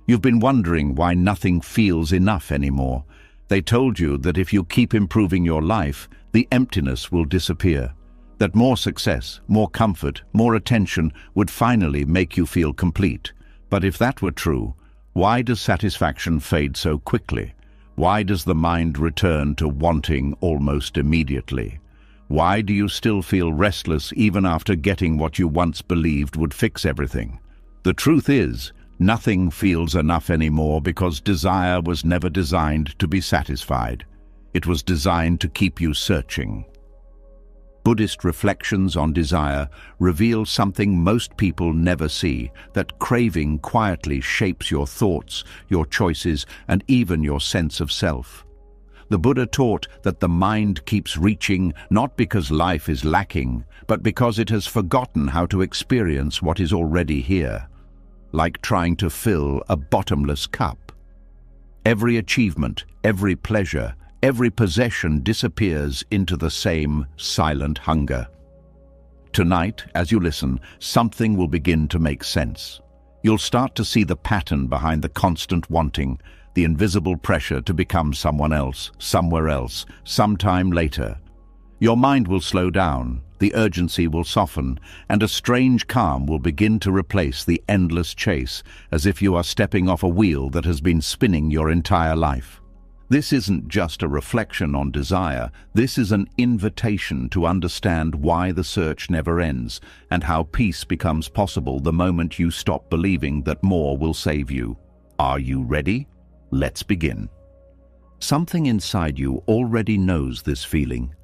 You've been wondering why nothing feels enough anymore. They told you that if you keep improving your life, the emptiness will disappear. That more success, more comfort, more attention would finally make you feel complete. But if that were true, why does satisfaction fade so quickly? Why does the mind return to wanting almost immediately? Why do you still feel restless even after getting what you once believed would fix everything? The truth is, nothing feels enough anymore because desire was never designed to be satisfied. It was designed to keep you searching. Buddhist reflections on desire reveal something most people never see, that craving quietly shapes your thoughts, your choices, and even your sense of self. The Buddha taught that the mind keeps reaching not because life is lacking, but because it has forgotten how to experience what is already here, like trying to fill a bottomless cup. Every achievement, every pleasure, every possession disappears into the same silent hunger. Tonight, as you listen, something will begin to make sense. You'll start to see the pattern behind the constant wanting, the invisible pressure to become someone else, somewhere else, sometime later. Your mind will slow down, the urgency will soften, and a strange calm will begin to replace the endless chase, as if you are stepping off a wheel that has been spinning your entire life. This isn't just a reflection on desire, this is an invitation to understand why the search never ends and how peace becomes possible the moment you stop believing that more will save you. Are you ready? Let's begin. Something inside you already knows this feeling.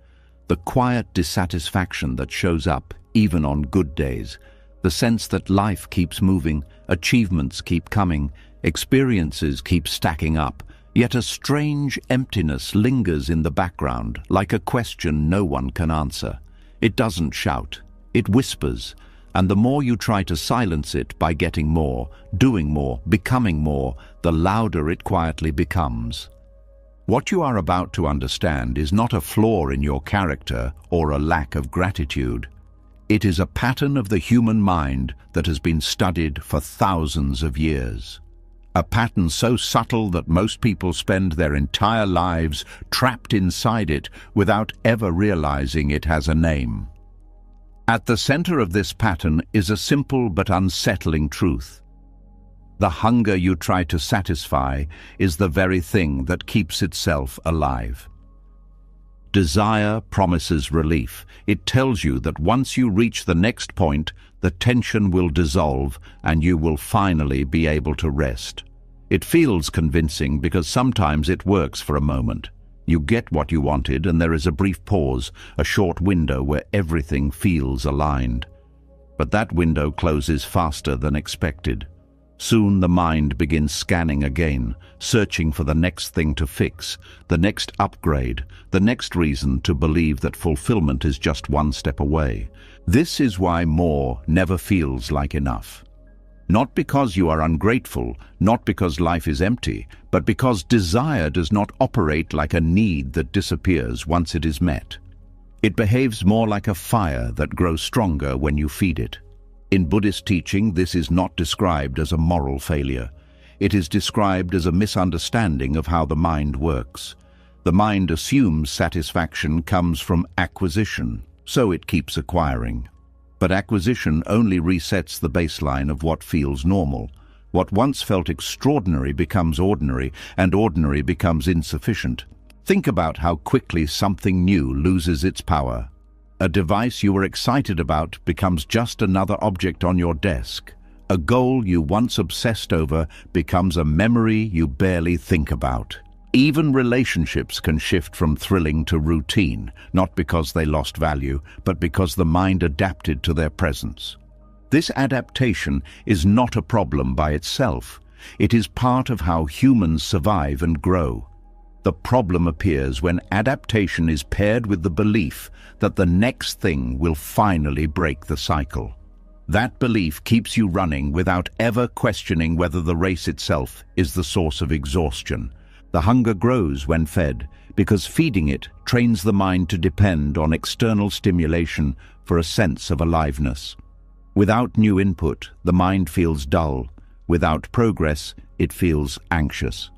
The quiet dissatisfaction that shows up even on good days. The sense that life keeps moving, achievements keep coming, experiences keep stacking up. Yet a strange emptiness lingers in the background, like a question no one can answer. It doesn't shout, it whispers, and the more you try to silence it by getting more, doing more, becoming more, the louder it quietly becomes. What you are about to understand is not a flaw in your character or a lack of gratitude. It is a pattern of the human mind that has been studied for thousands of years. A pattern so subtle that most people spend their entire lives trapped inside it without ever realizing it has a name. At the center of this pattern is a simple but unsettling truth. The hunger you try to satisfy is the very thing that keeps itself alive. Desire promises relief. It tells you that once you reach the next point, the tension will dissolve and you will finally be able to rest. It feels convincing because sometimes it works for a moment. You get what you wanted and there is a brief pause, a short window where everything feels aligned. But that window closes faster than expected. Soon the mind begins scanning again, searching for the next thing to fix, the next upgrade, the next reason to believe that fulfillment is just one step away. This is why more never feels like enough. Not because you are ungrateful, not because life is empty, but because desire does not operate like a need that disappears once it is met. It behaves more like a fire that grows stronger when you feed it. In Buddhist teaching, this is not described as a moral failure. It is described as a misunderstanding of how the mind works. The mind assumes satisfaction comes from acquisition, so it keeps acquiring. But acquisition only resets the baseline of what feels normal. What once felt extraordinary becomes ordinary, and ordinary becomes insufficient. Think about how quickly something new loses its power. A device you were excited about becomes just another object on your desk. A goal you once obsessed over becomes a memory you barely think about. Even relationships can shift from thrilling to routine, not because they lost value, but because the mind adapted to their presence. This adaptation is not a problem by itself. It is part of how humans survive and grow. The problem appears when adaptation is paired with the belief that the next thing will finally break the cycle. That belief keeps you running without ever questioning whether the race itself is the source of exhaustion. The hunger grows when fed, because feeding it trains the mind to depend on external stimulation for a sense of aliveness. Without new input, the mind feels dull. Without progress, it feels anxious.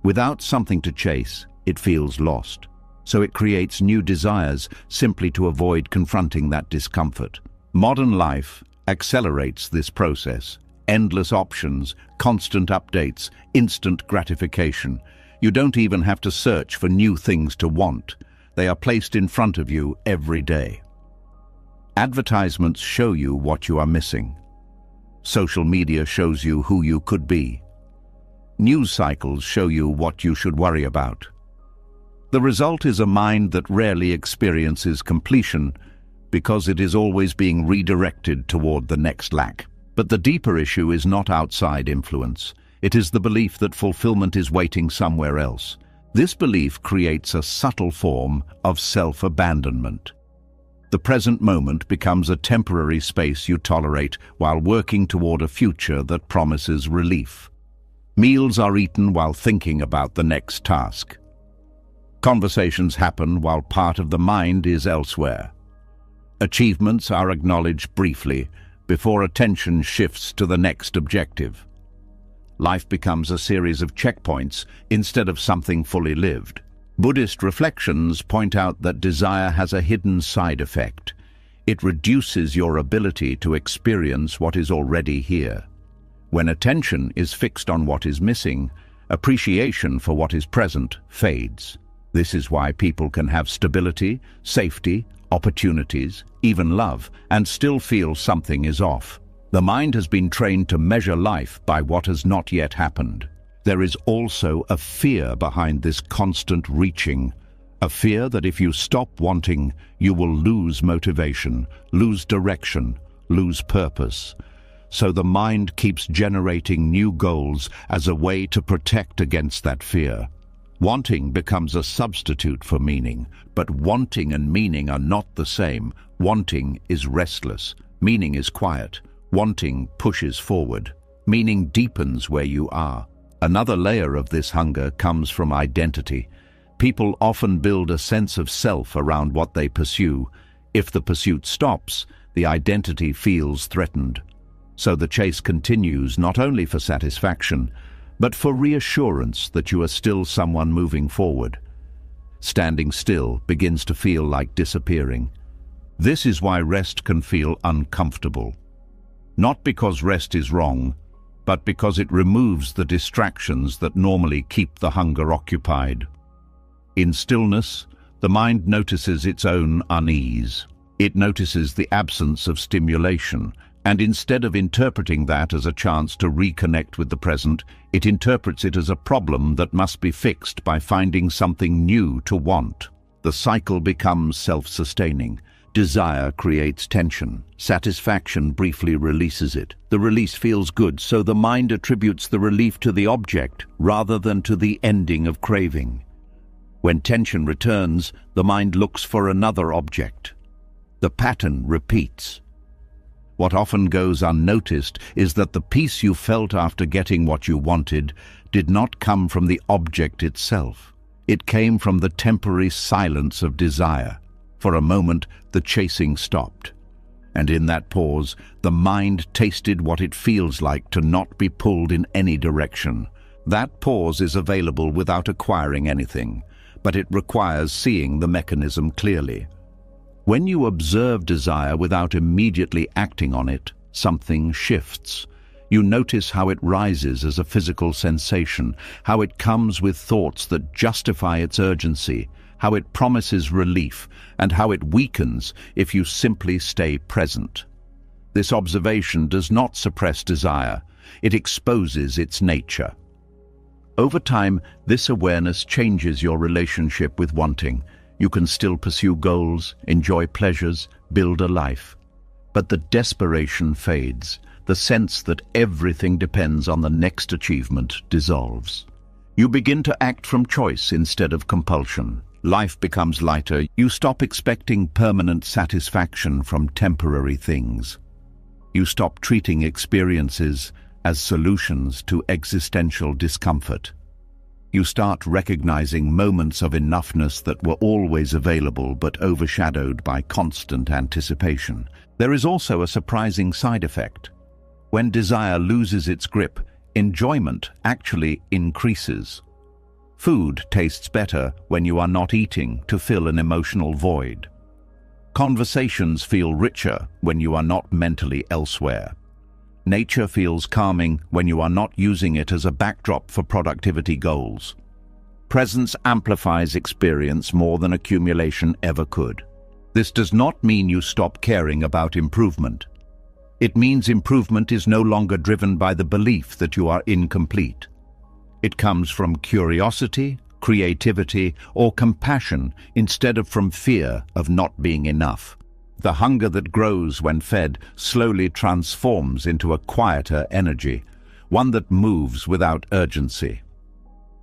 Without something to chase, it feels lost. So it creates new desires simply to avoid confronting that discomfort. Modern life accelerates this process. Endless options, constant updates, instant gratification. You don't even have to search for new things to want. They are placed in front of you every day. Advertisements show you what you are missing. Social media shows you who you could be. News cycles show you what you should worry about. The result is a mind that rarely experiences completion because it is always being redirected toward the next lack. But the deeper issue is not outside influence. It is the belief that fulfillment is waiting somewhere else. This belief creates a subtle form of self-abandonment. The present moment becomes a temporary space you tolerate while working toward a future that promises relief. Meals are eaten while thinking about the next task. Conversations happen while part of the mind is elsewhere. Achievements are acknowledged briefly before attention shifts to the next objective. Life becomes a series of checkpoints instead of something fully lived. Buddhist reflections point out that desire has a hidden side effect. It reduces your ability to experience what is already here. When attention is fixed on what is missing, appreciation for what is present fades. This is why people can have stability, safety, opportunities, even love, and still feel something is off. The mind has been trained to measure life by what has not yet happened. There is also a fear behind this constant reaching, a fear that if you stop wanting, you will lose motivation, lose direction, lose purpose. So the mind keeps generating new goals as a way to protect against that fear. Wanting becomes a substitute for meaning, but wanting and meaning are not the same. Wanting is restless, meaning is quiet. Wanting pushes forward, meaning deepens where you are. Another layer of this hunger comes from identity. People often build a sense of self around what they pursue. If the pursuit stops, the identity feels threatened. So the chase continues not only for satisfaction, but for reassurance that you are still someone moving forward. Standing still begins to feel like disappearing. This is why rest can feel uncomfortable. Not because rest is wrong, but because it removes the distractions that normally keep the hunger occupied. In stillness, the mind notices its own unease. It notices the absence of stimulation, and instead of interpreting that as a chance to reconnect with the present, it interprets it as a problem that must be fixed by finding something new to want. The cycle becomes self-sustaining. Desire creates tension. Satisfaction briefly releases it. The release feels good, so the mind attributes the relief to the object rather than to the ending of craving. When tension returns, the mind looks for another object. The pattern repeats. What often goes unnoticed is that the peace you felt after getting what you wanted did not come from the object itself. It came from the temporary silence of desire. For a moment, the chasing stopped. And in that pause, the mind tasted what it feels like to not be pulled in any direction. That pause is available without acquiring anything, but it requires seeing the mechanism clearly. When you observe desire without immediately acting on it, something shifts. You notice how it rises as a physical sensation, how it comes with thoughts that justify its urgency, how it promises relief, and how it weakens if you simply stay present. This observation does not suppress desire, it exposes its nature. Over time, this awareness changes your relationship with wanting. You can still pursue goals, enjoy pleasures, build a life. But the desperation fades. The sense that everything depends on the next achievement dissolves. You begin to act from choice instead of compulsion. Life becomes lighter. You stop expecting permanent satisfaction from temporary things. You stop treating experiences as solutions to existential discomfort. You start recognizing moments of enoughness that were always available but overshadowed by constant anticipation. There is also a surprising side effect. When desire loses its grip, enjoyment actually increases. Food tastes better when you are not eating to fill an emotional void. Conversations feel richer when you are not mentally elsewhere. Nature feels calming when you are not using it as a backdrop for productivity goals. Presence amplifies experience more than accumulation ever could. This does not mean you stop caring about improvement. It means improvement is no longer driven by the belief that you are incomplete. It comes from curiosity, creativity, or compassion instead of from fear of not being enough. The hunger that grows when fed slowly transforms into a quieter energy, one that moves without urgency.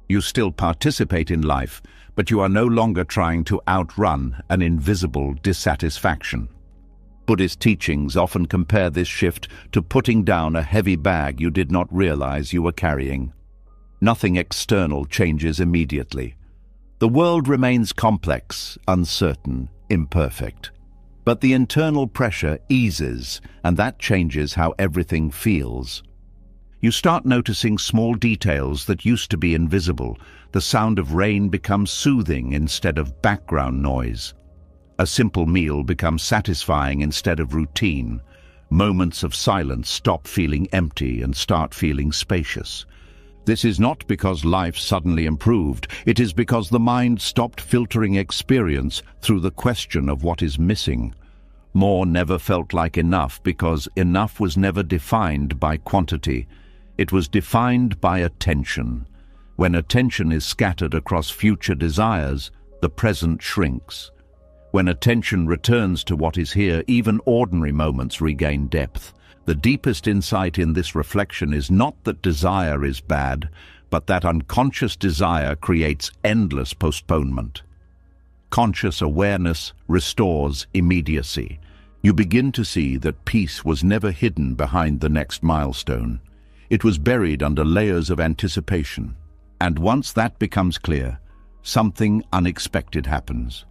You still participate in life, but you are no longer trying to outrun an invisible dissatisfaction. Buddhist teachings often compare this shift to putting down a heavy bag you did not realize you were carrying. Nothing external changes immediately. The world remains complex, uncertain, imperfect. But the internal pressure eases, and that changes how everything feels. You start noticing small details that used to be invisible. The sound of rain becomes soothing instead of background noise. A simple meal becomes satisfying instead of routine. Moments of silence stop feeling empty and start feeling spacious. This is not because life suddenly improved. It is because the mind stopped filtering experience through the question of what is missing. More never felt like enough because enough was never defined by quantity. It was defined by attention. When attention is scattered across future desires, the present shrinks. When attention returns to what is here, even ordinary moments regain depth. The deepest insight in this reflection is not that desire is bad, but that unconscious desire creates endless postponement. Conscious awareness restores immediacy. You begin to see that peace was never hidden behind the next milestone. It was buried under layers of anticipation. And once that becomes clear, something unexpected happens.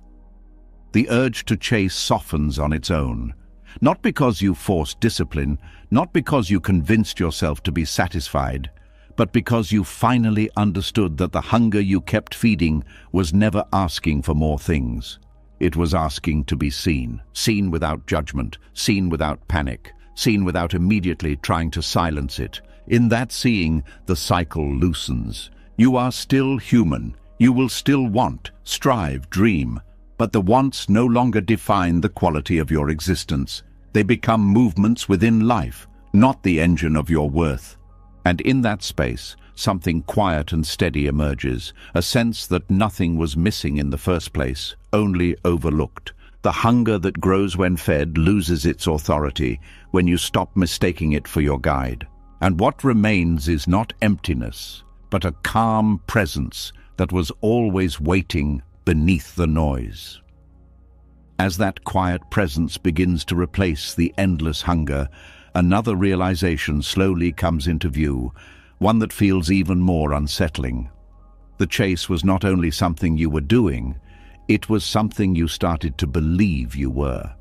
The urge to chase softens on its own. Not because you forced discipline, not because you convinced yourself to be satisfied, but because you finally understood that the hunger you kept feeding was never asking for more things. It was asking to be seen, seen without judgment, seen without panic, seen without immediately trying to silence it. In that seeing, the cycle loosens. You are still human. You will still want, strive, dream. But the wants no longer define the quality of your existence. They become movements within life, not the engine of your worth. And in that space, something quiet and steady emerges, a sense that nothing was missing in the first place, only overlooked. The hunger that grows when fed loses its authority when you stop mistaking it for your guide. And what remains is not emptiness, but a calm presence that was always waiting beneath the noise. As that quiet presence begins to replace the endless hunger, another realization slowly comes into view, one that feels even more unsettling. The chase was not only something you were doing, it was something you started to believe you were.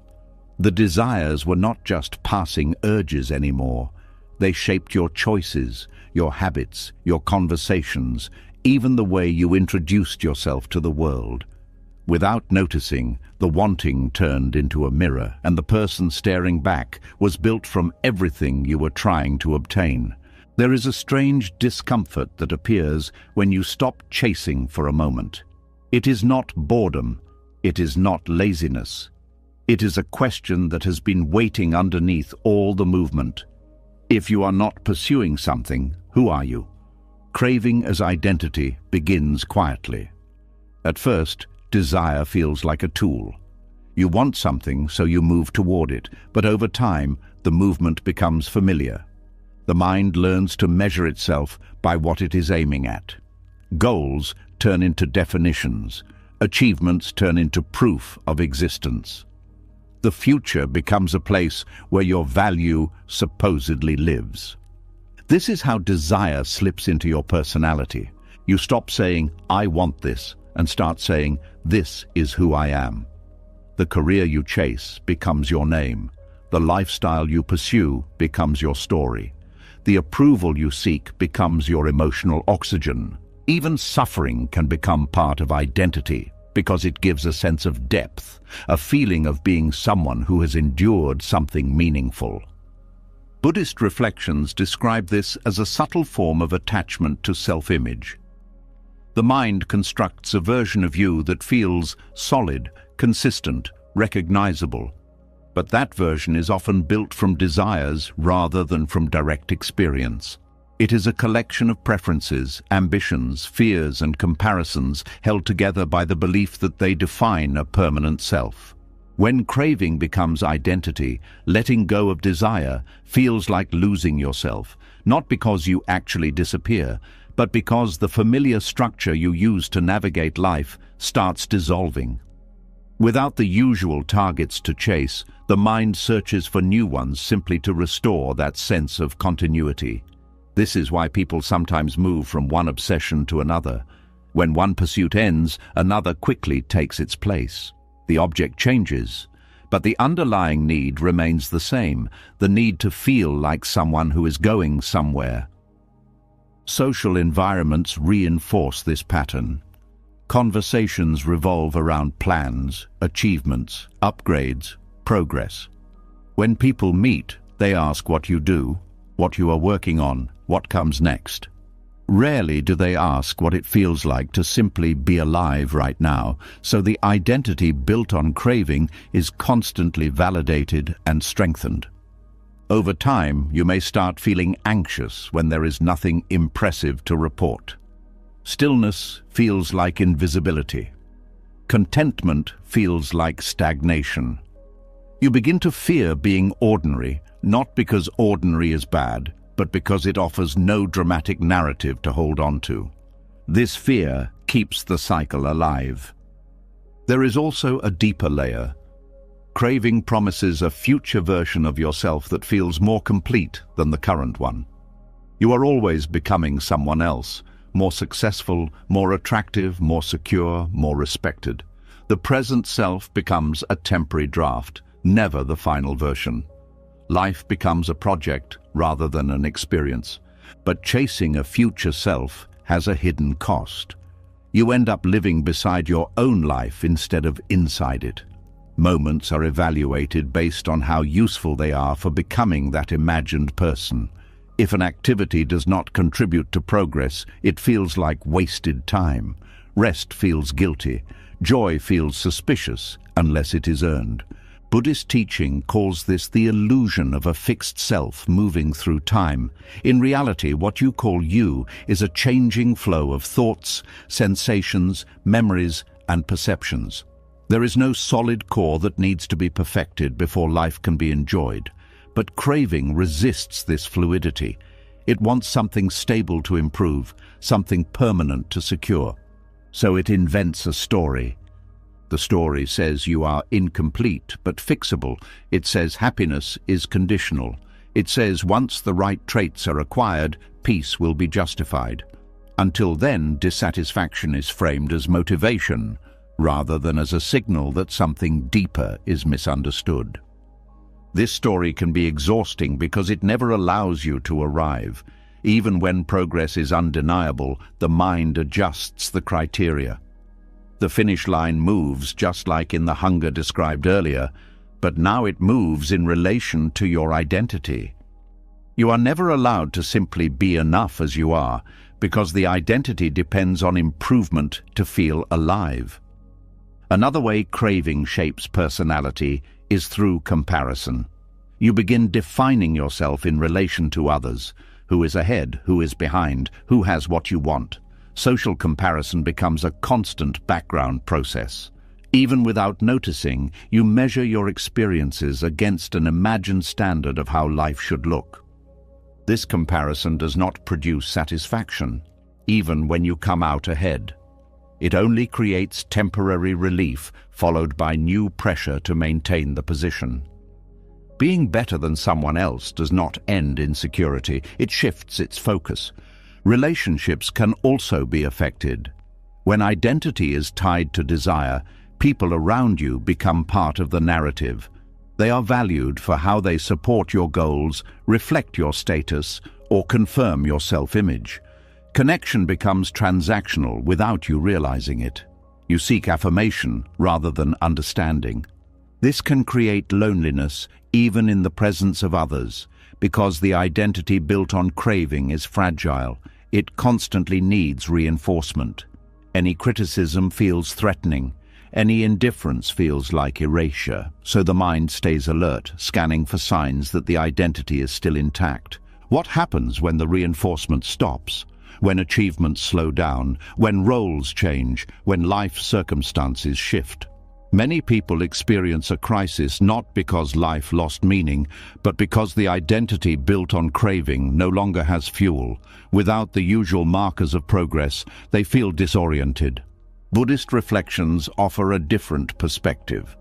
The desires were not just passing urges anymore. They shaped your choices, your habits, your conversations, even the way you introduced yourself to the world. Without noticing, the wanting turned into a mirror, and the person staring back was built from everything you were trying to obtain. There is a strange discomfort that appears when you stop chasing for a moment. It is not boredom. It is not laziness. It is a question that has been waiting underneath all the movement. If you are not pursuing something, who are you? Craving as identity begins quietly. At first, desire feels like a tool. You want something, so you move toward it, but over time, the movement becomes familiar. The mind learns to measure itself by what it is aiming at. Goals turn into definitions. Achievements turn into proof of existence. The future becomes a place where your value supposedly lives. This is how desire slips into your personality. You stop saying, "I want this," and start saying, "This is who I am." The career you chase becomes your name. The lifestyle you pursue becomes your story. The approval you seek becomes your emotional oxygen. Even suffering can become part of identity because it gives a sense of depth, a feeling of being someone who has endured something meaningful. Buddhist reflections describe this as a subtle form of attachment to self-image. The mind constructs a version of you that feels solid, consistent, recognizable. But that version is often built from desires rather than from direct experience. It is a collection of preferences, ambitions, fears, and comparisons held together by the belief that they define a permanent self. When craving becomes identity, letting go of desire feels like losing yourself, not because you actually disappear, but because the familiar structure you use to navigate life starts dissolving. Without the usual targets to chase, the mind searches for new ones simply to restore that sense of continuity. This is why people sometimes move from one obsession to another. When one pursuit ends, another quickly takes its place. The object changes, but the underlying need remains the same, the need to feel like someone who is going somewhere. Social environments reinforce this pattern. Conversations revolve around plans, achievements, upgrades, progress. When people meet, they ask what you do, what you are working on, what comes next. Rarely do they ask what it feels like to simply be alive right now, so the identity built on craving is constantly validated and strengthened. Over time, you may start feeling anxious when there is nothing impressive to report. Stillness feels like invisibility. Contentment feels like stagnation. You begin to fear being ordinary, not because ordinary is bad, but because it offers no dramatic narrative to hold on to. This fear keeps the cycle alive. There is also a deeper layer. Craving promises a future version of yourself that feels more complete than the current one. You are always becoming someone else, more successful, more attractive, more secure, more respected. The present self becomes a temporary draft, never the final version. Life becomes a project rather than an experience. But chasing a future self has a hidden cost. You end up living beside your own life instead of inside it. Moments are evaluated based on how useful they are for becoming that imagined person. If an activity does not contribute to progress, it feels like wasted time. Rest feels guilty. Joy feels suspicious unless it is earned. Buddhist teaching calls this the illusion of a fixed self moving through time. In reality, what you call you is a changing flow of thoughts, sensations, memories, and perceptions. There is no solid core that needs to be perfected before life can be enjoyed. But craving resists this fluidity. It wants something stable to improve, something permanent to secure. So it invents a story. The story says you are incomplete but fixable. It says happiness is conditional. It says once the right traits are acquired, peace will be justified. Until then, dissatisfaction is framed as motivation, rather than as a signal that something deeper is misunderstood. This story can be exhausting because it never allows you to arrive. Even when progress is undeniable, the mind adjusts the criteria. The finish line moves just like in the hunger described earlier, but now it moves in relation to your identity. You are never allowed to simply be enough as you are, because the identity depends on improvement to feel alive. Another way craving shapes personality is through comparison. You begin defining yourself in relation to others. Who is ahead? Who is behind? Who has what you want? Social comparison becomes a constant background process. Even without noticing, you measure your experiences against an imagined standard of how life should look. This comparison does not produce satisfaction, even when you come out ahead. It only creates temporary relief, followed by new pressure to maintain the position. Being better than someone else does not end insecurity, it shifts its focus. Relationships can also be affected. When identity is tied to desire, people around you become part of the narrative. They are valued for how they support your goals, reflect your status, or confirm your self-image. Connection becomes transactional without you realizing it. You seek affirmation rather than understanding. This can create loneliness even in the presence of others, because the identity built on craving is fragile. It constantly needs reinforcement. Any criticism feels threatening. Any indifference feels like erasure, so the mind stays alert, scanning for signs that the identity is still intact. What happens when the reinforcement stops? When achievements slow down? When roles change? When life circumstances shift? Many people experience a crisis not because life lost meaning, but because the identity built on craving no longer has fuel. Without the usual markers of progress, they feel disoriented. Buddhist reflections offer a different perspective.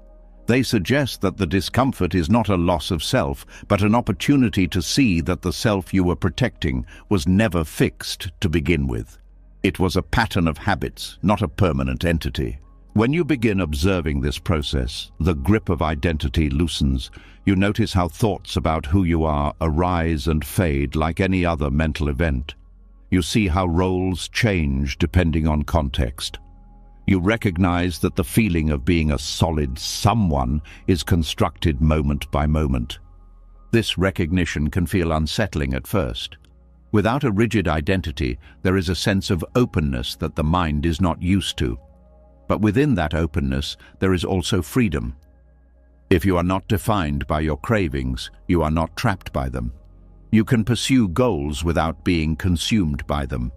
They suggest that the discomfort is not a loss of self, but an opportunity to see that the self you were protecting was never fixed to begin with. It was a pattern of habits, not a permanent entity. When you begin observing this process, the grip of identity loosens. You notice how thoughts about who you are arise and fade like any other mental event. You see how roles change depending on context. You recognize that the feeling of being a solid someone is constructed moment by moment. This recognition can feel unsettling at first. Without a rigid identity, there is a sense of openness that the mind is not used to. But within that openness, there is also freedom. If you are not defined by your cravings, you are not trapped by them. You can pursue goals without being consumed by them.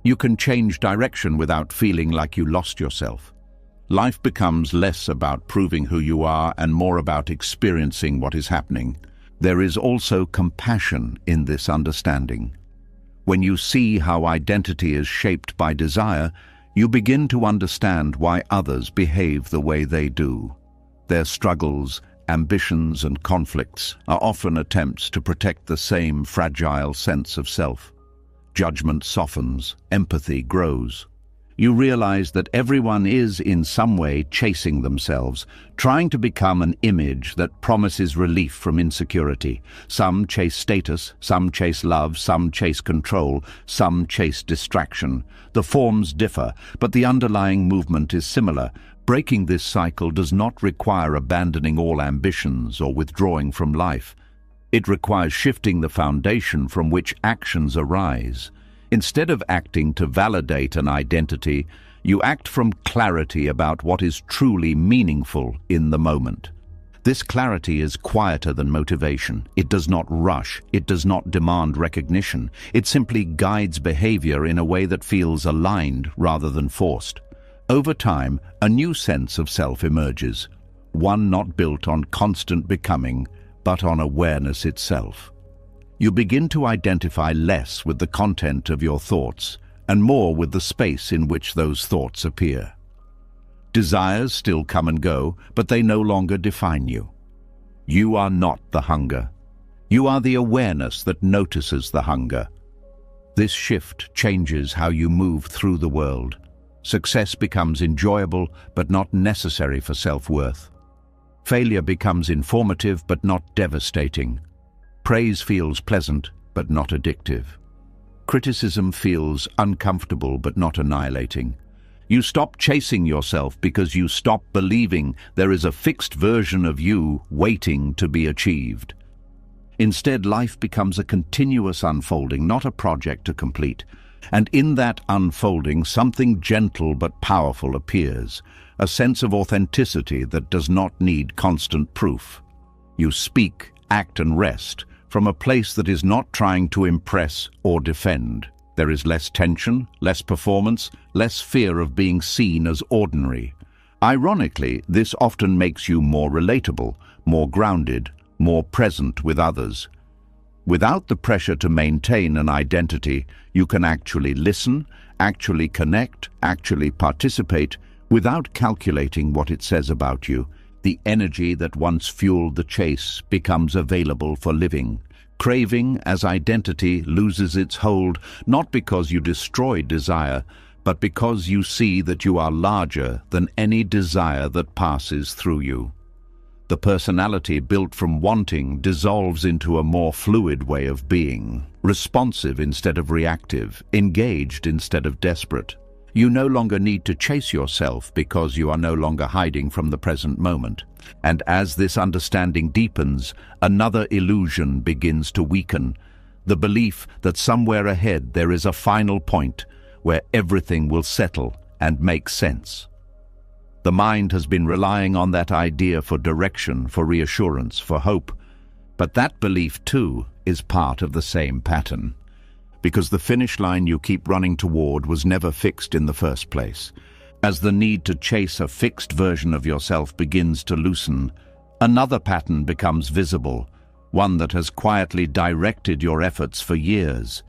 You can change direction without feeling like you lost yourself. Life becomes less about proving who you are and more about experiencing what is happening. There is also compassion in this understanding. When you see how identity is shaped by desire, you begin to understand why others behave the way they do. Their struggles, ambitions, and conflicts are often attempts to protect the same fragile sense of self. Judgment softens, empathy grows. You realize that everyone is in some way chasing themselves, trying to become an image that promises relief from insecurity. Some chase status, some chase love, some chase control, some chase distraction. The forms differ, but the underlying movement is similar. Breaking this cycle does not require abandoning all ambitions or withdrawing from life. It requires shifting the foundation from which actions arise. Instead of acting to validate an identity, you act from clarity about what is truly meaningful in the moment. This clarity is quieter than motivation. It does not rush. It does not demand recognition. It simply guides behavior in a way that feels aligned rather than forced. Over time, a new sense of self emerges, one not built on constant becoming, but on awareness itself. You begin to identify less with the content of your thoughts and more with the space in which those thoughts appear. Desires still come and go, but they no longer define you. You are not the hunger. You are the awareness that notices the hunger. This shift changes how you move through the world. Success becomes enjoyable, but not necessary for self-worth. Failure becomes informative but not devastating. Praise feels pleasant but not addictive. Criticism feels uncomfortable but not annihilating. You stop chasing yourself because you stop believing there is a fixed version of you waiting to be achieved. Instead, life becomes a continuous unfolding, not a project to complete. And in that unfolding, something gentle but powerful appears. A sense of authenticity that does not need constant proof. You speak, act, and rest from a place that is not trying to impress or defend. There is less tension, less performance, less fear of being seen as ordinary. Ironically, this often makes you more relatable, more grounded, more present with others. Without the pressure to maintain an identity, you can actually listen, actually connect, actually participate, without calculating what it says about you. The energy that once fueled the chase becomes available for living. Craving as identity loses its hold, not because you destroy desire, but because you see that you are larger than any desire that passes through you. The personality built from wanting dissolves into a more fluid way of being, responsive instead of reactive, engaged instead of desperate. You no longer need to chase yourself because you are no longer hiding from the present moment. And as this understanding deepens, another illusion begins to weaken, the belief that somewhere ahead there is a final point where everything will settle and make sense. The mind has been relying on that idea for direction, for reassurance, for hope. But that belief, too, is part of the same pattern. Because the finish line you keep running toward was never fixed in the first place. As the need to chase a fixed version of yourself begins to loosen, another pattern becomes visible, one that has quietly directed your efforts for years.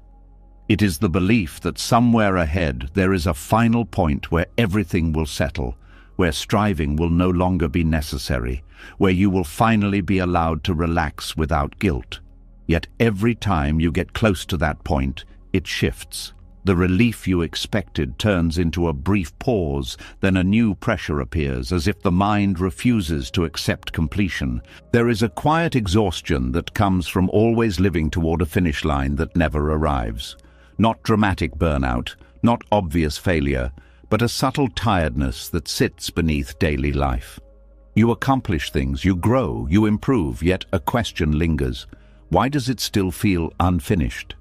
It is the belief that somewhere ahead there is a final point where everything will settle, where striving will no longer be necessary, where you will finally be allowed to relax without guilt. Yet every time you get close to that point, it shifts. The relief you expected turns into a brief pause, then a new pressure appears, as if the mind refuses to accept completion. There is a quiet exhaustion that comes from always living toward a finish line that never arrives. Not dramatic burnout, not obvious failure, but a subtle tiredness that sits beneath daily life. You accomplish things, you grow, you improve, yet a question lingers. Why does it still feel unfinished?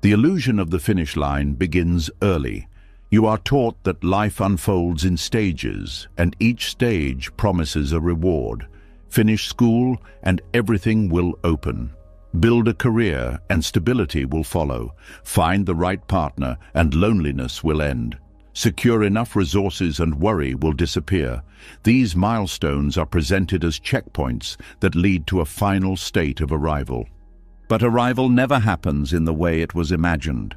The illusion of the finish line begins early. You are taught that life unfolds in stages, and each stage promises a reward. Finish school, and everything will open. Build a career, and stability will follow. Find the right partner, and loneliness will end. Secure enough resources and worry will disappear. These milestones are presented as checkpoints that lead to a final state of arrival. But arrival never happens in the way it was imagined.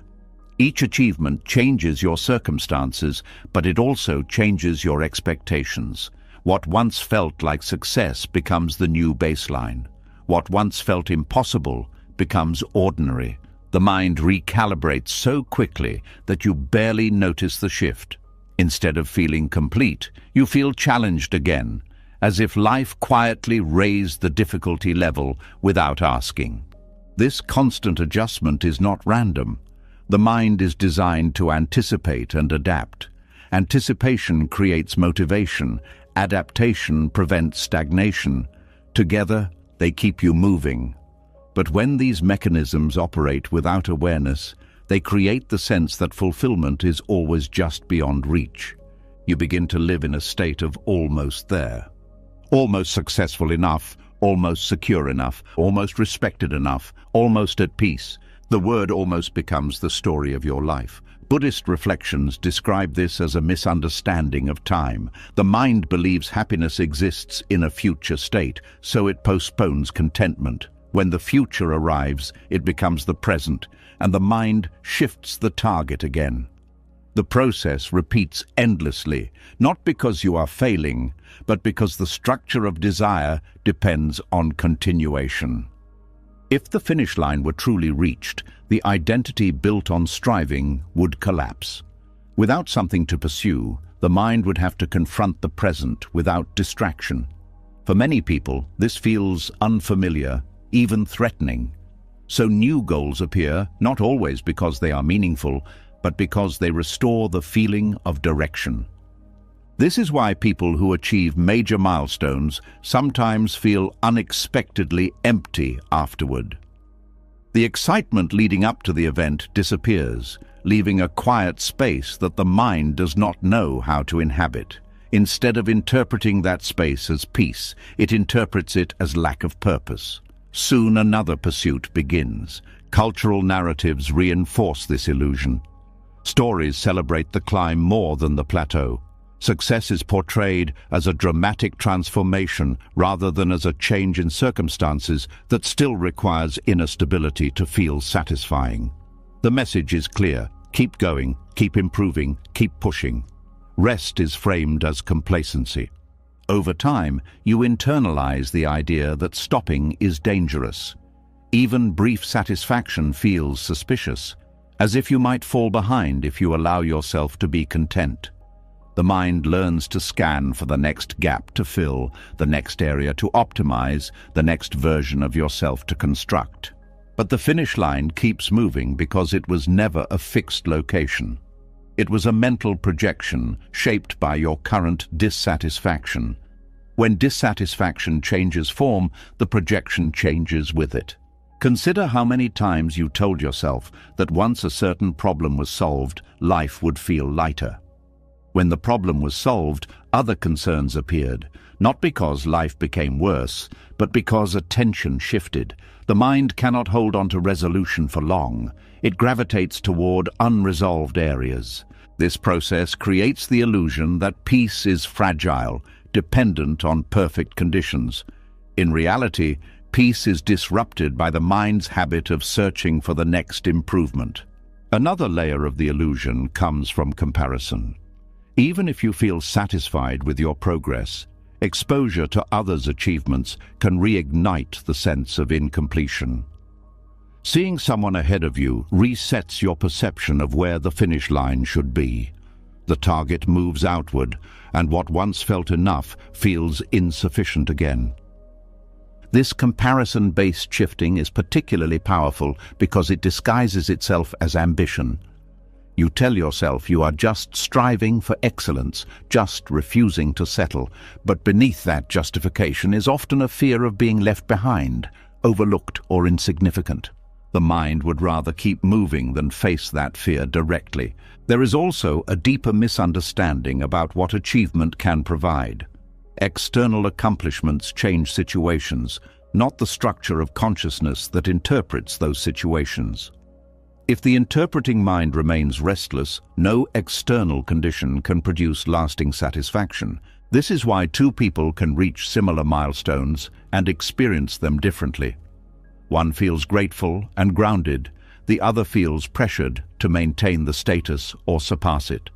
Each achievement changes your circumstances, but it also changes your expectations. What once felt like success becomes the new baseline. What once felt impossible becomes ordinary. The mind recalibrates so quickly that you barely notice the shift. Instead of feeling complete, you feel challenged again, as if life quietly raised the difficulty level without asking. This constant adjustment is not random. The mind is designed to anticipate and adapt. Anticipation creates motivation. Adaptation prevents stagnation. Together, they keep you moving. But when these mechanisms operate without awareness, they create the sense that fulfillment is always just beyond reach. You begin to live in a state of almost there. Almost successful enough, almost secure enough, almost respected enough, almost at peace. The word almost becomes the story of your life. Buddhist reflections describe this as a misunderstanding of time. The mind believes happiness exists in a future state, so it postpones contentment. When the future arrives, it becomes the present, and the mind shifts the target again. The process repeats endlessly, not because you are failing, but because the structure of desire depends on continuation. If the finish line were truly reached, the identity built on striving would collapse. Without something to pursue, the mind would have to confront the present without distraction. For many people, this feels unfamiliar, even threatening. So new goals appear, not always because they are meaningful, but because they restore the feeling of direction. This is why people who achieve major milestones sometimes feel unexpectedly empty afterward. The excitement leading up to the event disappears, leaving a quiet space that the mind does not know how to inhabit. Instead of interpreting that space as peace, it interprets it as lack of purpose. Soon another pursuit begins. Cultural narratives reinforce this illusion. Stories celebrate the climb more than the plateau. Success is portrayed as a dramatic transformation rather than as a change in circumstances that still requires inner stability to feel satisfying. The message is clear: keep going, keep improving, keep pushing. Rest is framed as complacency. Over time, you internalize the idea that stopping is dangerous. Even brief satisfaction feels suspicious, as if you might fall behind if you allow yourself to be content. The mind learns to scan for the next gap to fill, the next area to optimize, the next version of yourself to construct. But the finish line keeps moving because it was never a fixed location. It was a mental projection shaped by your current dissatisfaction. When dissatisfaction changes form, the projection changes with it. Consider how many times you told yourself that once a certain problem was solved, life would feel lighter. When the problem was solved, other concerns appeared, not because life became worse, but because attention shifted. The mind cannot hold on to resolution for long. It gravitates toward unresolved areas. This process creates the illusion that peace is fragile, dependent on perfect conditions. In reality, peace is disrupted by the mind's habit of searching for the next improvement. Another layer of the illusion comes from comparison. Even if you feel satisfied with your progress, exposure to others' achievements can reignite the sense of incompletion. Seeing someone ahead of you resets your perception of where the finish line should be. The target moves outward, and what once felt enough feels insufficient again. This comparison-based shifting is particularly powerful because it disguises itself as ambition. You tell yourself you are just striving for excellence, just refusing to settle, but beneath that justification is often a fear of being left behind, overlooked or insignificant. The mind would rather keep moving than face that fear directly. There is also a deeper misunderstanding about what achievement can provide. External accomplishments change situations, not the structure of consciousness that interprets those situations. If the interpreting mind remains restless, no external condition can produce lasting satisfaction. This is why two people can reach similar milestones and experience them differently. One feels grateful and grounded, the other feels pressured to maintain the status or surpass it.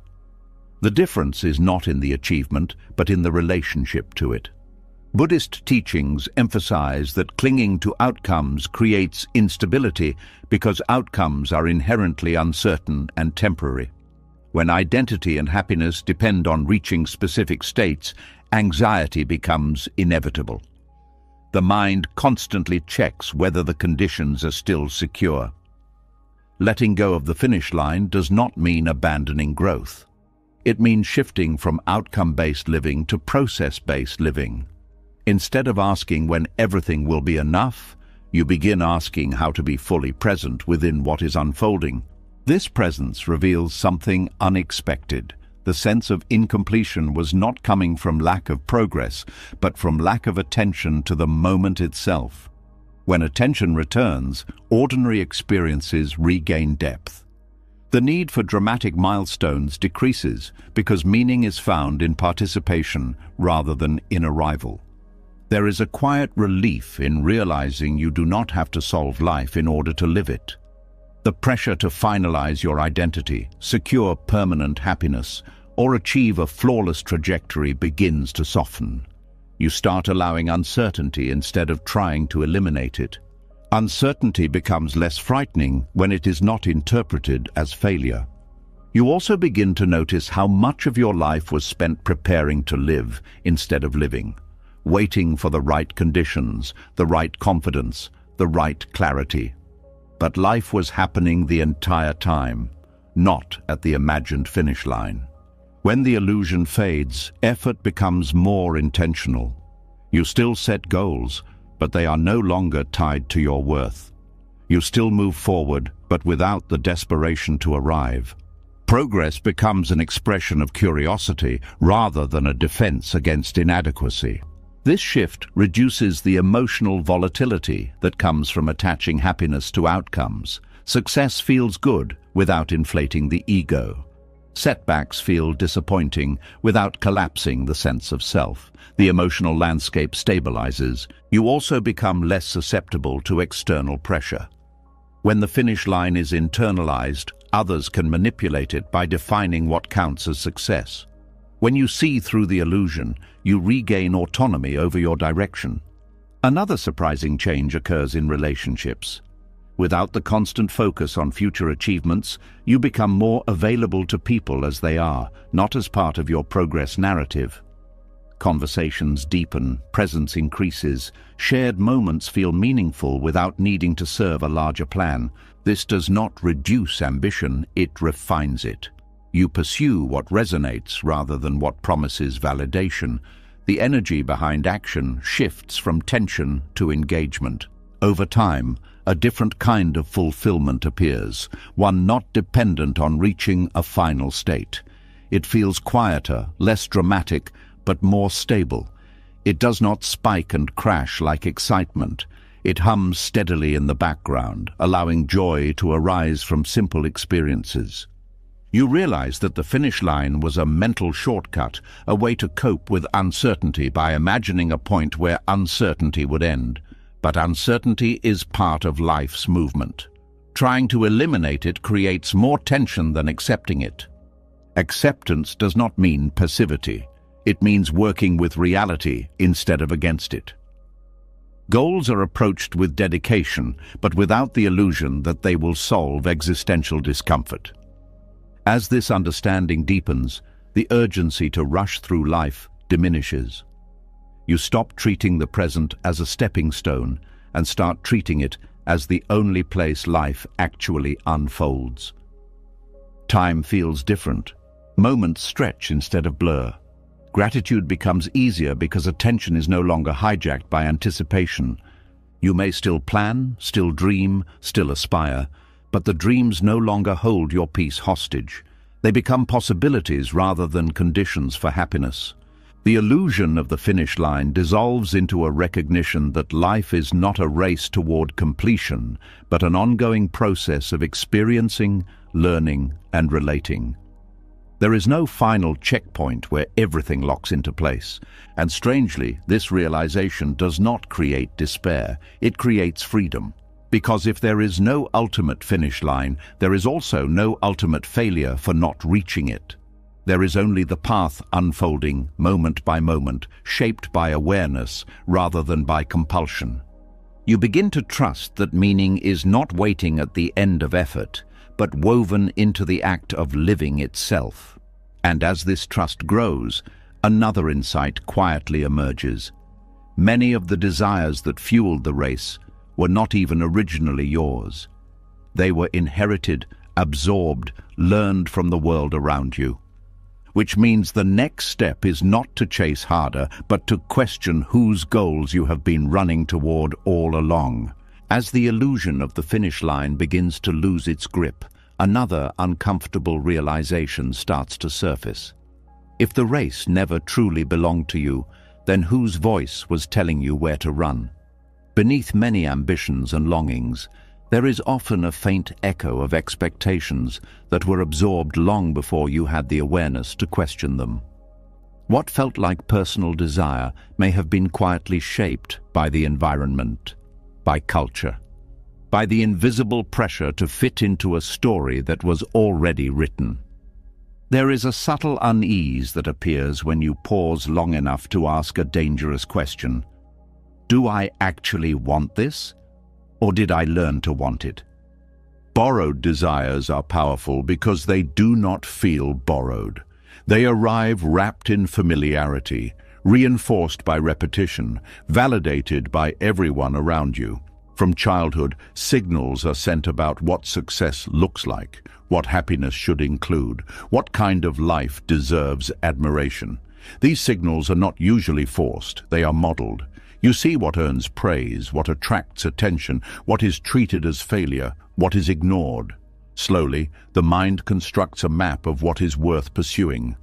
The difference is not in the achievement, but in the relationship to it. Buddhist teachings emphasize that clinging to outcomes creates instability because outcomes are inherently uncertain and temporary. When identity and happiness depend on reaching specific states, anxiety becomes inevitable. The mind constantly checks whether the conditions are still secure. Letting go of the finish line does not mean abandoning growth. It means shifting from outcome-based living to process-based living. Instead of asking when everything will be enough, you begin asking how to be fully present within what is unfolding. This presence reveals something unexpected. The sense of incompletion was not coming from lack of progress, but from lack of attention to the moment itself. When attention returns, ordinary experiences regain depth. The need for dramatic milestones decreases because meaning is found in participation rather than in arrival. There is a quiet relief in realizing you do not have to solve life in order to live it. The pressure to finalize your identity, secure permanent happiness, or achieve a flawless trajectory begins to soften. You start allowing uncertainty instead of trying to eliminate it. Uncertainty becomes less frightening when it is not interpreted as failure. You also begin to notice how much of your life was spent preparing to live instead of living, waiting for the right conditions, the right confidence, the right clarity. But life was happening the entire time, not at the imagined finish line. When the illusion fades, effort becomes more intentional. You still set goals, but they are no longer tied to your worth. You still move forward, but without the desperation to arrive. Progress becomes an expression of curiosity rather than a defense against inadequacy. This shift reduces the emotional volatility that comes from attaching happiness to outcomes. Success feels good without inflating the ego. Setbacks feel disappointing without collapsing the sense of self. The emotional landscape stabilizes. You also become less susceptible to external pressure. When the finish line is internalized, others can manipulate it by defining what counts as success. When you see through the illusion, you regain autonomy over your direction. Another surprising change occurs in relationships. Without the constant focus on future achievements, you become more available to people as they are, not as part of your progress narrative. Conversations deepen, presence increases, shared moments feel meaningful without needing to serve a larger plan. This does not reduce ambition, it refines it. You pursue what resonates rather than what promises validation. The energy behind action shifts from tension to engagement. Over time, a different kind of fulfillment appears, one not dependent on reaching a final state. It feels quieter, less dramatic, but more stable. It does not spike and crash like excitement. It hums steadily in the background, allowing joy to arise from simple experiences. You realize that the finish line was a mental shortcut, a way to cope with uncertainty by imagining a point where uncertainty would end. But uncertainty is part of life's movement. Trying to eliminate it creates more tension than accepting it. Acceptance does not mean passivity. It means working with reality instead of against it. Goals are approached with dedication, but without the illusion that they will solve existential discomfort. As this understanding deepens, the urgency to rush through life diminishes. You stop treating the present as a stepping stone and start treating it as the only place life actually unfolds. Time feels different. Moments stretch instead of blur. Gratitude becomes easier because attention is no longer hijacked by anticipation. You may still plan, still dream, still aspire, but the dreams no longer hold your peace hostage. They become possibilities rather than conditions for happiness. The illusion of the finish line dissolves into a recognition that life is not a race toward completion, but an ongoing process of experiencing, learning, and relating. There is no final checkpoint where everything locks into place, and strangely, this realization does not create despair, it creates freedom. Because if there is no ultimate finish line, there is also no ultimate failure for not reaching it. There is only the path unfolding, moment by moment, shaped by awareness rather than by compulsion. You begin to trust that meaning is not waiting at the end of effort, but woven into the act of living itself. And as this trust grows, another insight quietly emerges. Many of the desires that fueled the race were not even originally yours. They were inherited, absorbed, learned from the world around you. Which means the next step is not to chase harder, but to question whose goals you have been running toward all along. As the illusion of the finish line begins to lose its grip, another uncomfortable realization starts to surface. If the race never truly belonged to you, then whose voice was telling you where to run? Beneath many ambitions and longings, there is often a faint echo of expectations that were absorbed long before you had the awareness to question them. What felt like personal desire may have been quietly shaped by the environment, by culture, by the invisible pressure to fit into a story that was already written. There is a subtle unease that appears when you pause long enough to ask a dangerous question. Do I actually want this? Or did I learn to want it? Borrowed desires are powerful because they do not feel borrowed. They arrive wrapped in familiarity, reinforced by repetition, validated by everyone around you. From childhood, signals are sent about what success looks like, what happiness should include, what kind of life deserves admiration. These signals are not usually forced, they are modeled. You see what earns praise, what attracts attention, what is treated as failure, what is ignored. Slowly, the mind constructs a map of what is worth pursuing.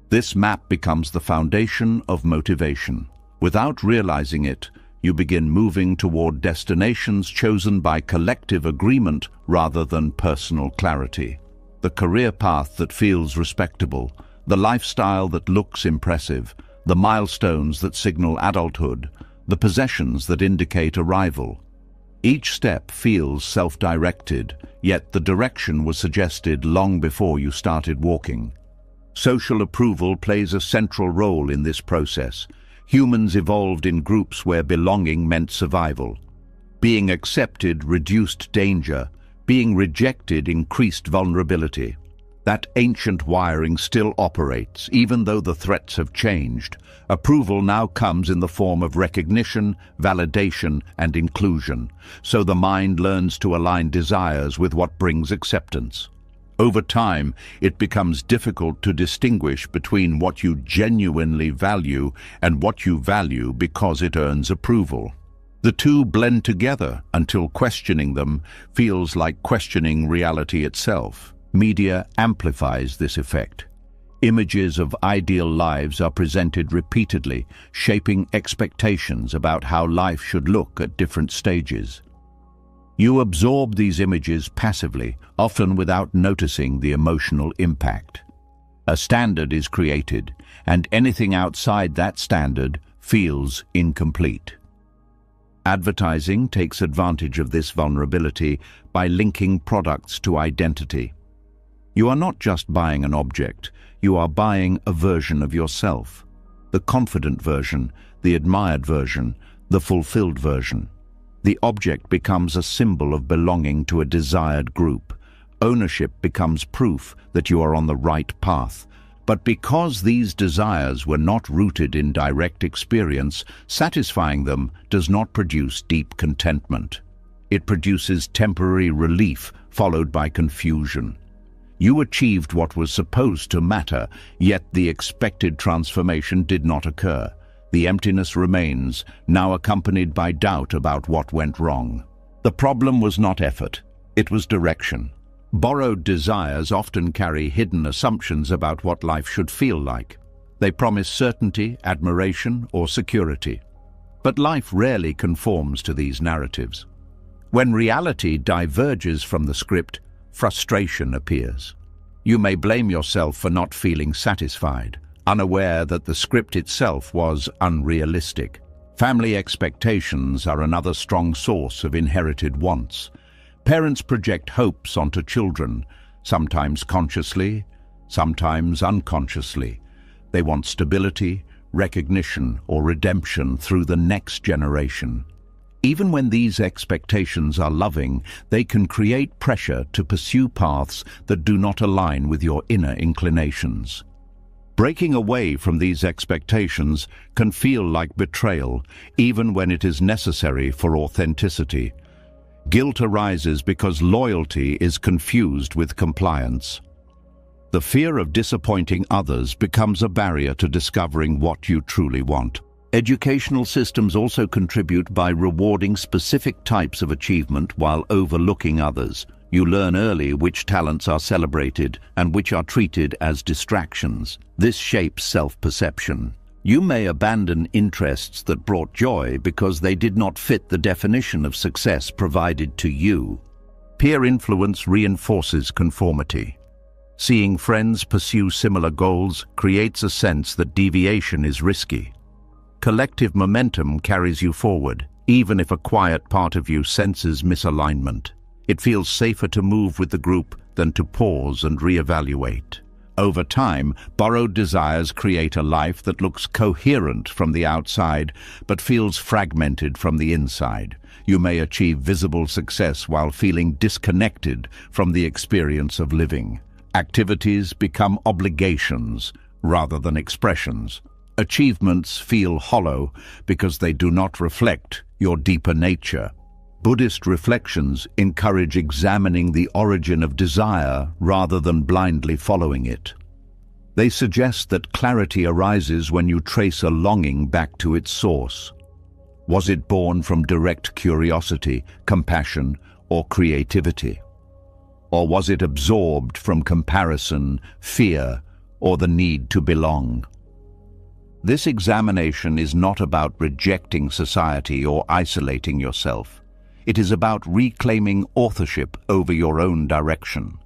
This map becomes the foundation of motivation. Without realizing it, you begin moving toward destinations chosen by collective agreement rather than personal clarity. The career path that feels respectable, the lifestyle that looks impressive, the milestones that signal adulthood, the possessions that indicate arrival. Each step feels self-directed, yet the direction was suggested long before you started walking. Social approval plays a central role in this process. Humans evolved in groups where belonging meant survival. Being accepted reduced danger. Being rejected increased vulnerability. That ancient wiring still operates, even though the threats have changed. Approval now comes in the form of recognition, validation, and inclusion, so the mind learns to align desires with what brings acceptance. Over time, it becomes difficult to distinguish between what you genuinely value and what you value because it earns approval. The two blend together until questioning them feels like questioning reality itself. Media amplifies this effect. Images of ideal lives are presented repeatedly, shaping expectations about how life should look at different stages. You absorb these images passively, often without noticing the emotional impact. A standard is created, and anything outside that standard feels incomplete. Advertising takes advantage of this vulnerability by linking products to identity. You are not just buying an object, you are buying a version of yourself. The confident version, the admired version, the fulfilled version. The object becomes a symbol of belonging to a desired group. Ownership becomes proof that you are on the right path. But because these desires were not rooted in direct experience, satisfying them does not produce deep contentment. It produces temporary relief followed by confusion. You achieved what was supposed to matter, yet the expected transformation did not occur. The emptiness remains, now accompanied by doubt about what went wrong. The problem was not effort, it was direction. Borrowed desires often carry hidden assumptions about what life should feel like. They promise certainty, admiration, or security. But life rarely conforms to these narratives. When reality diverges from the script, frustration appears. You may blame yourself for not feeling satisfied, unaware that the script itself was unrealistic. Family expectations are another strong source of inherited wants. Parents project hopes onto children, sometimes consciously, sometimes unconsciously. They want stability, recognition, or redemption through the next generation. Even when these expectations are loving, they can create pressure to pursue paths that do not align with your inner inclinations. Breaking away from these expectations can feel like betrayal, even when it is necessary for authenticity. Guilt arises because loyalty is confused with compliance. The fear of disappointing others becomes a barrier to discovering what you truly want. Educational systems also contribute by rewarding specific types of achievement while overlooking others. You learn early which talents are celebrated and which are treated as distractions. This shapes self-perception. You may abandon interests that brought joy because they did not fit the definition of success provided to you. Peer influence reinforces conformity. Seeing friends pursue similar goals creates a sense that deviation is risky. Collective momentum carries you forward, even if a quiet part of you senses misalignment. It feels safer to move with the group than to pause and reevaluate. Over time, borrowed desires create a life that looks coherent from the outside but feels fragmented from the inside. You may achieve visible success while feeling disconnected from the experience of living. Activities become obligations rather than expressions. Achievements feel hollow because they do not reflect your deeper nature. Buddhist reflections encourage examining the origin of desire rather than blindly following it. They suggest that clarity arises when you trace a longing back to its source. Was it born from direct curiosity, compassion, or creativity? Or was it absorbed from comparison, fear, or the need to belong? This examination is not about rejecting society or isolating yourself. It is about reclaiming authorship over your own direction.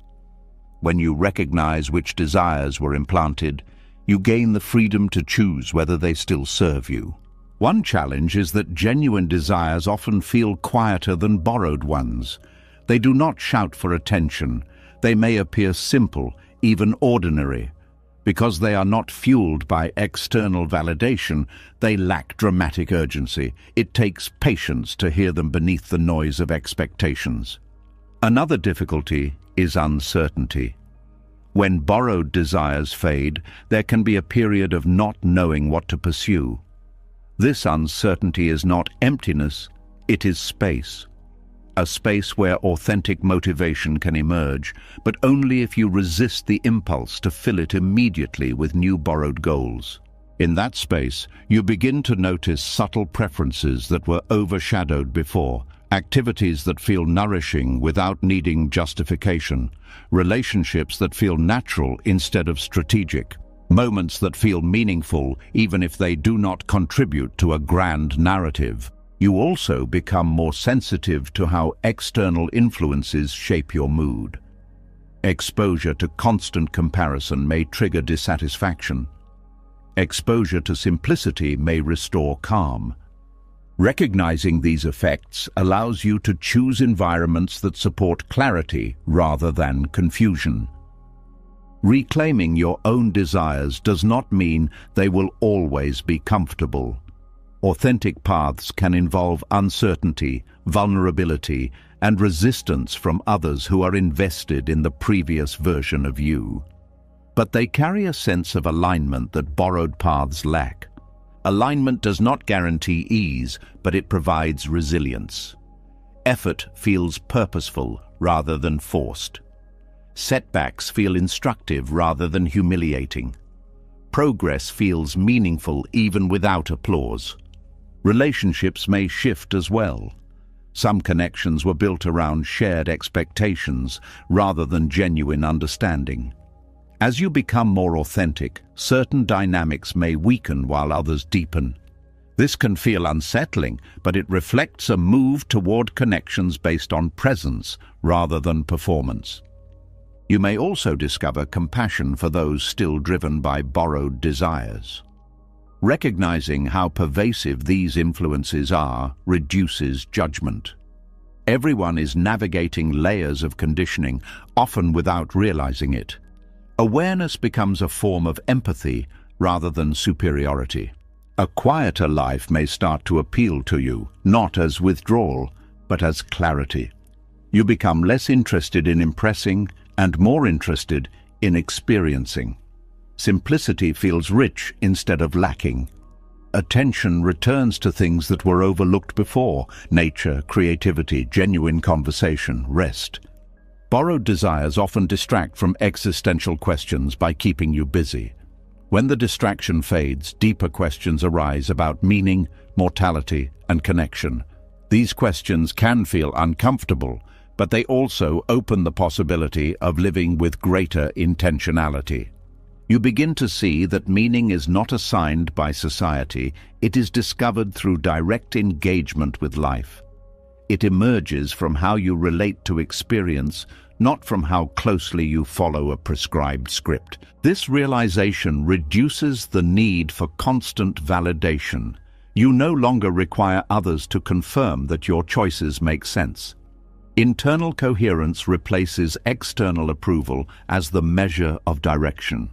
When you recognize which desires were implanted, you gain the freedom to choose whether they still serve you. One challenge is that genuine desires often feel quieter than borrowed ones. They do not shout for attention. They may appear simple, even ordinary, Because they are not fueled by external validation, they lack dramatic urgency. It takes patience to hear them beneath the noise of expectations. Another difficulty is uncertainty. When borrowed desires fade, there can be a period of not knowing what to pursue. This uncertainty is not emptiness, it is space. A space where authentic motivation can emerge, but only if you resist the impulse to fill it immediately with new borrowed goals. In that space, you begin to notice subtle preferences that were overshadowed before, activities that feel nourishing without needing justification, relationships that feel natural instead of strategic, moments that feel meaningful even if they do not contribute to a grand narrative. You also become more sensitive to how external influences shape your mood. Exposure to constant comparison may trigger dissatisfaction. Exposure to simplicity may restore calm. Recognizing these effects allows you to choose environments that support clarity rather than confusion. Reclaiming your own desires does not mean they will always be comfortable. Authentic paths can involve uncertainty, vulnerability, and resistance from others who are invested in the previous version of you. But they carry a sense of alignment that borrowed paths lack. Alignment does not guarantee ease, but it provides resilience. Effort feels purposeful rather than forced. Setbacks feel instructive rather than humiliating. Progress feels meaningful even without applause. Relationships may shift as well. Some connections were built around shared expectations rather than genuine understanding. As you become more authentic, certain dynamics may weaken while others deepen. This can feel unsettling, but it reflects a move toward connections based on presence rather than performance. You may also discover compassion for those still driven by borrowed desires. Recognizing how pervasive these influences are reduces judgment. Everyone is navigating layers of conditioning, often without realizing it. Awareness becomes a form of empathy rather than superiority. A quieter life may start to appeal to you, not as withdrawal, but as clarity. You become less interested in impressing and more interested in experiencing. Simplicity feels rich instead of lacking. Attention returns to things that were overlooked before: nature, creativity, genuine conversation, rest. Borrowed desires often distract from existential questions by keeping you busy. When the distraction fades, deeper questions arise about meaning, mortality, and connection. These questions can feel uncomfortable, but they also open the possibility of living with greater intentionality. You begin to see that meaning is not assigned by society, it is discovered through direct engagement with life. It emerges from how you relate to experience, not from how closely you follow a prescribed script. This realization reduces the need for constant validation. You no longer require others to confirm that your choices make sense. Internal coherence replaces external approval as the measure of direction.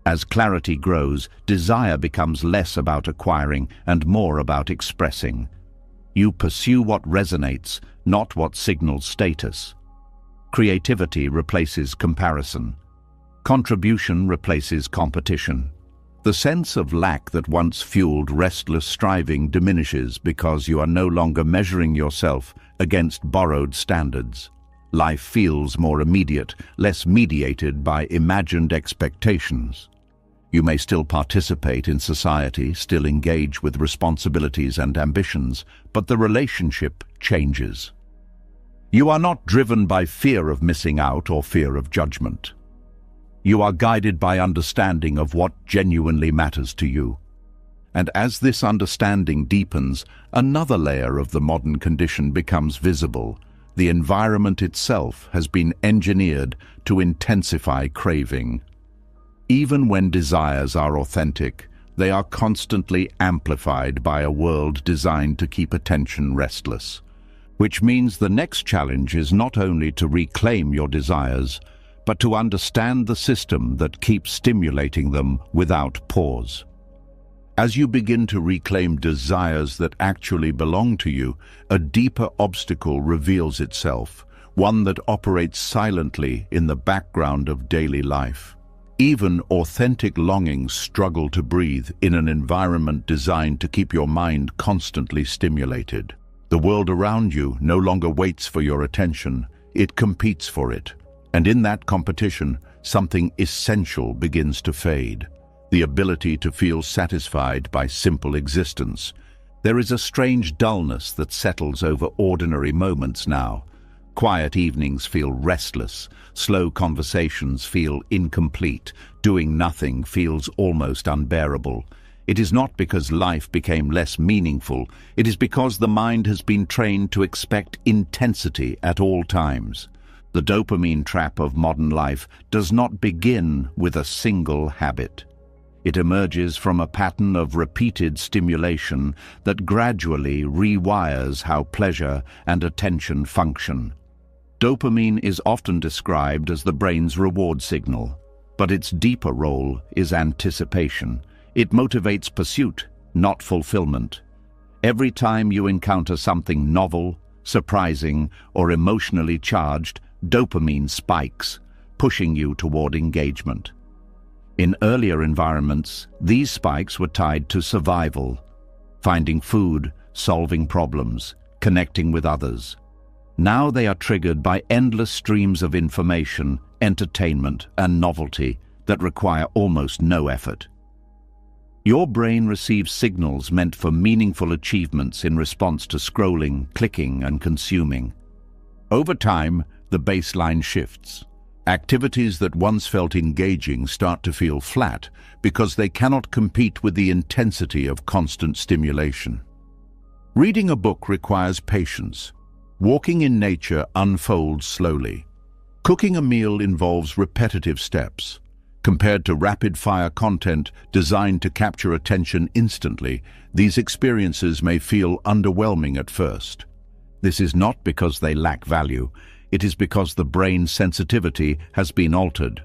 As clarity grows, desire becomes less about acquiring and more about expressing. You pursue what resonates, not what signals status. Creativity replaces comparison. Contribution replaces competition. The sense of lack that once fueled restless striving diminishes because you are no longer measuring yourself against borrowed standards. Life feels more immediate, less mediated by imagined expectations. You may still participate in society, still engage with responsibilities and ambitions, but the relationship changes. You are not driven by fear of missing out or fear of judgment. You are guided by understanding of what genuinely matters to you. And as this understanding deepens, another layer of the modern condition becomes visible. The environment itself has been engineered to intensify craving. Even when desires are authentic, they are constantly amplified by a world designed to keep attention restless. Which means the next challenge is not only to reclaim your desires, but to understand the system that keeps stimulating them without pause. As you begin to reclaim desires that actually belong to you, a deeper obstacle reveals itself, one that operates silently in the background of daily life. Even authentic longings struggle to breathe in an environment designed to keep your mind constantly stimulated. The world around you no longer waits for your attention, it competes for it. And in that competition, something essential begins to fade: the ability to feel satisfied by simple existence. There is a strange dullness that settles over ordinary moments now. Quiet evenings feel restless, slow conversations feel incomplete, doing nothing feels almost unbearable. It is not because life became less meaningful, it is because the mind has been trained to expect intensity at all times. The dopamine trap of modern life does not begin with a single habit. It emerges from a pattern of repeated stimulation that gradually rewires how pleasure and attention function. Dopamine is often described as the brain's reward signal, but its deeper role is anticipation. It motivates pursuit, not fulfillment. Every time you encounter something novel, surprising, or emotionally charged, dopamine spikes, pushing you toward engagement. In earlier environments, these spikes were tied to survival, finding food, solving problems, connecting with others. Now they are triggered by endless streams of information, entertainment, and novelty that require almost no effort. Your brain receives signals meant for meaningful achievements in response to scrolling, clicking, and consuming. Over time, the baseline shifts. Activities that once felt engaging start to feel flat because they cannot compete with the intensity of constant stimulation. Reading a book requires patience. Walking in nature unfolds slowly. Cooking a meal involves repetitive steps. Compared to rapid-fire content designed to capture attention instantly, these experiences may feel underwhelming at first. This is not because they lack value. It is because the brain's sensitivity has been altered.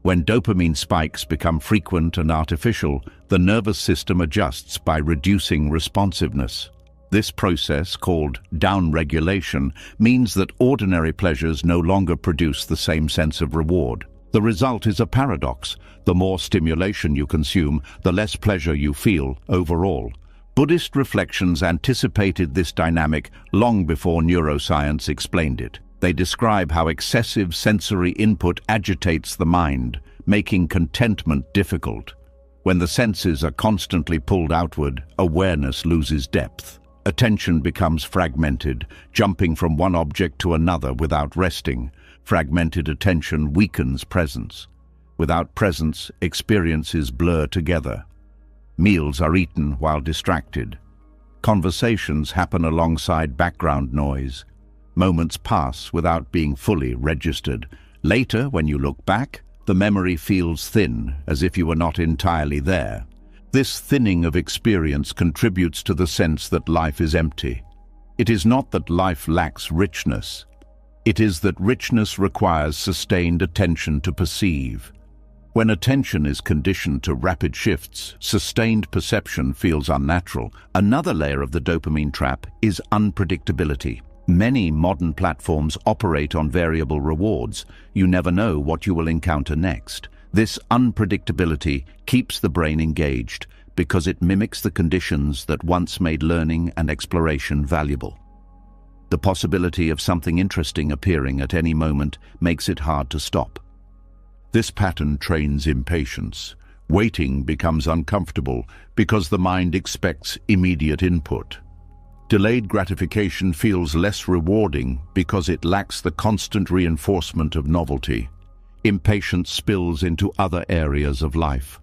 When dopamine spikes become frequent and artificial, the nervous system adjusts by reducing responsiveness. This process, called downregulation, means that ordinary pleasures no longer produce the same sense of reward. The result is a paradox. The more stimulation you consume, the less pleasure you feel overall. Buddhist reflections anticipated this dynamic long before neuroscience explained it. They describe how excessive sensory input agitates the mind, making contentment difficult. When the senses are constantly pulled outward, awareness loses depth. Attention becomes fragmented, jumping from one object to another without resting. Fragmented attention weakens presence. Without presence, experiences blur together. Meals are eaten while distracted. Conversations happen alongside background noise. Moments pass without being fully registered. Later, when you look back, the memory feels thin, as if you were not entirely there. This thinning of experience contributes to the sense that life is empty. It is not that life lacks richness. It is that richness requires sustained attention to perceive. When attention is conditioned to rapid shifts, sustained perception feels unnatural. Another layer of the dopamine trap is unpredictability. Many modern platforms operate on variable rewards. You never know what you will encounter next. This unpredictability keeps the brain engaged because it mimics the conditions that once made learning and exploration valuable. The possibility of something interesting appearing at any moment makes it hard to stop. This pattern trains impatience. Waiting becomes uncomfortable because the mind expects immediate input. Delayed gratification feels less rewarding because it lacks the constant reinforcement of novelty. Impatience spills into other areas of life.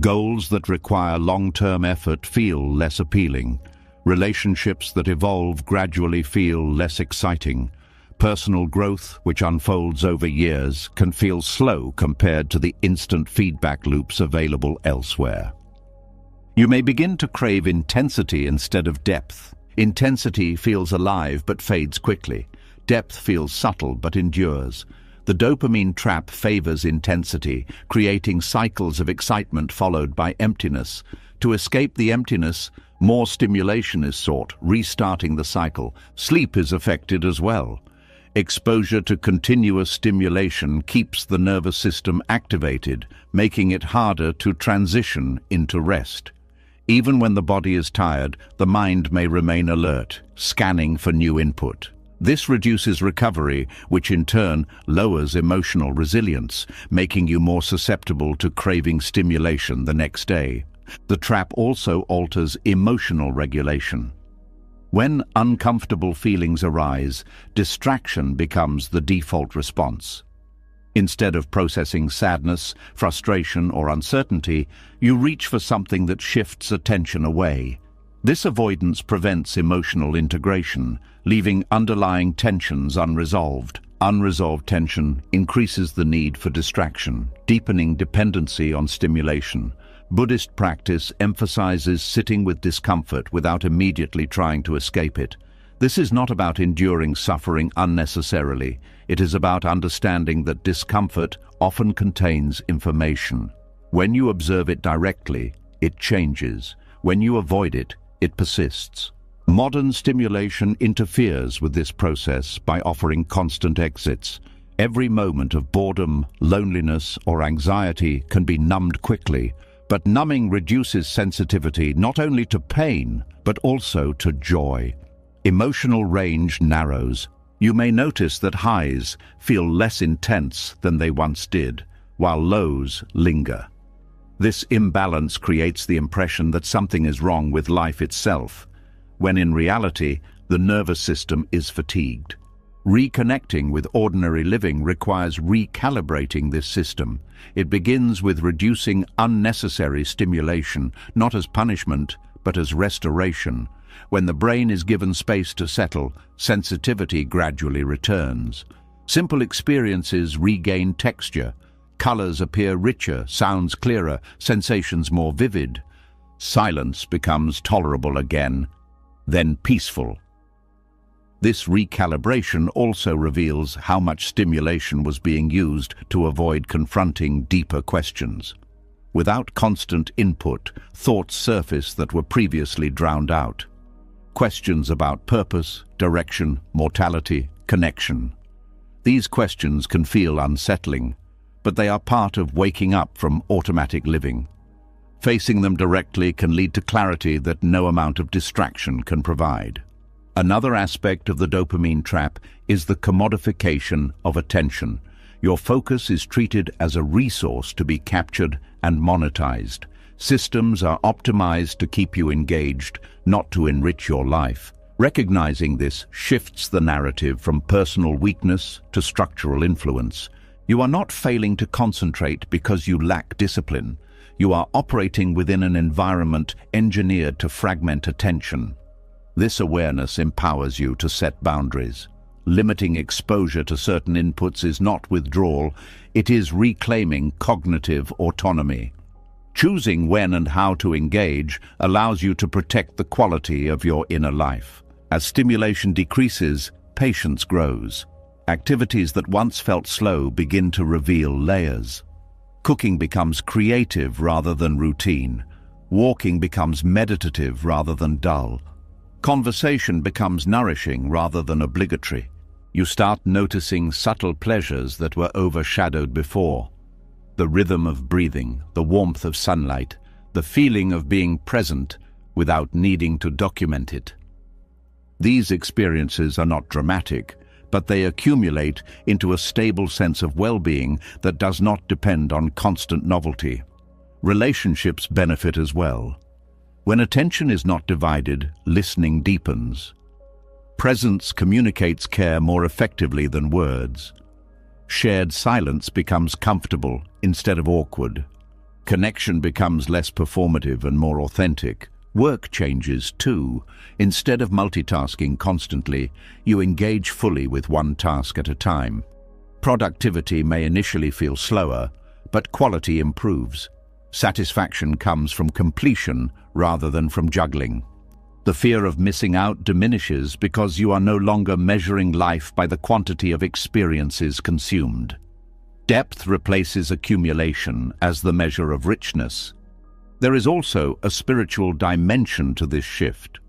Goals that require long-term effort feel less appealing. Relationships that evolve gradually feel less exciting. Personal growth, which unfolds over years, can feel slow compared to the instant feedback loops available elsewhere. You may begin to crave intensity instead of depth. Intensity feels alive but fades quickly. Depth feels subtle but endures. The dopamine trap favors intensity, creating cycles of excitement followed by emptiness. To escape the emptiness, more stimulation is sought, restarting the cycle. Sleep is affected as well. Exposure to continuous stimulation keeps the nervous system activated, making it harder to transition into rest. Even when the body is tired, the mind may remain alert, scanning for new input. This reduces recovery, which in turn lowers emotional resilience, making you more susceptible to craving stimulation the next day. The trap also alters emotional regulation. When uncomfortable feelings arise, distraction becomes the default response. Instead of processing sadness, frustration, or uncertainty, you reach for something that shifts attention away. This avoidance prevents emotional integration, leaving underlying tensions unresolved. Unresolved tension increases the need for distraction, deepening dependency on stimulation. Buddhist practice emphasizes sitting with discomfort without immediately trying to escape it. This is not about enduring suffering unnecessarily. It is about understanding that discomfort often contains information. When you observe it directly, it changes. When you avoid it, it persists. Modern stimulation interferes with this process by offering constant exits. Every moment of boredom, loneliness, or anxiety can be numbed quickly, but numbing reduces sensitivity not only to pain, but also to joy. Emotional range narrows. You may notice that highs feel less intense than they once did, while lows linger. This imbalance creates the impression that something is wrong with life itself, when in reality, the nervous system is fatigued. Reconnecting with ordinary living requires recalibrating this system. It begins with reducing unnecessary stimulation, not as punishment, but as restoration. When the brain is given space to settle, sensitivity gradually returns. Simple experiences regain texture. Colors appear richer, sounds clearer, sensations more vivid. Silence becomes tolerable again, then peaceful. This recalibration also reveals how much stimulation was being used to avoid confronting deeper questions. Without constant input, thoughts surface that were previously drowned out. Questions about purpose, direction, mortality, connection. These questions can feel unsettling, but they are part of waking up from automatic living. Facing them directly can lead to clarity that no amount of distraction can provide. Another aspect of the dopamine trap is the commodification of attention. Your focus is treated as a resource to be captured and monetized. Systems are optimized to keep you engaged, not to enrich your life. Recognizing this shifts the narrative from personal weakness to structural influence. You are not failing to concentrate because you lack discipline. You are operating within an environment engineered to fragment attention. This awareness empowers you to set boundaries. Limiting exposure to certain inputs is not withdrawal, it is reclaiming cognitive autonomy. Choosing when and how to engage allows you to protect the quality of your inner life. As stimulation decreases, patience grows. Activities that once felt slow begin to reveal layers. Cooking becomes creative rather than routine. Walking becomes meditative rather than dull. Conversation becomes nourishing rather than obligatory. You start noticing subtle pleasures that were overshadowed before. The rhythm of breathing, the warmth of sunlight, the feeling of being present without needing to document it. These experiences are not dramatic, but they accumulate into a stable sense of well-being that does not depend on constant novelty. Relationships benefit as well. When attention is not divided, listening deepens. Presence communicates care more effectively than words. Shared silence becomes comfortable instead of awkward. Connection becomes less performative and more authentic. Work changes too. Instead of multitasking constantly, you engage fully with one task at a time. Productivity may initially feel slower, but quality improves. Satisfaction comes from completion rather than from juggling. The fear of missing out diminishes because you are no longer measuring life by the quantity of experiences consumed. Depth replaces accumulation as the measure of richness. There is also a spiritual dimension to this shift.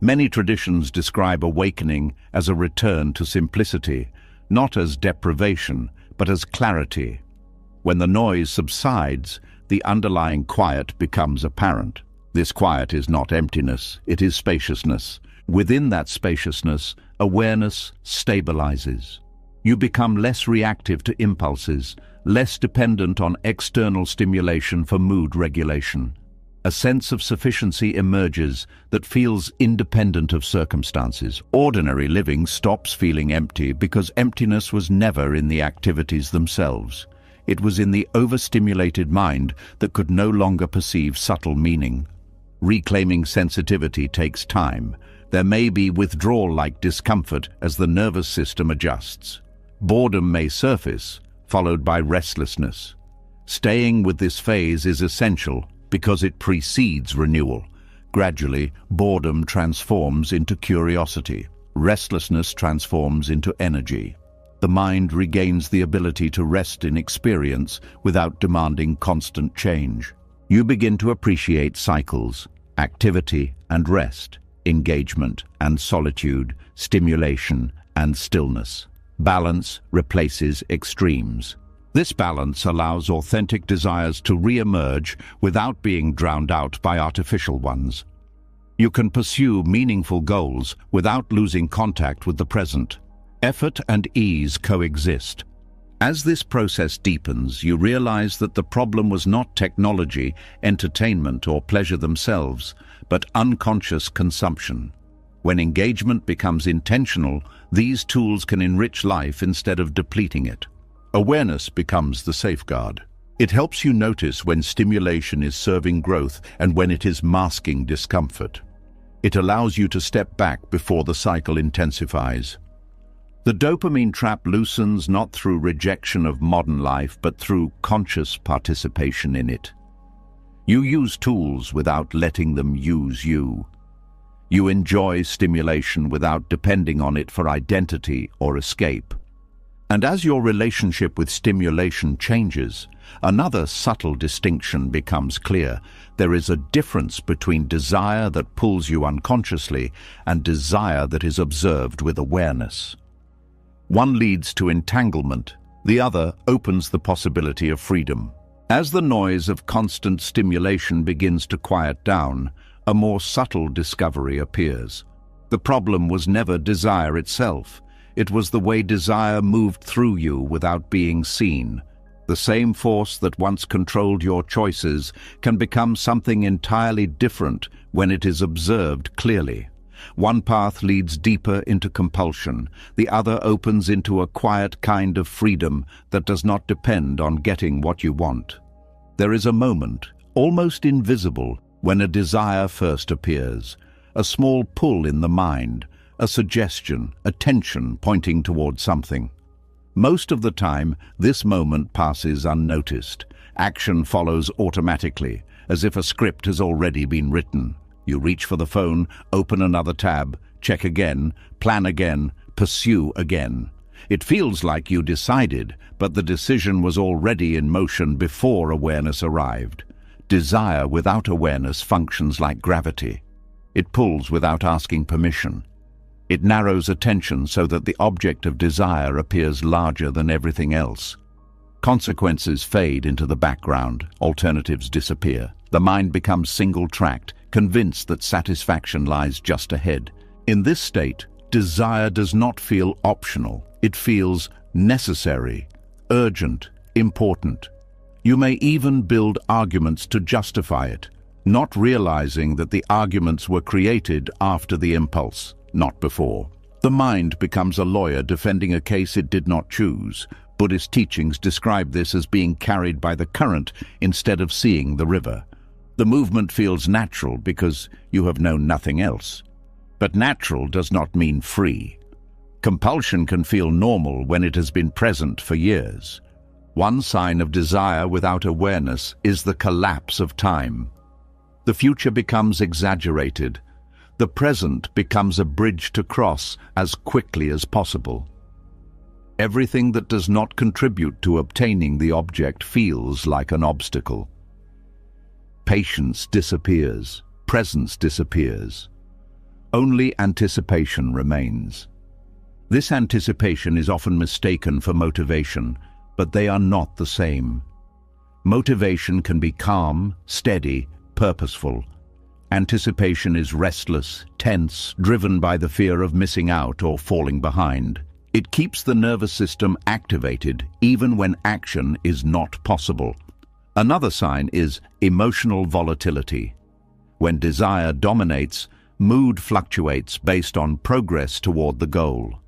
Many traditions describe awakening as a return to simplicity, not as deprivation, but as clarity. When the noise subsides, the underlying quiet becomes apparent. This quiet is not emptiness, it is spaciousness. Within that spaciousness, awareness stabilizes. You become less reactive to impulses, less dependent on external stimulation for mood regulation. A sense of sufficiency emerges that feels independent of circumstances. Ordinary living stops feeling empty because emptiness was never in the activities themselves. It was in the overstimulated mind that could no longer perceive subtle meaning. Reclaiming sensitivity takes time. There may be withdrawal-like discomfort as the nervous system adjusts. Boredom may surface, followed by restlessness. Staying with this phase is essential because it precedes renewal. Gradually, boredom transforms into curiosity. Restlessness transforms into energy. The mind regains the ability to rest in experience without demanding constant change. You begin to appreciate cycles, activity and rest, engagement and solitude, stimulation and stillness. Balance replaces extremes. This balance allows authentic desires to re-emerge without being drowned out by artificial ones. You can pursue meaningful goals without losing contact with the present. Effort and ease coexist. As this process deepens, you realize that the problem was not technology, entertainment, or pleasure themselves, but unconscious consumption. When engagement becomes intentional, these tools can enrich life instead of depleting it. Awareness becomes the safeguard. It helps you notice when stimulation is serving growth and when it is masking discomfort. It allows you to step back before the cycle intensifies. The dopamine trap loosens not through rejection of modern life, but through conscious participation in it. You use tools without letting them use you. You enjoy stimulation without depending on it for identity or escape. And as your relationship with stimulation changes, another subtle distinction becomes clear. There is a difference between desire that pulls you unconsciously and desire that is observed with awareness. One leads to entanglement, the other opens the possibility of freedom. As the noise of constant stimulation begins to quiet down, a more subtle discovery appears. The problem was never desire itself. It was the way desire moved through you without being seen. The same force that once controlled your choices can become something entirely different when it is observed clearly. One path leads deeper into compulsion, the other opens into a quiet kind of freedom that does not depend on getting what you want. There is a moment, almost invisible, when a desire first appears, a small pull in the mind, a suggestion, a tension pointing toward something. Most of the time, this moment passes unnoticed. Action follows automatically, as if a script has already been written. You reach for the phone, open another tab, check again, plan again, pursue again. It feels like you decided, but the decision was already in motion before awareness arrived. Desire without awareness functions like gravity. It pulls without asking permission. It narrows attention so that the object of desire appears larger than everything else. Consequences fade into the background, alternatives disappear. The mind becomes single-tracked, convinced that satisfaction lies just ahead. In this state, desire does not feel optional. It feels necessary, urgent, important. You may even build arguments to justify it, not realizing that the arguments were created after the impulse, not before. The mind becomes a lawyer defending a case it did not choose. Buddhist teachings describe this as being carried by the current instead of seeing the river. The movement feels natural because you have known nothing else. But natural does not mean free. Compulsion can feel normal when it has been present for years. One sign of desire without awareness is the collapse of time. The future becomes exaggerated. The present becomes a bridge to cross as quickly as possible. Everything that does not contribute to obtaining the object feels like an obstacle. Patience disappears, presence disappears. Only anticipation remains. This anticipation is often mistaken for motivation, but they are not the same. Motivation can be calm, steady, purposeful. Anticipation is restless, tense, driven by the fear of missing out or falling behind. It keeps the nervous system activated even when action is not possible. Another sign is emotional volatility. When desire dominates, mood fluctuates based on progress toward the goal.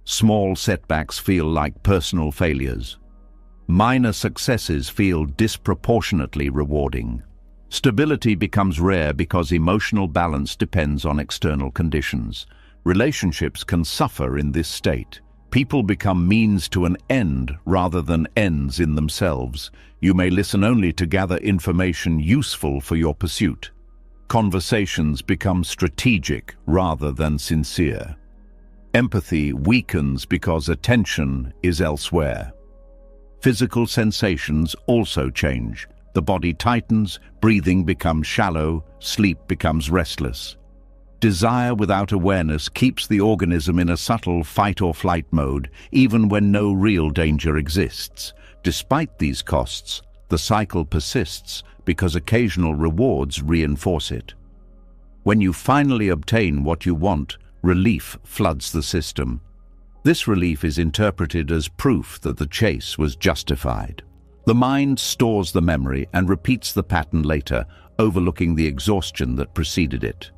Small setbacks feel like personal failures. Minor successes feel disproportionately rewarding. Stability becomes rare because emotional balance depends on external conditions. Relationships can suffer in this state. People become means to an end rather than ends in themselves. You may listen only to gather information useful for your pursuit. Conversations become strategic rather than sincere. Empathy weakens because attention is elsewhere. Physical sensations also change. The body tightens, breathing becomes shallow, sleep becomes restless. Desire without awareness keeps the organism in a subtle fight-or-flight mode, even when no real danger exists. Despite these costs, the cycle persists because occasional rewards reinforce it. When you finally obtain what you want, relief floods the system. This relief is interpreted as proof that the chase was justified. The mind stores the memory and repeats the pattern later, overlooking the exhaustion that preceded it.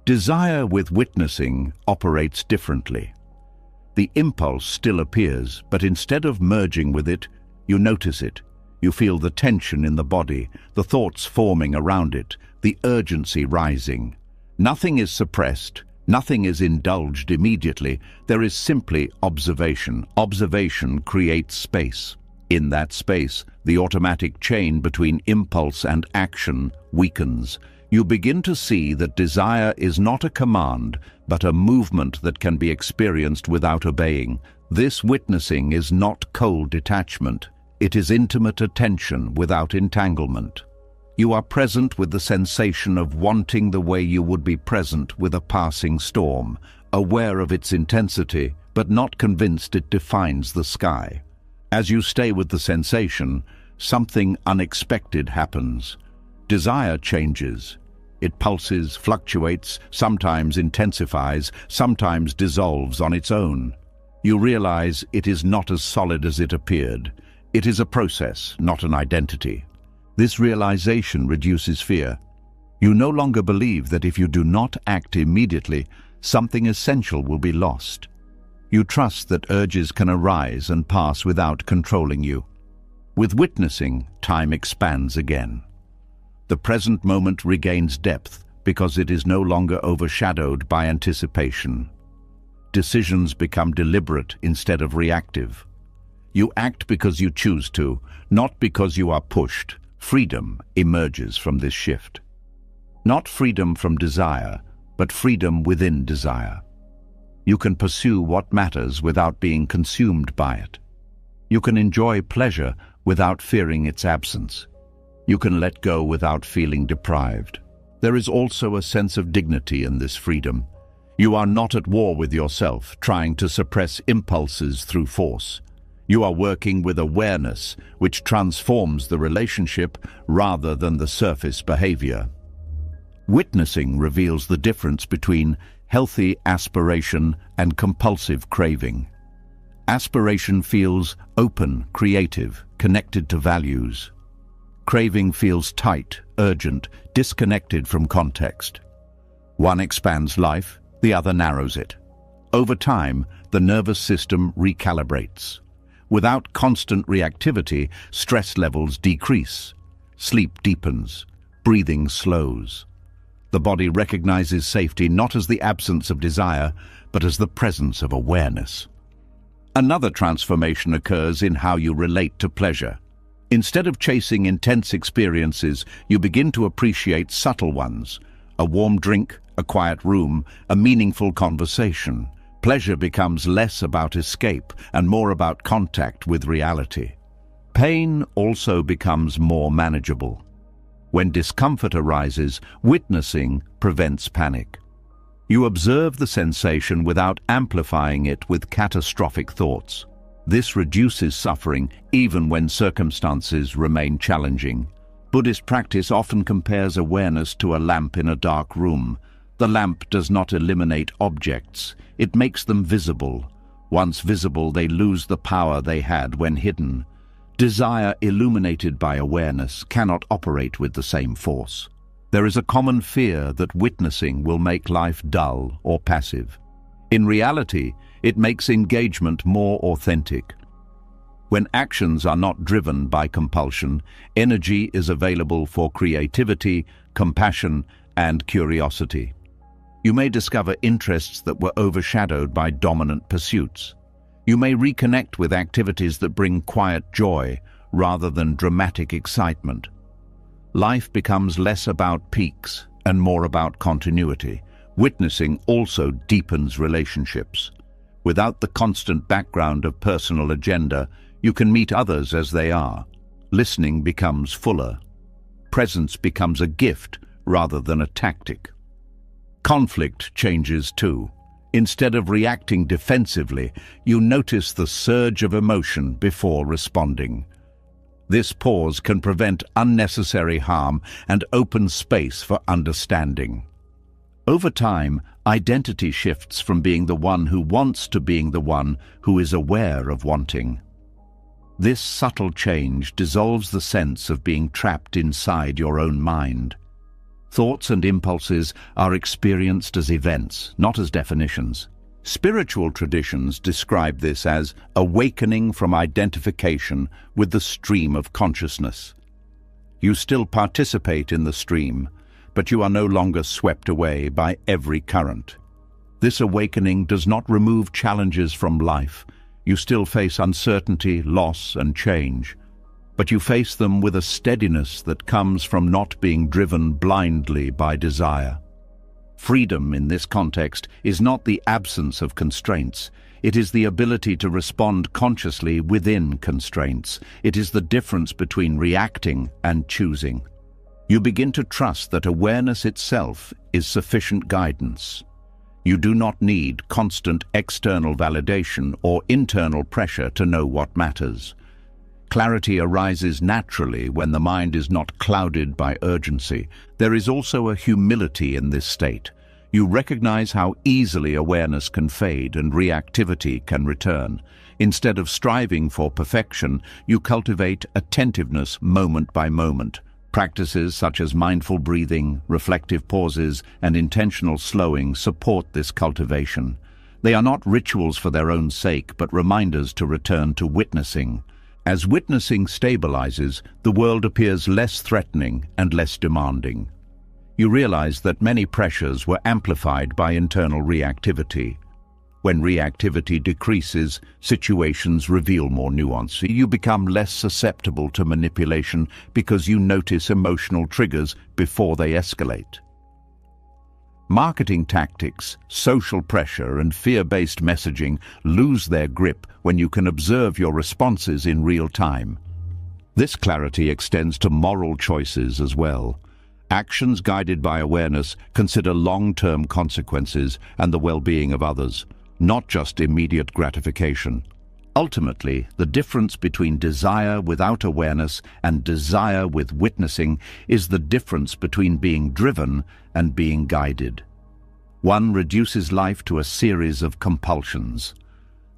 Desire with witnessing operates differently. The impulse still appears, but instead of merging with it, you notice it. You feel the tension in the body, the thoughts forming around it, the urgency rising. Nothing is suppressed, nothing is indulged immediately. There is simply observation. Observation creates space. In that space, the automatic chain between impulse and action weakens. You begin to see that desire is not a command, but a movement that can be experienced without obeying. This witnessing is not cold detachment. It is intimate attention without entanglement. You are present with the sensation of wanting the way you would be present with a passing storm, aware of its intensity, but not convinced it defines the sky. As you stay with the sensation, something unexpected happens. Desire changes. It pulses, fluctuates, sometimes intensifies, sometimes dissolves on its own. You realize it is not as solid as it appeared. It is a process, not an identity. This realization reduces fear. You no longer believe that if you do not act immediately, something essential will be lost. You trust that urges can arise and pass without controlling you. With witnessing, time expands again. The present moment regains depth because it is no longer overshadowed by anticipation. Decisions become deliberate instead of reactive. You act because you choose to, not because you are pushed. Freedom emerges from this shift. Not freedom from desire, but freedom within desire. You can pursue what matters without being consumed by it. You can enjoy pleasure without fearing its absence. You can let go without feeling deprived. There is also a sense of dignity in this freedom. You are not at war with yourself, trying to suppress impulses through force. You are working with awareness, which transforms the relationship rather than the surface behavior. Witnessing reveals the difference between healthy aspiration and compulsive craving. Aspiration feels open, creative, connected to values. Craving feels tight, urgent, disconnected from context. One expands life, the other narrows it. Over time, the nervous system recalibrates. Without constant reactivity, stress levels decrease. Sleep deepens. Breathing slows. The body recognizes safety not as the absence of desire, but as the presence of awareness. Another transformation occurs in how you relate to pleasure. Instead of chasing intense experiences, you begin to appreciate subtle ones: a warm drink, a quiet room, a meaningful conversation. Pleasure becomes less about escape and more about contact with reality. Pain also becomes more manageable. When discomfort arises, witnessing prevents panic. You observe the sensation without amplifying it with catastrophic thoughts. This reduces suffering even when circumstances remain challenging. Buddhist practice often compares awareness to a lamp in a dark room. The lamp does not eliminate objects, it makes them visible. Once visible, they lose the power they had when hidden. Desire illuminated by awareness cannot operate with the same force. There is a common fear that witnessing will make life dull or passive. In reality, it makes engagement more authentic. When actions are not driven by compulsion, energy is available for creativity, compassion, and curiosity. You may discover interests that were overshadowed by dominant pursuits. You may reconnect with activities that bring quiet joy rather than dramatic excitement. Life becomes less about peaks and more about continuity. Witnessing also deepens relationships. Without the constant background of personal agenda, you can meet others as they are. Listening becomes fuller. Presence becomes a gift rather than a tactic. Conflict changes too. Instead of reacting defensively, you notice the surge of emotion before responding. This pause can prevent unnecessary harm and open space for understanding. Over time, identity shifts from being the one who wants to being the one who is aware of wanting. This subtle change dissolves the sense of being trapped inside your own mind. Thoughts and impulses are experienced as events, not as definitions. Spiritual traditions describe this as awakening from identification with the stream of consciousness. You still participate in the stream, but you are no longer swept away by every current. This awakening does not remove challenges from life. You still face uncertainty, loss, and change, but you face them with a steadiness that comes from not being driven blindly by desire. Freedom in this context is not the absence of constraints. It is the ability to respond consciously within constraints. It is the difference between reacting and choosing. You begin to trust that awareness itself is sufficient guidance. You do not need constant external validation or internal pressure to know what matters. Clarity arises naturally when the mind is not clouded by urgency. There is also a humility in this state. You recognize how easily awareness can fade and reactivity can return. Instead of striving for perfection, you cultivate attentiveness moment by moment. Practices such as mindful breathing, reflective pauses, and intentional slowing support this cultivation. They are not rituals for their own sake, but reminders to return to witnessing. As witnessing stabilizes, the world appears less threatening and less demanding. You realize that many pressures were amplified by internal reactivity. When reactivity decreases, situations reveal more nuance. You become less susceptible to manipulation because you notice emotional triggers before they escalate. Marketing tactics, social pressure, and fear-based messaging lose their grip when you can observe your responses in real time. This clarity extends to moral choices as well. Actions guided by awareness consider long-term consequences and the well-being of others, not just immediate gratification. Ultimately, the difference between desire without awareness and desire with witnessing is the difference between being driven and being guided. One reduces life to a series of compulsions.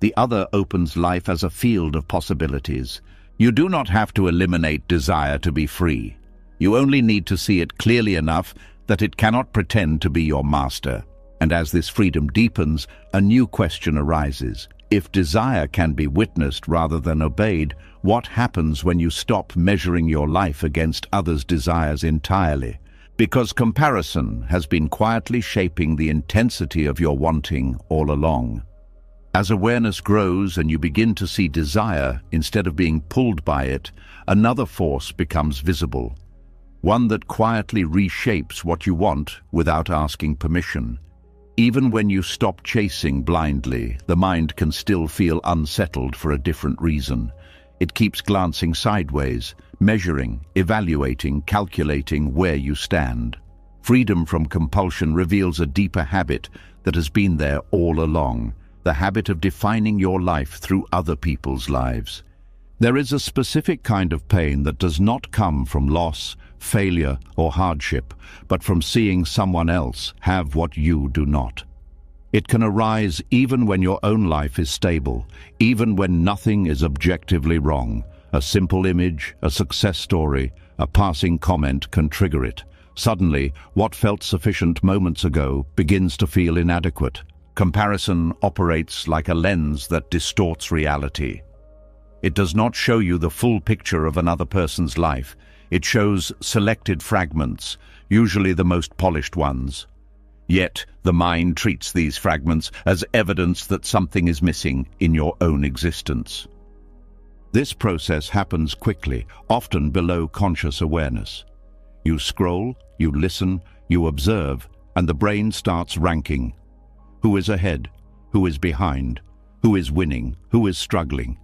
The other opens life as a field of possibilities. You do not have to eliminate desire to be free. You only need to see it clearly enough that it cannot pretend to be your master. And as this freedom deepens, a new question arises. If desire can be witnessed rather than obeyed, what happens when you stop measuring your life against others' desires entirely? Because comparison has been quietly shaping the intensity of your wanting all along. As awareness grows and you begin to see desire instead of being pulled by it, another force becomes visible. one that quietly reshapes what you want without asking permission. Even when you stop chasing blindly, the mind can still feel unsettled for a different reason. It keeps glancing sideways, measuring, evaluating, calculating where you stand. Freedom from compulsion reveals a deeper habit that has been there all along, the habit of defining your life through other people's lives. There is a specific kind of pain that does not come from loss, failure, or hardship, but from seeing someone else have what you do not. It can arise even when your own life is stable, even when nothing is objectively wrong. A simple image, a success story, a passing comment can trigger it. Suddenly, what felt sufficient moments ago begins to feel inadequate. Comparison operates like a lens that distorts reality. It does not show you the full picture of another person's life. It shows selected fragments, usually the most polished ones. Yet, the mind treats these fragments as evidence that something is missing in your own existence. This process happens quickly, often below conscious awareness. You scroll, you listen, you observe, and the brain starts ranking. Who is ahead? Who is behind? Who is winning? Who is struggling?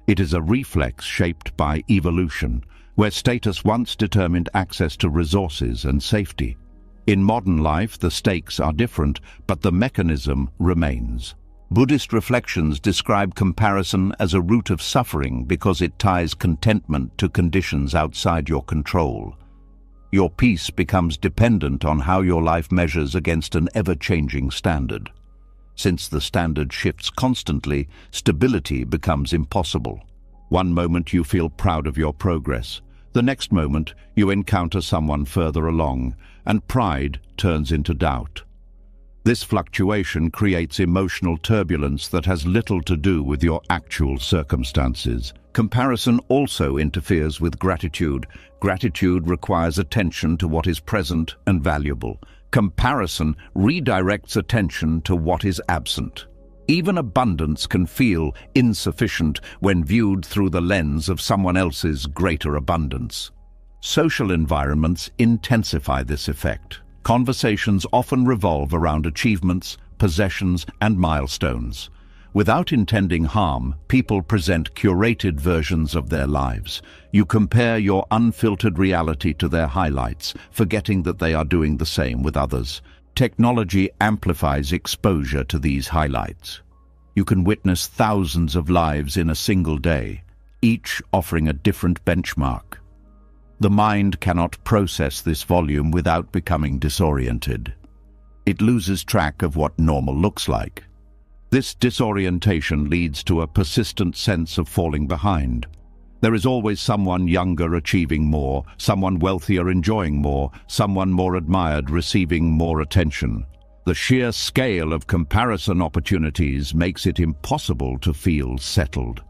It is a reflex shaped by evolution, where status once determined access to resources and safety. In modern life, the stakes are different, but the mechanism remains. Buddhist reflections describe comparison as a root of suffering because it ties contentment to conditions outside your control. Your peace becomes dependent on how your life measures against an ever-changing standard. Since the standard shifts constantly, stability becomes impossible. One moment you feel proud of your progress. The next moment you encounter someone further along, and pride turns into doubt. This fluctuation creates emotional turbulence that has little to do with your actual circumstances. Comparison also interferes with gratitude. Gratitude requires attention to what is present and valuable. Comparison redirects attention to what is absent. Even abundance can feel insufficient when viewed through the lens of someone else's greater abundance. Social environments intensify this effect. Conversations often revolve around achievements, possessions, and milestones. Without intending harm, people present curated versions of their lives. You compare your unfiltered reality to their highlights, forgetting that they are doing the same with others. Technology amplifies exposure to these highlights. You can witness thousands of lives in a single day, each offering a different benchmark. The mind cannot process this volume without becoming disoriented. It loses track of what normal looks like. This disorientation leads to a persistent sense of falling behind. There is always someone younger achieving more, someone wealthier enjoying more, someone more admired receiving more attention. The sheer scale of comparison opportunities makes it impossible to feel settled.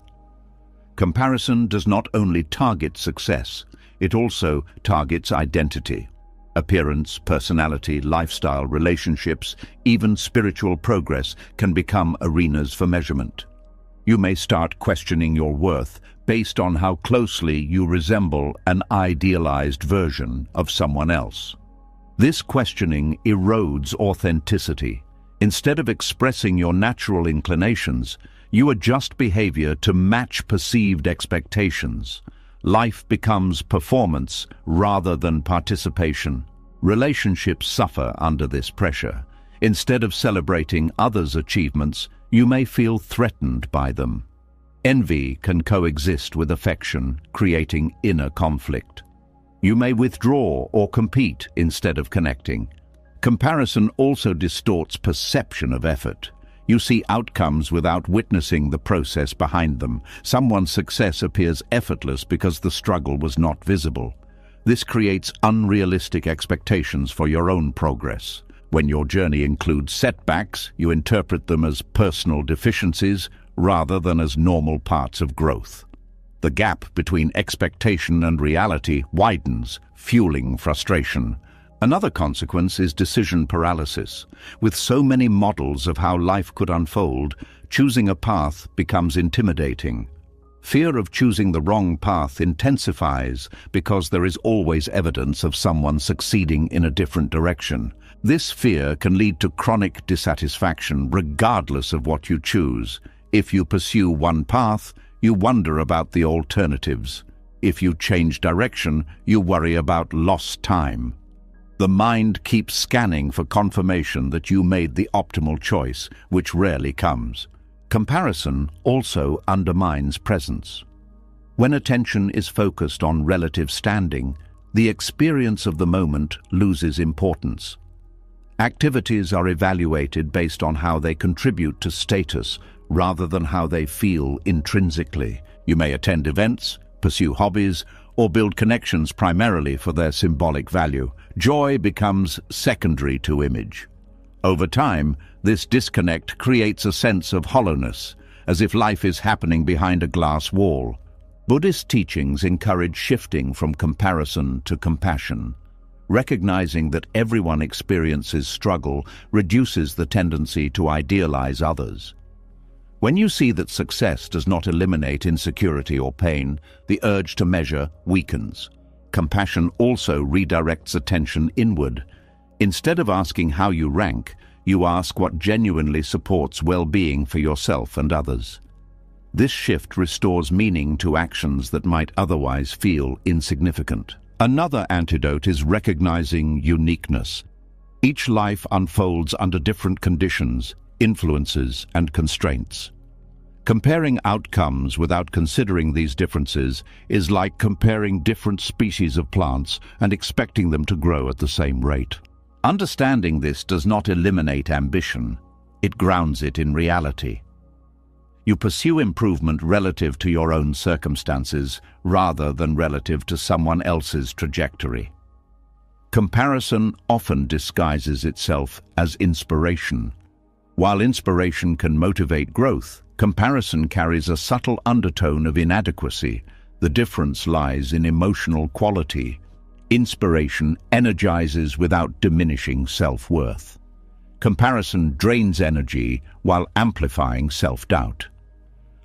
Comparison does not only target success, it also targets identity. Appearance, personality, lifestyle, relationships, even spiritual progress can become arenas for measurement. You may start questioning your worth based on how closely you resemble an idealized version of someone else. This questioning erodes authenticity. Instead of expressing your natural inclinations, you adjust behavior to match perceived expectations. Life becomes performance rather than participation. Relationships suffer under this pressure. Instead of celebrating others' achievements, you may feel threatened by them. Envy can coexist with affection, creating inner conflict. You may withdraw or compete instead of connecting. Comparison also distorts perception of effort. You see outcomes without witnessing the process behind them. Someone's success appears effortless because the struggle was not visible. This creates unrealistic expectations for your own progress. When your journey includes setbacks, you interpret them as personal deficiencies rather than as normal parts of growth. The gap between expectation and reality widens, fueling frustration. Another consequence is decision paralysis. With so many models of how life could unfold, choosing a path becomes intimidating. Fear of choosing the wrong path intensifies because there is always evidence of someone succeeding in a different direction. This fear can lead to chronic dissatisfaction regardless of what you choose. If you pursue one path, you wonder about the alternatives. If you change direction, you worry about lost time. The mind keeps scanning for confirmation that you made the optimal choice, which rarely comes. Comparison also undermines presence. When attention is focused on relative standing, the experience of the moment loses importance. Activities are evaluated based on how they contribute to status rather than how they feel intrinsically. You may attend events, pursue hobbies, or build connections primarily for their symbolic value. Joy becomes secondary to image. Over time, this disconnect creates a sense of hollowness, as if life is happening behind a glass wall. Buddhist teachings encourage shifting from comparison to compassion. Recognizing that everyone experiences struggle reduces the tendency to idealize others. When you see that success does not eliminate insecurity or pain, the urge to measure weakens. Compassion also redirects attention inward. Instead of asking how you rank, you ask what genuinely supports well-being for yourself and others. This shift restores meaning to actions that might otherwise feel insignificant. Another antidote is recognizing uniqueness. Each life unfolds under different conditions, influences, and constraints. Comparing outcomes without considering these differences is like comparing different species of plants and expecting them to grow at the same rate. Understanding this does not eliminate ambition, it grounds it in reality. You pursue improvement relative to your own circumstances rather than relative to someone else's trajectory. Comparison often disguises itself as inspiration. While inspiration can motivate growth, comparison carries a subtle undertone of inadequacy. The difference lies in emotional quality. Inspiration energizes without diminishing self-worth. Comparison drains energy while amplifying self-doubt.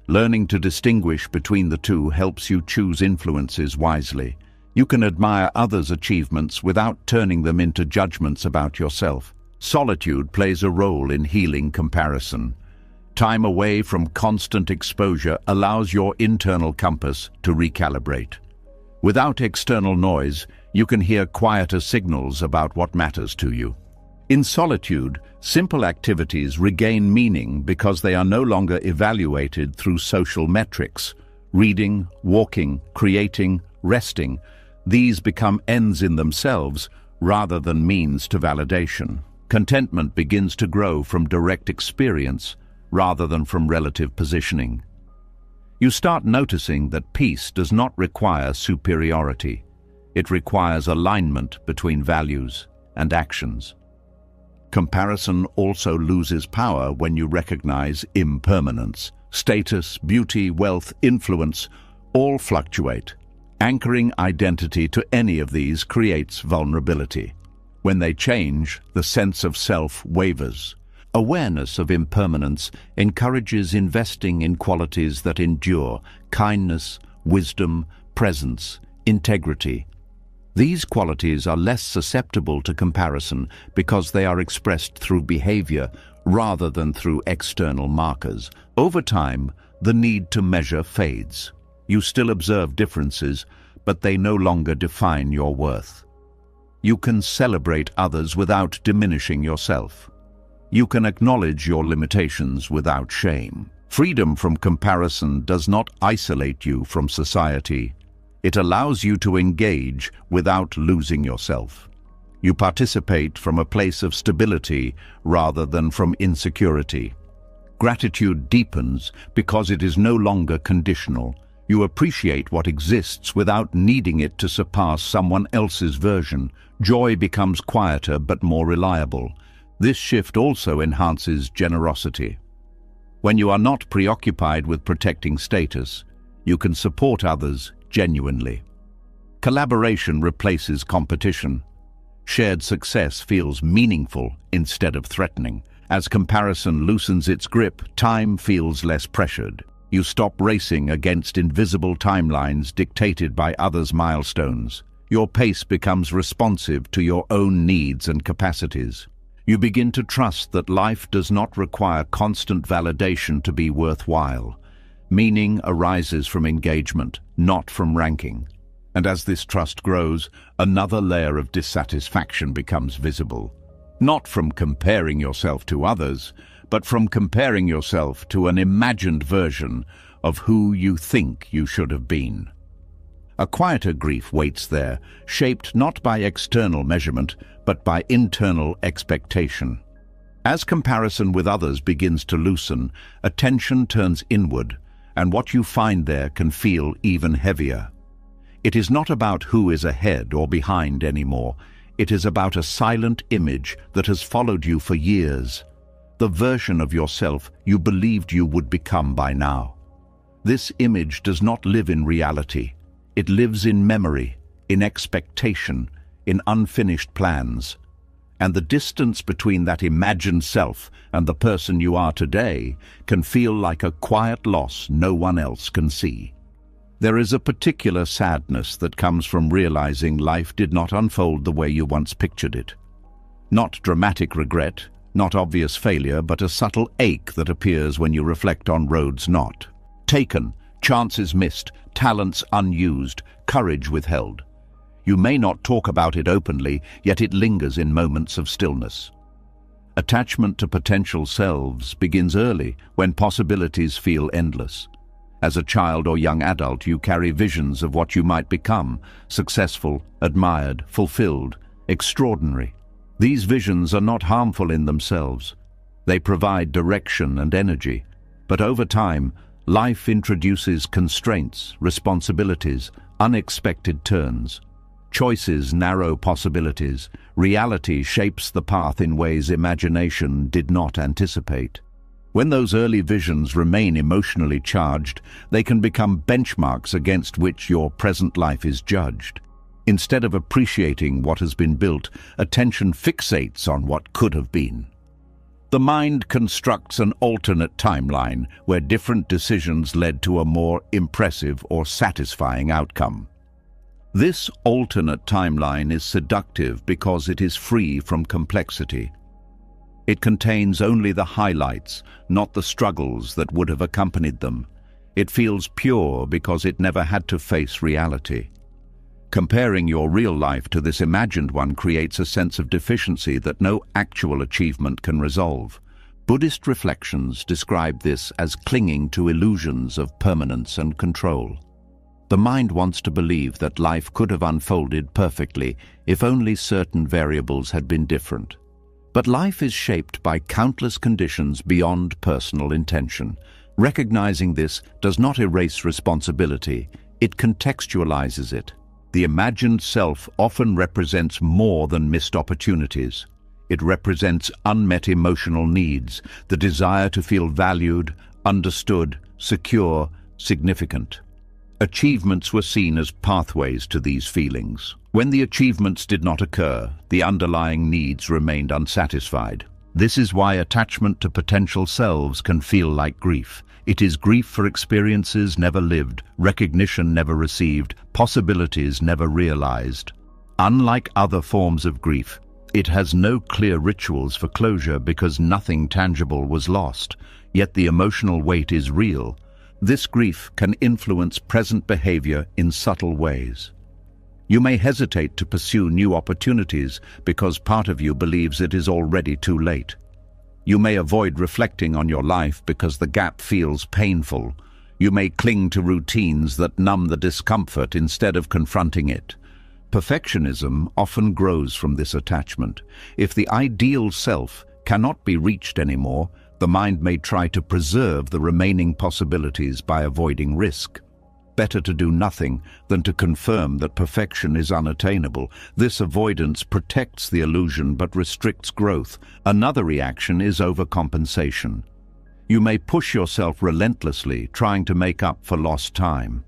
Learning to distinguish between the two helps you choose influences wisely. You can admire others' achievements without turning them into judgments about yourself. Solitude plays a role in healing comparison. Time away from constant exposure allows your internal compass to recalibrate. Without external noise, you can hear quieter signals about what matters to you. In solitude, simple activities regain meaning because they are no longer evaluated through social metrics. Reading, walking, creating, resting, these become ends in themselves rather than means to validation. Contentment begins to grow from direct experience rather than from relative positioning. You start noticing that peace does not require superiority. It requires alignment between values and actions. Comparison also loses power when you recognize impermanence. Status, beauty, wealth, influence all fluctuate. Anchoring identity to any of these creates vulnerability. When they change, the sense of self wavers. Awareness of impermanence encourages investing in qualities that endure: kindness, wisdom, presence, integrity. These qualities are less susceptible to comparison because they are expressed through behavior rather than through external markers. Over time, the need to measure fades. You still observe differences, but they no longer define your worth. You can celebrate others without diminishing yourself. You can acknowledge your limitations without shame. Freedom from comparison does not isolate you from society. It allows you to engage without losing yourself. You participate from a place of stability rather than from insecurity. Gratitude deepens because it is no longer conditional. You appreciate what exists without needing it to surpass someone else's version. Joy becomes quieter but more reliable. This shift also enhances generosity. When you are not preoccupied with protecting status, you can support others genuinely. Collaboration replaces competition. Shared success feels meaningful instead of threatening. As comparison loosens its grip, time feels less pressured. You stop racing against invisible timelines dictated by others' milestones. Your pace becomes responsive to your own needs and capacities. You begin to trust that life does not require constant validation to be worthwhile. Meaning arises from engagement, not from ranking. And as this trust grows, another layer of dissatisfaction becomes visible. Not from comparing yourself to others, but from comparing yourself to an imagined version of who you think you should have been. A quieter grief waits there, shaped not by external measurement, but by internal expectation. As comparison with others begins to loosen, attention turns inward, and what you find there can feel even heavier. It is not about who is ahead or behind anymore. It is about a silent image that has followed you for years, the version of yourself you believed you would become by now. This image does not live in reality. It lives in memory, in expectation, in unfinished plans. And the distance between that imagined self and the person you are today can feel like a quiet loss no one else can see. There is a particular sadness that comes from realizing life did not unfold the way you once pictured it. Not dramatic regret, not obvious failure, but a subtle ache that appears when you reflect on roads not taken, chances missed, talents unused, courage withheld. You may not talk about it openly, yet it lingers in moments of stillness. Attachment to potential selves begins early, when possibilities feel endless. As a child or young adult, you carry visions of what you might become: successful, admired, fulfilled, extraordinary. These visions are not harmful in themselves. They provide direction and energy. But over time, life introduces constraints, responsibilities, unexpected turns. Choices narrow possibilities. Reality shapes the path in ways imagination did not anticipate. When those early visions remain emotionally charged, they can become benchmarks against which your present life is judged. Instead of appreciating what has been built, attention fixates on what could have been. The mind constructs an alternate timeline where different decisions led to a more impressive or satisfying outcome. This alternate timeline is seductive because it is free from complexity. It contains only the highlights, not the struggles that would have accompanied them. It feels pure because it never had to face reality. Comparing your real life to this imagined one creates a sense of deficiency that no actual achievement can resolve. Buddhist reflections describe this as clinging to illusions of permanence and control. The mind wants to believe that life could have unfolded perfectly if only certain variables had been different. But life is shaped by countless conditions beyond personal intention. Recognizing this does not erase responsibility, it contextualizes it. The imagined self often represents more than missed opportunities. It represents unmet emotional needs, the desire to feel valued, understood, secure, significant. Achievements were seen as pathways to these feelings. When the achievements did not occur, the underlying needs remained unsatisfied. This is why attachment to potential selves can feel like grief. It is grief for experiences never lived, recognition never received, possibilities never realized. Unlike other forms of grief, it has no clear rituals for closure because nothing tangible was lost, yet the emotional weight is real. This grief can influence present behavior in subtle ways. You may hesitate to pursue new opportunities because part of you believes it is already too late. You may avoid reflecting on your life because the gap feels painful. You may cling to routines that numb the discomfort instead of confronting it. Perfectionism often grows from this attachment. If the ideal self cannot be reached anymore, the mind may try to preserve the remaining possibilities by avoiding risk. Better to do nothing than to confirm that perfection is unattainable. This avoidance protects the illusion but restricts growth. Another reaction is overcompensation. You may push yourself relentlessly, trying to make up for lost time.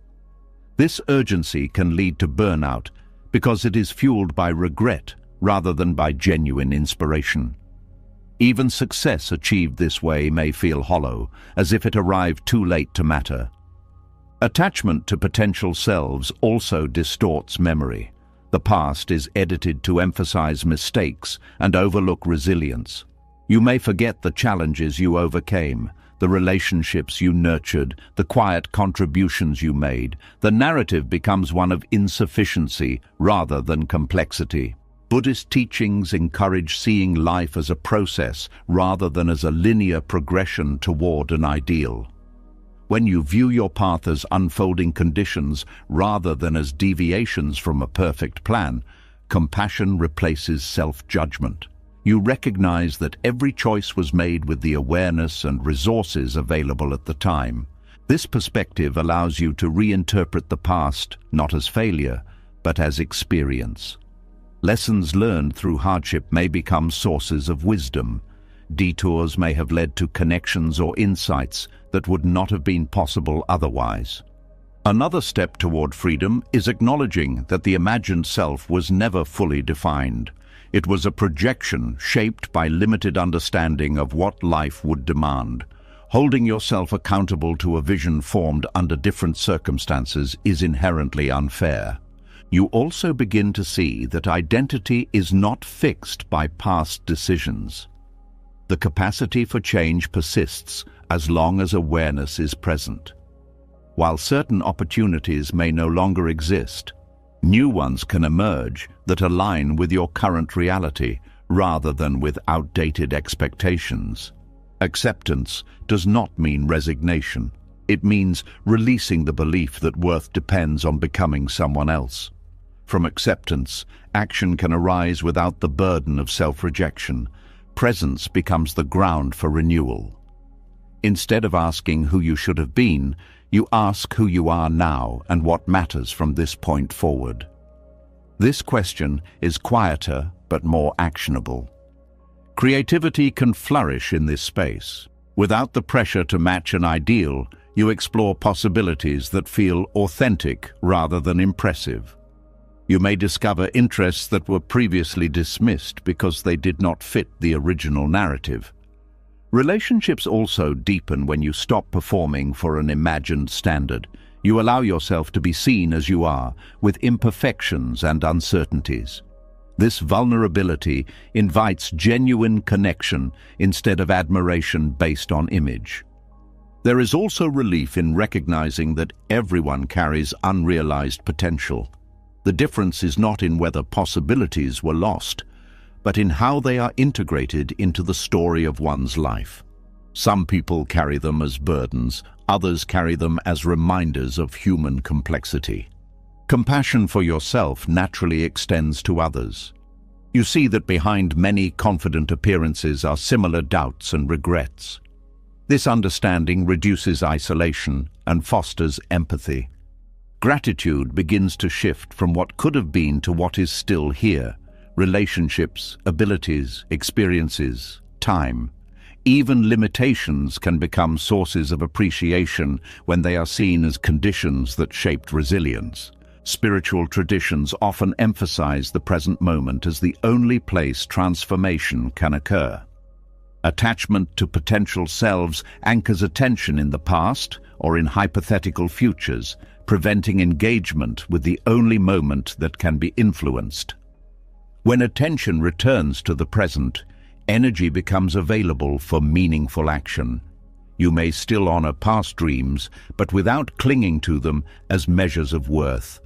This urgency can lead to burnout because it is fueled by regret rather than by genuine inspiration. Even success achieved this way may feel hollow, as if it arrived too late to matter. Attachment to potential selves also distorts memory. The past is edited to emphasize mistakes and overlook resilience. You may forget the challenges you overcame, the relationships you nurtured, the quiet contributions you made. The narrative becomes one of insufficiency rather than complexity. Buddhist teachings encourage seeing life as a process rather than as a linear progression toward an ideal. When you view your path as unfolding conditions rather than as deviations from a perfect plan, compassion replaces self-judgment. You recognize that every choice was made with the awareness and resources available at the time. This perspective allows you to reinterpret the past not as failure, but as experience. Lessons learned through hardship may become sources of wisdom. Detours may have led to connections or insights that would not have been possible otherwise. Another step toward freedom is acknowledging that the imagined self was never fully defined. It was a projection shaped by limited understanding of what life would demand. Holding yourself accountable to a vision formed under different circumstances is inherently unfair. You also begin to see that identity is not fixed by past decisions. The capacity for change persists as long as awareness is present. While certain opportunities may no longer exist, new ones can emerge that align with your current reality rather than with outdated expectations. Acceptance does not mean resignation. It means releasing the belief that worth depends on becoming someone else. From acceptance, action can arise without the burden of self-rejection. Presence becomes the ground for renewal. Instead of asking who you should have been, you ask who you are now and what matters from this point forward. This question is quieter but more actionable. Creativity can flourish in this space. Without the pressure to match an ideal, you explore possibilities that feel authentic rather than impressive. You may discover interests that were previously dismissed because they did not fit the original narrative. Relationships also deepen when you stop performing for an imagined standard. You allow yourself to be seen as you are, with imperfections and uncertainties. This vulnerability invites genuine connection instead of admiration based on image. There is also relief in recognizing that everyone carries unrealized potential. The difference is not in whether possibilities were lost, but in how they are integrated into the story of one's life. Some people carry them as burdens, others carry them as reminders of human complexity. Compassion for yourself naturally extends to others. You see that behind many confident appearances are similar doubts and regrets. This understanding reduces isolation and fosters empathy. Gratitude begins to shift from what could have been to what is still here. Relationships, abilities, experiences, time. Even limitations can become sources of appreciation when they are seen as conditions that shaped resilience. Spiritual traditions often emphasize the present moment as the only place transformation can occur. Attachment to potential selves anchors attention in the past or in hypothetical futures, preventing engagement with the only moment that can be influenced. When attention returns to the present, energy becomes available for meaningful action. You may still honor past dreams, but without clinging to them as measures of worth.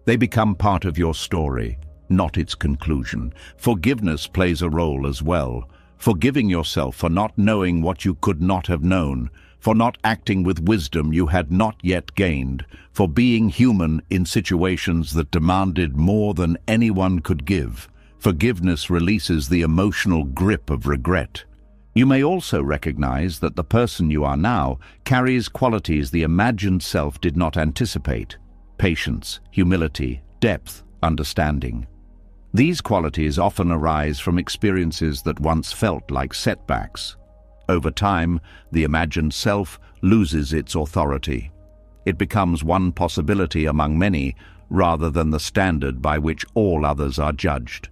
They become part of your story, not its conclusion. Forgiveness plays a role as well. Forgiving yourself for not knowing what you could not have known, for not acting with wisdom you had not yet gained, for being human in situations that demanded more than anyone could give. Forgiveness releases the emotional grip of regret. You may also recognize that the person you are now carries qualities the imagined self did not anticipate: patience, humility, depth, understanding. These qualities often arise from experiences that once felt like setbacks. Over time, the imagined self loses its authority. It becomes one possibility among many, rather than the standard by which all others are judged.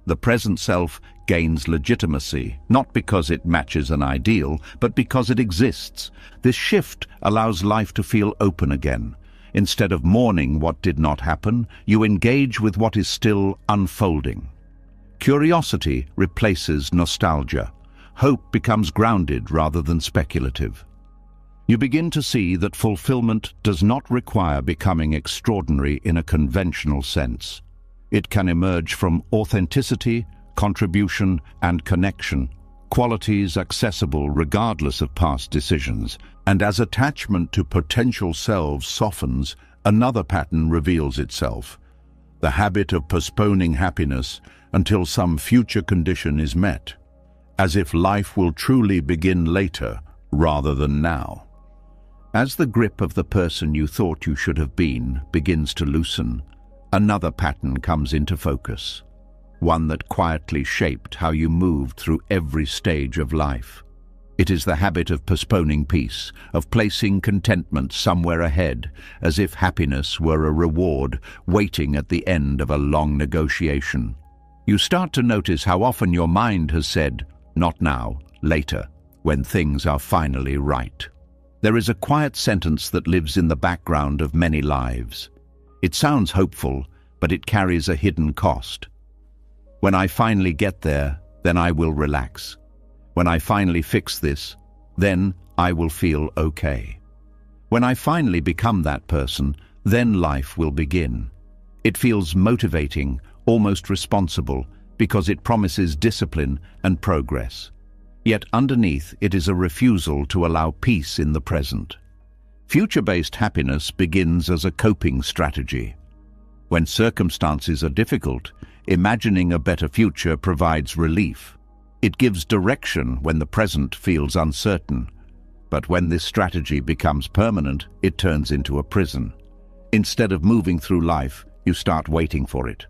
The present self gains legitimacy, not because it matches an ideal, but because it exists. This shift allows life to feel open again. Instead of mourning what did not happen, you engage with what is still unfolding. Curiosity replaces nostalgia. Hope becomes grounded rather than speculative. You begin to see that fulfillment does not require becoming extraordinary in a conventional sense. It can emerge from authenticity, contribution, and connection, qualities accessible regardless of past decisions. And as attachment to potential selves softens, another pattern reveals itself. The habit of postponing happiness until some future condition is met, as if life will truly begin later rather than now. As the grip of the person you thought you should have been begins to loosen, another pattern comes into focus, one that quietly shaped how you moved through every stage of life. It is the habit of postponing peace, of placing contentment somewhere ahead, as if happiness were a reward waiting at the end of a long negotiation. You start to notice how often your mind has said, "Not now, later, when things are finally right." There is a quiet sentence that lives in the background of many lives. It sounds hopeful, but it carries a hidden cost. When I finally get there, then I will relax. When I finally fix this, then I will feel okay. When I finally become that person, then life will begin. It feels motivating, almost responsible, because it promises discipline and progress. Yet underneath, it is a refusal to allow peace in the present. Future-based happiness begins as a coping strategy. When circumstances are difficult, imagining a better future provides relief. It gives direction when the present feels uncertain. But when this strategy becomes permanent, it turns into a prison. Instead of moving through life, you start waiting for it.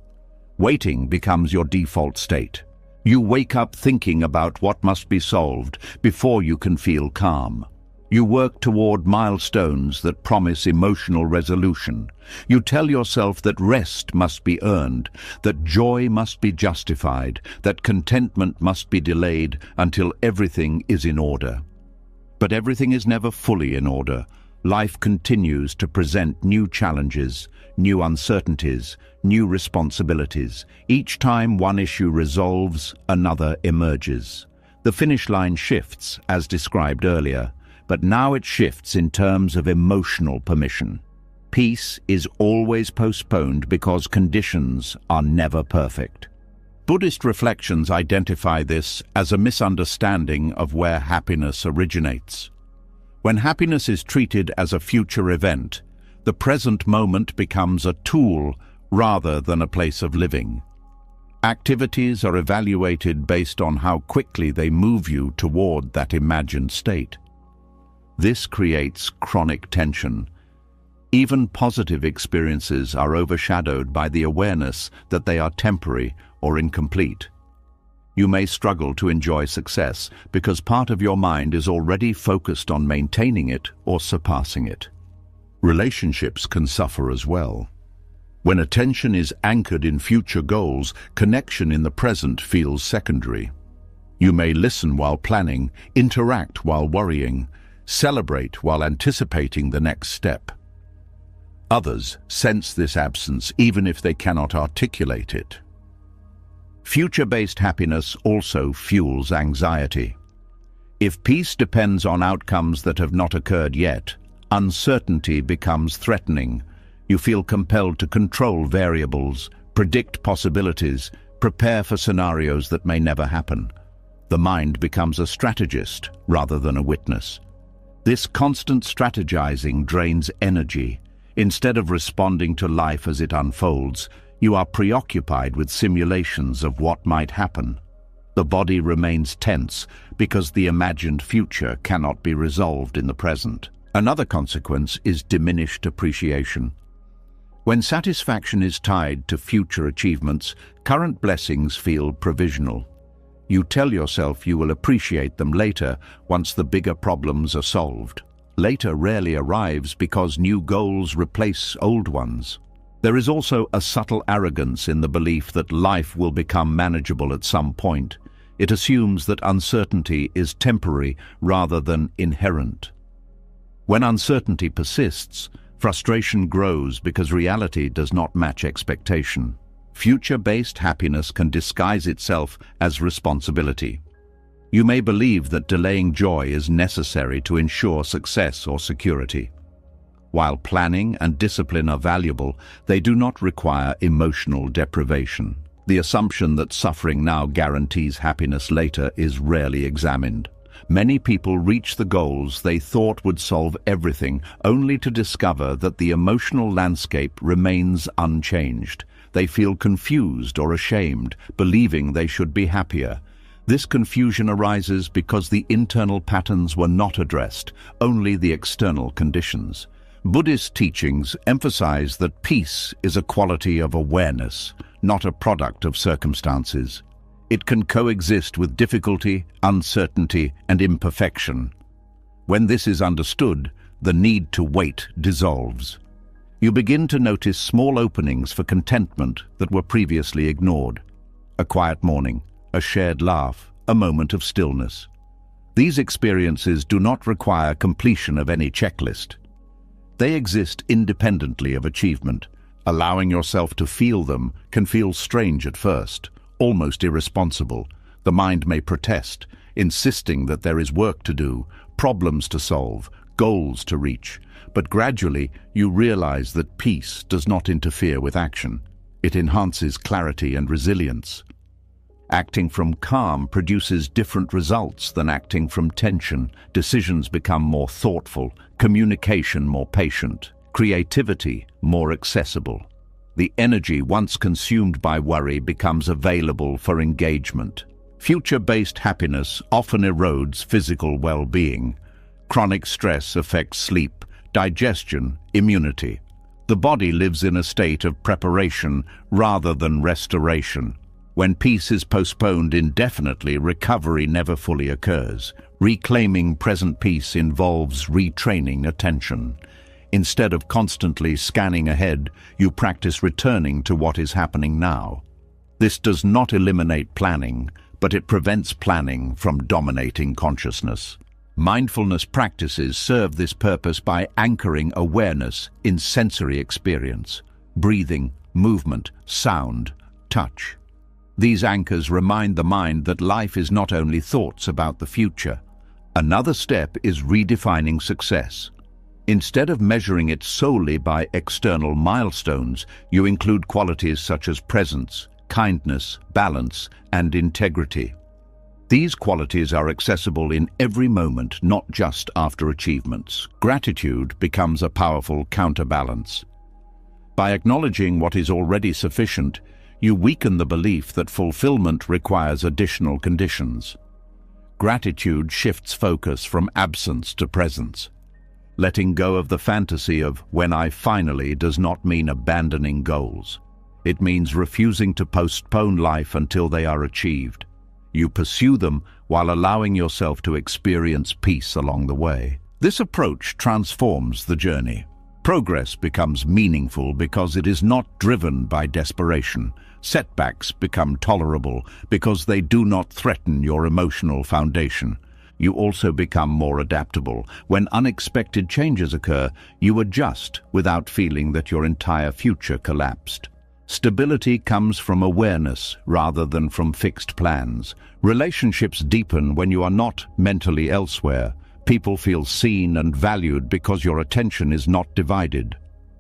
Waiting becomes your default state. You wake up thinking about what must be solved before you can feel calm. You work toward milestones that promise emotional resolution. You tell yourself that rest must be earned, that joy must be justified, that contentment must be delayed until everything is in order. But everything is never fully in order. Life continues to present new challenges, new uncertainties, new responsibilities. Each time one issue resolves, another emerges. The finish line shifts, as described earlier, but now it shifts in terms of emotional permission. Peace is always postponed because conditions are never perfect. Buddhist reflections identify this as a misunderstanding of where happiness originates. When happiness is treated as a future event, the present moment becomes a tool rather than a place of living. Activities are evaluated based on how quickly they move you toward that imagined state. This creates chronic tension. Even positive experiences are overshadowed by the awareness that they are temporary or incomplete. You may struggle to enjoy success because part of your mind is already focused on maintaining it or surpassing it. Relationships can suffer as well. When attention is anchored in future goals, connection in the present feels secondary. You may listen while planning, interact while worrying, celebrate while anticipating the next step. Others sense this absence even if they cannot articulate it. Future-based happiness also fuels anxiety. If peace depends on outcomes that have not occurred yet, uncertainty becomes threatening. You feel compelled to control variables, predict possibilities, prepare for scenarios that may never happen. The mind becomes a strategist rather than a witness. This constant strategizing drains energy. Instead of responding to life as it unfolds, you are preoccupied with simulations of what might happen. The body remains tense because the imagined future cannot be resolved in the present. Another consequence is diminished appreciation. When satisfaction is tied to future achievements, current blessings feel provisional. You tell yourself you will appreciate them later once the bigger problems are solved. Later rarely arrives because new goals replace old ones. There is also a subtle arrogance in the belief that life will become manageable at some point. It assumes that uncertainty is temporary rather than inherent. When uncertainty persists, frustration grows because reality does not match expectation. Future-based happiness can disguise itself as responsibility. You may believe that delaying joy is necessary to ensure success or security. While planning and discipline are valuable, they do not require emotional deprivation. The assumption that suffering now guarantees happiness later is rarely examined. Many people reach the goals they thought would solve everything, only to discover that the emotional landscape remains unchanged. They feel confused or ashamed, believing they should be happier. This confusion arises because the internal patterns were not addressed, only the external conditions. Buddhist teachings emphasize that peace is a quality of awareness, not a product of circumstances. It can coexist with difficulty, uncertainty, and imperfection. When this is understood, the need to wait dissolves. You begin to notice small openings for contentment that were previously ignored. A quiet morning, a shared laugh, a moment of stillness. These experiences do not require completion of any checklist. They exist independently of achievement. Allowing yourself to feel them can feel strange at first, almost irresponsible. The mind may protest, insisting that there is work to do, problems to solve, goals to reach. But gradually, you realize that peace does not interfere with action. It enhances clarity and resilience. Acting from calm produces different results than acting from tension. Decisions become more thoughtful, communication more patient, creativity more accessible. The energy once consumed by worry becomes available for engagement. Future-based happiness often erodes physical well-being. Chronic stress affects sleep, digestion, immunity. The body lives in a state of preparation rather than restoration. When peace is postponed indefinitely, recovery never fully occurs. Reclaiming present peace involves retraining attention. Instead of constantly scanning ahead, you practice returning to what is happening now. This does not eliminate planning, but it prevents planning from dominating consciousness. Mindfulness practices serve this purpose by anchoring awareness in sensory experience: breathing, movement, sound, touch. These anchors remind the mind that life is not only thoughts about the future. Another step is redefining success. Instead of measuring it solely by external milestones, you include qualities such as presence, kindness, balance, and integrity. These qualities are accessible in every moment, not just after achievements. Gratitude becomes a powerful counterbalance. By acknowledging what is already sufficient, you weaken the belief that fulfillment requires additional conditions. Gratitude shifts focus from absence to presence. Letting go of the fantasy of "when I finally" does not mean abandoning goals. It means refusing to postpone life until they are achieved. You pursue them while allowing yourself to experience peace along the way. This approach transforms the journey. Progress becomes meaningful because it is not driven by desperation. Setbacks become tolerable because they do not threaten your emotional foundation. You also become more adaptable. When unexpected changes occur, you adjust without feeling that your entire future collapsed. Stability comes from awareness rather than from fixed plans. Relationships deepen when you are not mentally elsewhere. People feel seen and valued because your attention is not divided.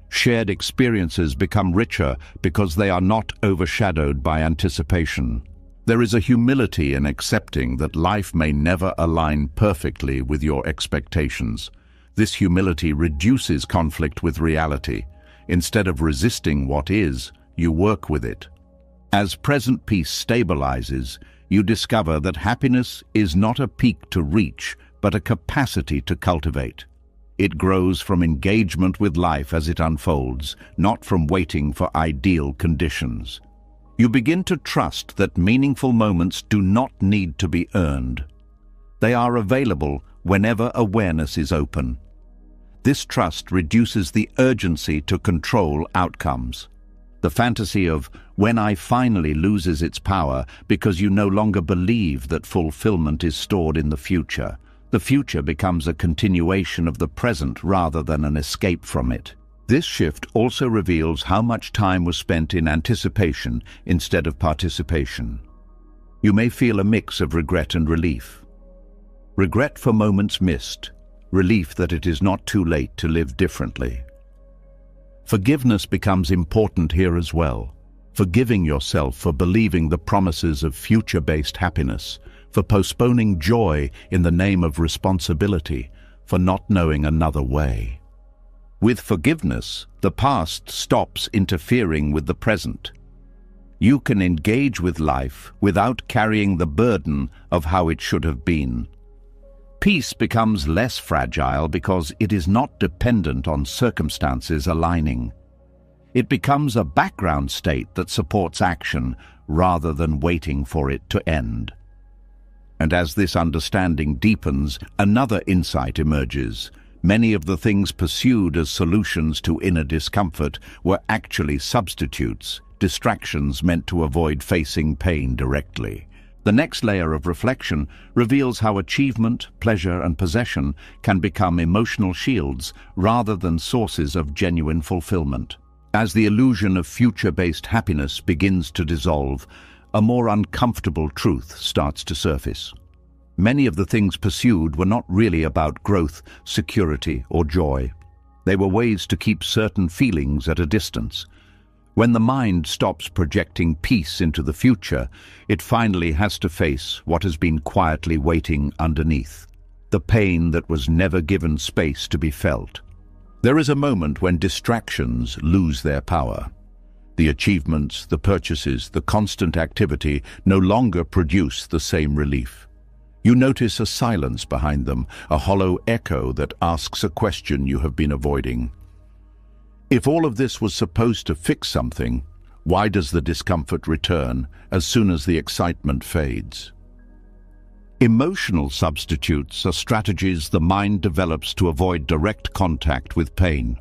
Shared experiences become richer because they are not overshadowed by anticipation. There is a humility in accepting that life may never align perfectly with your expectations. This humility reduces conflict with reality. Instead of resisting what is, you work with it. As present peace stabilizes, you discover that happiness is not a peak to reach, but a capacity to cultivate. It grows from engagement with life as it unfolds, not from waiting for ideal conditions. You begin to trust that meaningful moments do not need to be earned. They are available whenever awareness is open. This trust reduces the urgency to control outcomes. The fantasy of when I finally loses its power because you no longer believe that fulfillment is stored in the future. The future becomes a continuation of the present rather than an escape from it. This shift also reveals how much time was spent in anticipation instead of participation. You may feel a mix of regret and relief. Regret for moments missed, relief that it is not too late to live differently. Forgiveness becomes important here as well. Forgiving yourself for believing the promises of future-based happiness, for postponing joy in the name of responsibility, for not knowing another way. With forgiveness, the past stops interfering with the present. You can engage with life without carrying the burden of how it should have been. Peace becomes less fragile because it is not dependent on circumstances aligning. It becomes a background state that supports action rather than waiting for it to end. And as this understanding deepens, another insight emerges. Many of the things pursued as solutions to inner discomfort were actually substitutes, distractions meant to avoid facing pain directly. The next layer of reflection reveals how achievement, pleasure, and possession can become emotional shields rather than sources of genuine fulfillment. As the illusion of future-based happiness begins to dissolve, a more uncomfortable truth starts to surface. Many of the things pursued were not really about growth, security, or joy. They were ways to keep certain feelings at a distance. When the mind stops projecting peace into the future, it finally has to face what has been quietly waiting underneath, the pain that was never given space to be felt. There is a moment when distractions lose their power. The achievements, the purchases, the constant activity no longer produce the same relief. You notice a silence behind them, a hollow echo that asks a question you have been avoiding. If all of this was supposed to fix something, why does the discomfort return as soon as the excitement fades? Emotional substitutes are strategies the mind develops to avoid direct contact with pain.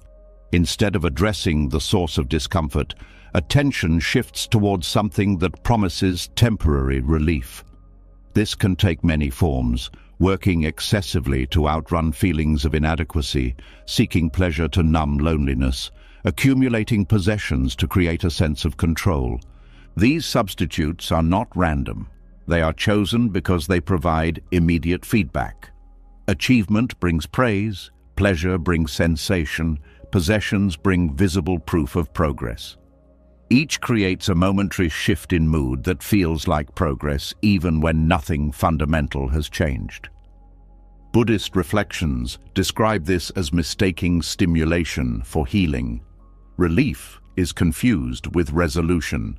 Instead of addressing the source of discomfort, attention shifts towards something that promises temporary relief. This can take many forms: working excessively to outrun feelings of inadequacy, seeking pleasure to numb loneliness, accumulating possessions to create a sense of control. These substitutes are not random. They are chosen because they provide immediate feedback. Achievement brings praise, pleasure brings sensation, possessions bring visible proof of progress. Each creates a momentary shift in mood that feels like progress even when nothing fundamental has changed. Buddhist reflections describe this as mistaking stimulation for healing. Relief is confused with resolution.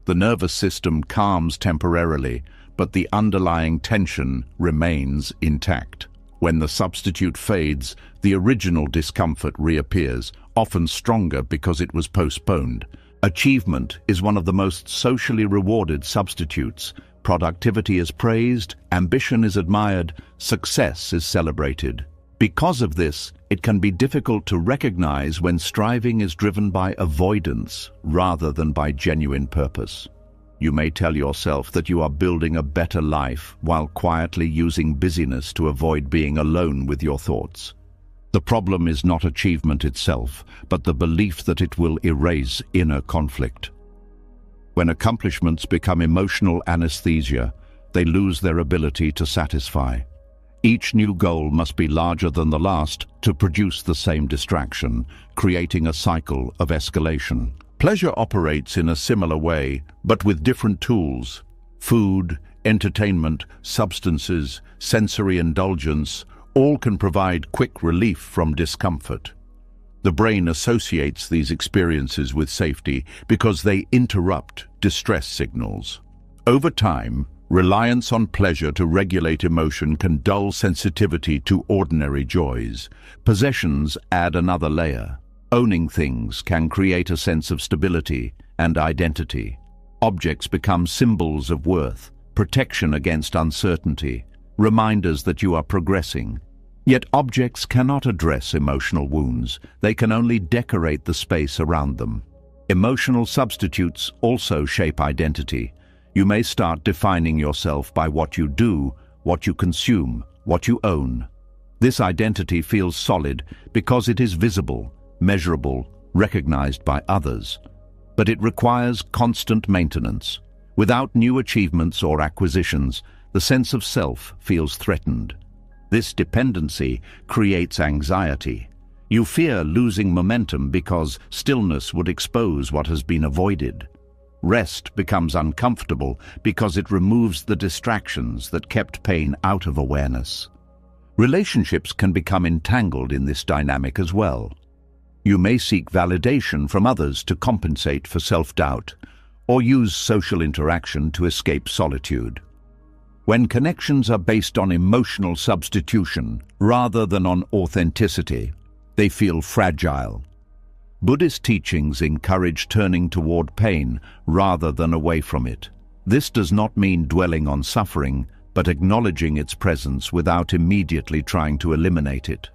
The nervous system calms temporarily, but the underlying tension remains intact. When the substitute fades, the original discomfort reappears, often stronger because it was postponed. Achievement is one of the most socially rewarded substitutes. Productivity is praised, ambition is admired, success is celebrated. Because of this, it can be difficult to recognize when striving is driven by avoidance rather than by genuine purpose. You may tell yourself that you are building a better life while quietly using busyness to avoid being alone with your thoughts. The problem is not achievement itself, but the belief that it will erase inner conflict. When accomplishments become emotional anesthesia, they lose their ability to satisfy. Each new goal must be larger than the last to produce the same distraction, creating a cycle of escalation. Pleasure operates in a similar way, but with different tools. Food, entertainment, substances, sensory indulgence, all can provide quick relief from discomfort. The brain associates these experiences with safety because they interrupt distress signals. Over time, reliance on pleasure to regulate emotion can dull sensitivity to ordinary joys. Possessions add another layer. Owning things can create a sense of stability and identity. Objects become symbols of worth, protection against uncertainty, reminders that you are progressing. Yet objects cannot address emotional wounds. They can only decorate the space around them. Emotional substitutes also shape identity. You may start defining yourself by what you do, what you consume, what you own. This identity feels solid because it is visible, measurable, recognized by others. But it requires constant maintenance. Without new achievements or acquisitions, the sense of self feels threatened. This dependency creates anxiety. You fear losing momentum because stillness would expose what has been avoided. Rest becomes uncomfortable because it removes the distractions that kept pain out of awareness. Relationships can become entangled in this dynamic as well. You may seek validation from others to compensate for self-doubt, or use social interaction to escape solitude. When connections are based on emotional substitution rather than on authenticity, they feel fragile. Buddhist teachings encourage turning toward pain rather than away from it. This does not mean dwelling on suffering, but acknowledging its presence without immediately trying to eliminate it.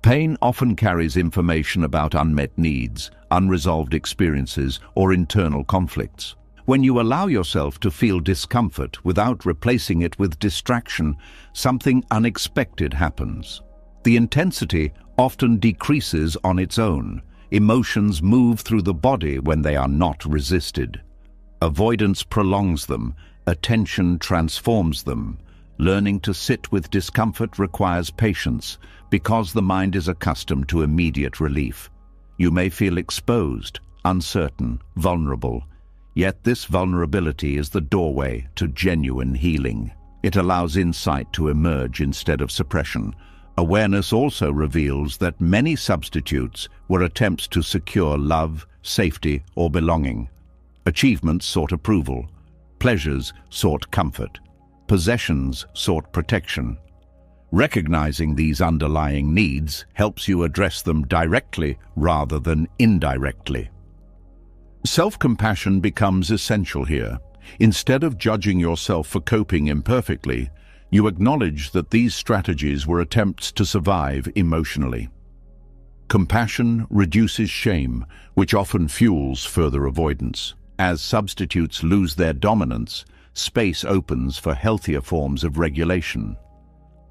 Pain often carries information about unmet needs, unresolved experiences, or internal conflicts. When you allow yourself to feel discomfort without replacing it with distraction, something unexpected happens. The intensity often decreases on its own. Emotions move through the body when they are not resisted. Avoidance prolongs them, attention transforms them. Learning to sit with discomfort requires patience because the mind is accustomed to immediate relief. You may feel exposed, uncertain, vulnerable. Yet this vulnerability is the doorway to genuine healing. It allows insight to emerge instead of suppression. Awareness also reveals that many substitutes were attempts to secure love, safety, or belonging. Achievements sought approval. Pleasures sought comfort. Possessions sought protection. Recognizing these underlying needs helps you address them directly rather than indirectly. Self-compassion becomes essential here. Instead of judging yourself for coping imperfectly, you acknowledge that these strategies were attempts to survive emotionally. Compassion reduces shame, which often fuels further avoidance. As substitutes lose their dominance, space opens for healthier forms of regulation.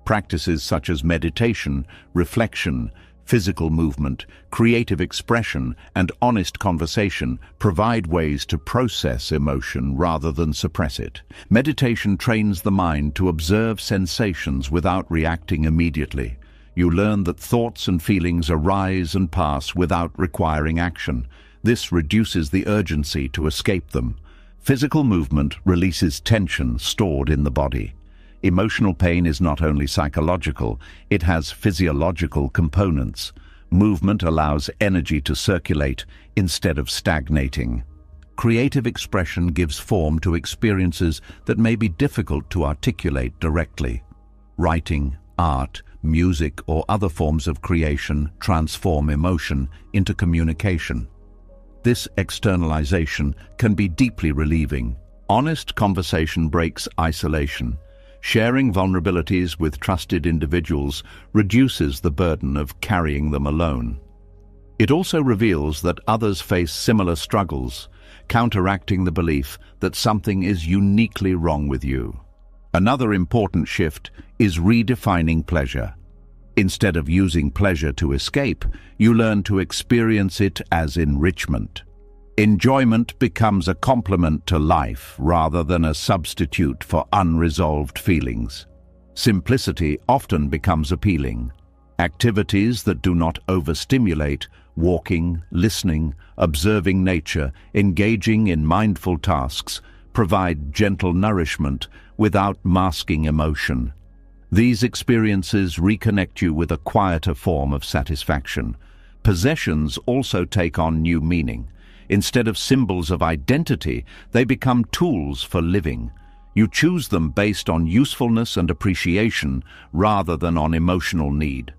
Practices such as meditation, reflection, physical movement, creative expression, and honest conversation provide ways to process emotion rather than suppress it. Meditation trains the mind to observe sensations without reacting immediately. You learn that thoughts and feelings arise and pass without requiring action. This reduces the urgency to escape them. Physical movement releases tension stored in the body. Emotional pain is not only psychological, it has physiological components. Movement allows energy to circulate instead of stagnating. Creative expression gives form to experiences that may be difficult to articulate directly. Writing, art, music, or other forms of creation transform emotion into communication. This externalization can be deeply relieving. Honest conversation breaks isolation. Sharing vulnerabilities with trusted individuals reduces the burden of carrying them alone. It also reveals that others face similar struggles, counteracting the belief that something is uniquely wrong with you. Another important shift is redefining pleasure. Instead of using pleasure to escape, you learn to experience it as enrichment. Enjoyment becomes a complement to life rather than a substitute for unresolved feelings. Simplicity often becomes appealing. Activities that do not overstimulate, walking, listening, observing nature, engaging in mindful tasks, provide gentle nourishment without masking emotion. These experiences reconnect you with a quieter form of satisfaction. Possessions also take on new meaning. Instead of symbols of identity, they become tools for living. You choose them based on usefulness and appreciation rather than on emotional need.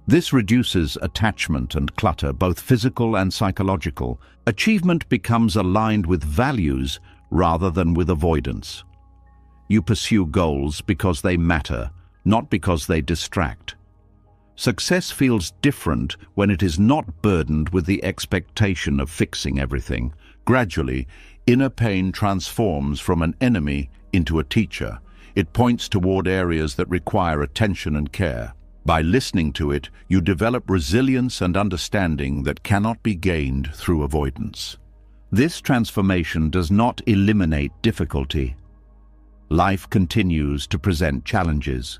This reduces attachment and clutter, both physical and psychological. Achievement becomes aligned with values rather than with avoidance. You pursue goals because they matter, not because they distract. Success feels different when it is not burdened with the expectation of fixing everything. Gradually, inner pain transforms from an enemy into a teacher. It points toward areas that require attention and care. By listening to it, you develop resilience and understanding that cannot be gained through avoidance. This transformation does not eliminate difficulty. Life continues to present challenges,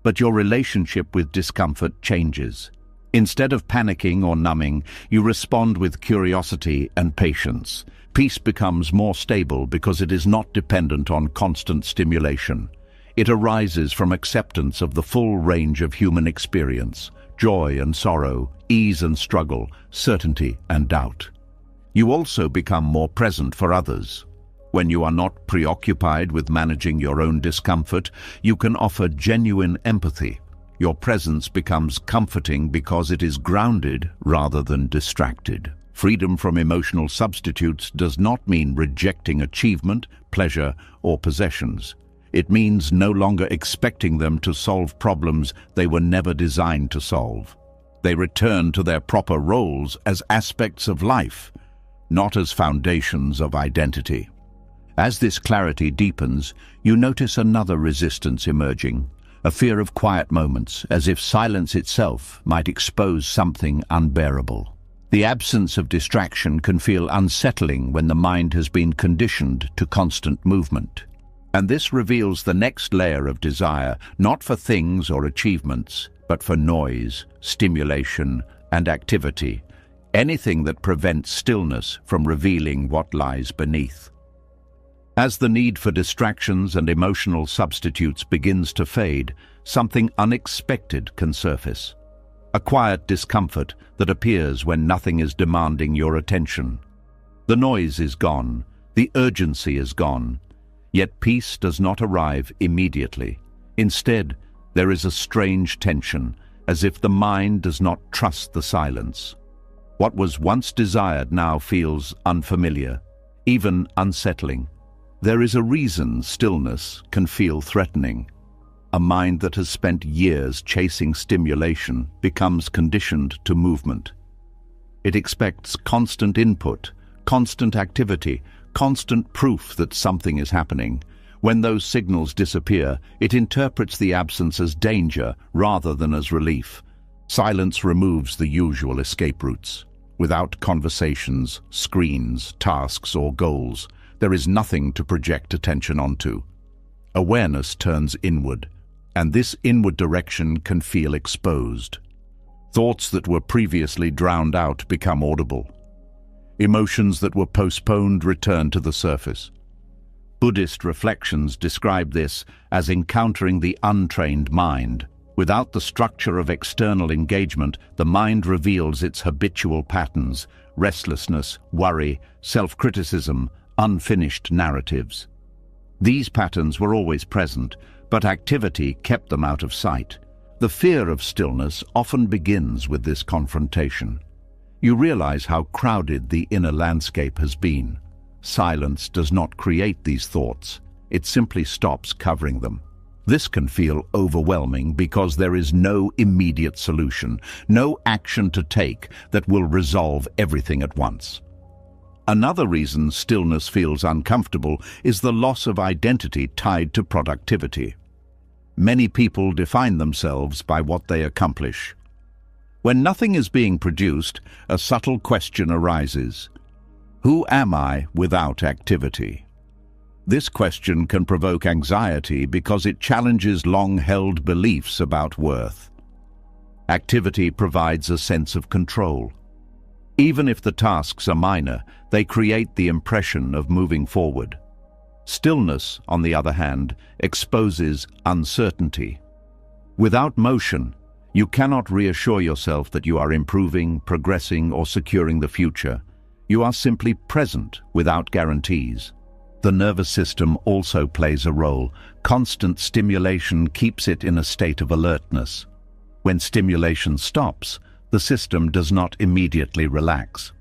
but your relationship with discomfort changes. Instead of panicking or numbing, you respond with curiosity and patience. Peace becomes more stable because it is not dependent on constant stimulation. It arises from acceptance of the full range of human experience: joy and sorrow, ease and struggle, certainty and doubt. You also become more present for others. When you are not preoccupied with managing your own discomfort, you can offer genuine empathy. Your presence becomes comforting because it is grounded rather than distracted. Freedom from emotional substitutes does not mean rejecting achievement, pleasure, or possessions. It means no longer expecting them to solve problems they were never designed to solve. They return to their proper roles as aspects of life, not as foundations of identity. As this clarity deepens, you notice another resistance emerging, a fear of quiet moments, as if silence itself might expose something unbearable. The absence of distraction can feel unsettling when the mind has been conditioned to constant movement. And this reveals the next layer of desire, not for things or achievements, but for noise, stimulation, and activity. Anything that prevents stillness from revealing what lies beneath. As the need for distractions and emotional substitutes begins to fade, something unexpected can surface. A quiet discomfort that appears when nothing is demanding your attention. The noise is gone, the urgency is gone, yet peace does not arrive immediately. Instead, there is a strange tension, as if the mind does not trust the silence. What was once desired now feels unfamiliar, even unsettling. There is a reason stillness can feel threatening. A mind that has spent years chasing stimulation becomes conditioned to movement. It expects constant input, constant activity, constant proof that something is happening. When those signals disappear, it interprets the absence as danger rather than as relief. Silence removes the usual escape routes. Without conversations, screens, tasks, or goals, there is nothing to project attention onto. Awareness turns inward, and this inward direction can feel exposed. Thoughts that were previously drowned out become audible. Emotions that were postponed return to the surface. Buddhist reflections describe this as encountering the untrained mind. Without the structure of external engagement, the mind reveals its habitual patterns: restlessness, worry, self-criticism, unfinished narratives. These patterns were always present, but activity kept them out of sight. The fear of stillness often begins with this confrontation. You realize how crowded the inner landscape has been. Silence does not create these thoughts. It simply stops covering them. This can feel overwhelming because there is no immediate solution, no action to take that will resolve everything at once. Another reason stillness feels uncomfortable is the loss of identity tied to productivity. Many people define themselves by what they accomplish. When nothing is being produced, a subtle question arises: who am I without activity? This question can provoke anxiety because it challenges long-held beliefs about worth. Activity provides a sense of control. Even if the tasks are minor, they create the impression of moving forward. Stillness, on the other hand, exposes uncertainty. Without motion, you cannot reassure yourself that you are improving, progressing, or securing the future. You are simply present without guarantees. The nervous system also plays a role. Constant stimulation keeps it in a state of alertness. When stimulation stops, the system does not immediately relax.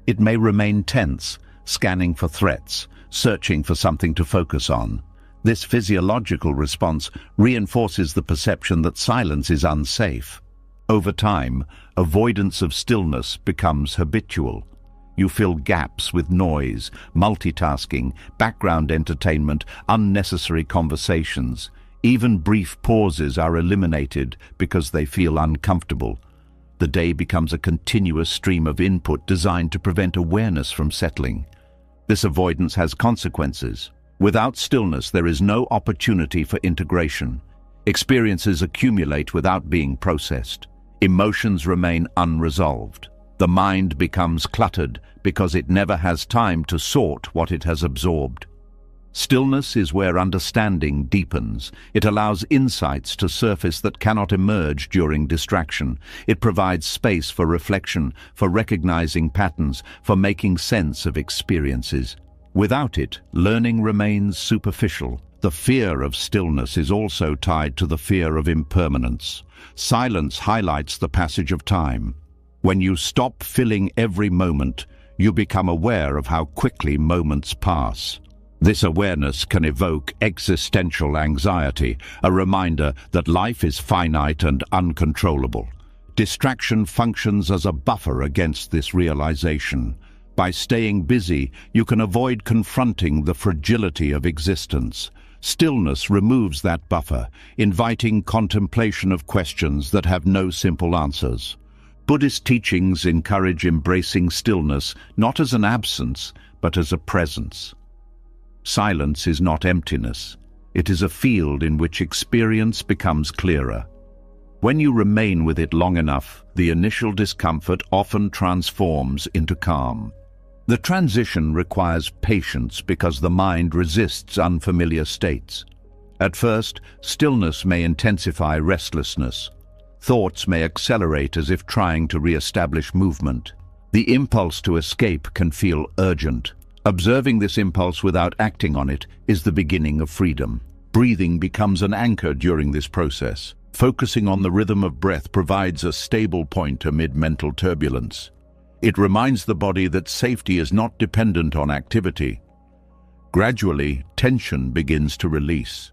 It may remain tense, scanning for threats, searching for something to focus on. This physiological response reinforces the perception that silence is unsafe. Over time, avoidance of stillness becomes habitual. You fill gaps with noise, multitasking, background entertainment, unnecessary conversations. Even brief pauses are eliminated because they feel uncomfortable. The day becomes a continuous stream of input designed to prevent awareness from settling. This avoidance has consequences. Without stillness, there is no opportunity for integration. Experiences accumulate without being processed. Emotions remain unresolved. The mind becomes cluttered because it never has time to sort what it has absorbed. Stillness is where understanding deepens. It allows insights to surface that cannot emerge during distraction. It provides space for reflection, for recognizing patterns, for making sense of experiences. Without it, learning remains superficial. The fear of stillness is also tied to the fear of impermanence. Silence highlights the passage of time. When you stop filling every moment, you become aware of how quickly moments pass. This awareness can evoke existential anxiety, a reminder that life is finite and uncontrollable. Distraction functions as a buffer against this realization. By staying busy, you can avoid confronting the fragility of existence. Stillness removes that buffer, inviting contemplation of questions that have no simple answers. Buddhist teachings encourage embracing stillness not as an absence, but as a presence. Silence is not emptiness. It is a field in which experience becomes clearer. When you remain with it long enough, the initial discomfort often transforms into calm. The transition requires patience because the mind resists unfamiliar states. At first, stillness may intensify restlessness. Thoughts may accelerate as if trying to re-establish movement. The impulse to escape can feel urgent. Observing this impulse without acting on it is the beginning of freedom. Breathing becomes an anchor during this process. Focusing on the rhythm of breath provides a stable point amid mental turbulence. It reminds the body that safety is not dependent on activity. Gradually, tension begins to release.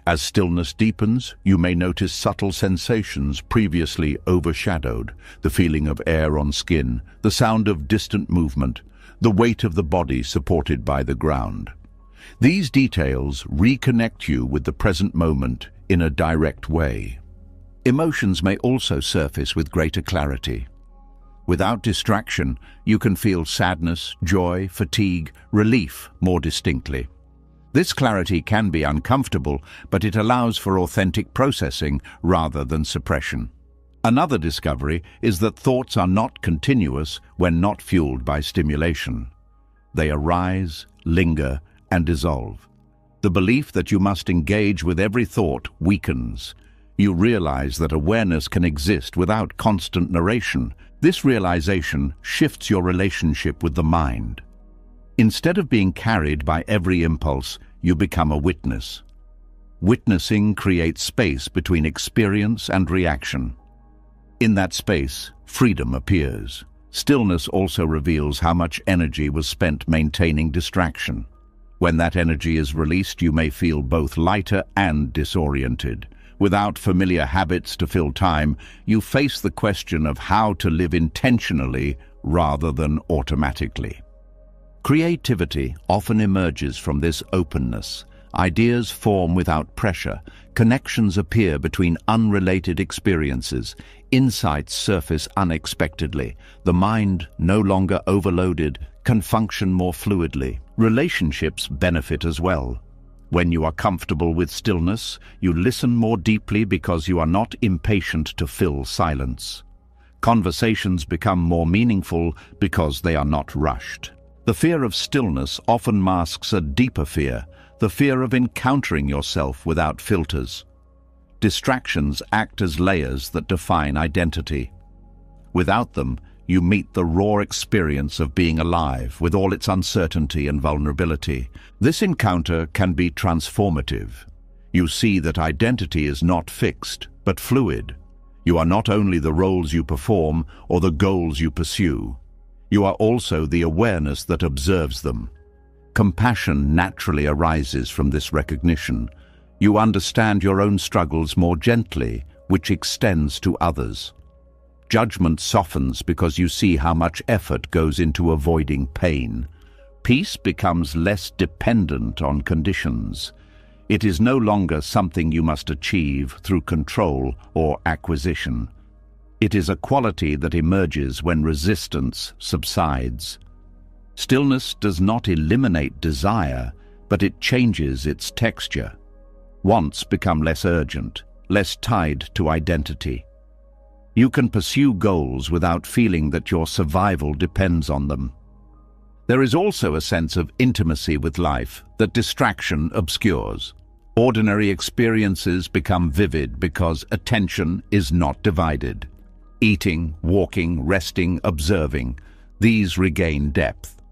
As stillness deepens, you may notice subtle sensations previously overshadowed: the feeling of air on skin, the sound of distant movement, the weight of the body supported by the ground. These details reconnect you with the present moment in a direct way. Emotions may also surface with greater clarity. Without distraction, you can feel sadness, joy, fatigue, relief more distinctly. This clarity can be uncomfortable, but it allows for authentic processing rather than suppression. Another discovery is that thoughts are not continuous when not fueled by stimulation. They arise, linger, and dissolve. The belief that you must engage with every thought weakens. You realize that awareness can exist without constant narration. This realization shifts your relationship with the mind. Instead of being carried by every impulse, you become a witness. Witnessing creates space between experience and reaction. In that space, freedom appears. Stillness also reveals how much energy was spent maintaining distraction. When that energy is released, you may feel both lighter and disoriented. Without familiar habits to fill time, you face the question of how to live intentionally rather than automatically. Creativity often emerges from this openness. Ideas form without pressure. Connections appear between unrelated experiences. Insights surface unexpectedly. The mind, no longer overloaded, can function more fluidly. Relationships benefit as well. When you are comfortable with stillness, you listen more deeply because you are not impatient to fill silence. Conversations become more meaningful because they are not rushed. The fear of stillness often masks a deeper fear, the fear of encountering yourself without filters. Distractions act as layers that define identity. Without them, you meet the raw experience of being alive with all its uncertainty and vulnerability. This encounter can be transformative. You see that identity is not fixed, but fluid. You are not only the roles you perform or the goals you pursue. You are also the awareness that observes them. Compassion naturally arises from this recognition. You understand your own struggles more gently, which extends to others. Judgment softens because you see how much effort goes into avoiding pain. Peace becomes less dependent on conditions. It is no longer something you must achieve through control or acquisition. It is a quality that emerges when resistance subsides. Stillness does not eliminate desire, but it changes its texture. Wants become less urgent, less tied to identity. You can pursue goals without feeling that your survival depends on them. There is also a sense of intimacy with life that distraction obscures. Ordinary experiences become vivid because attention is not divided. Eating, walking, resting, observing, these regain depth.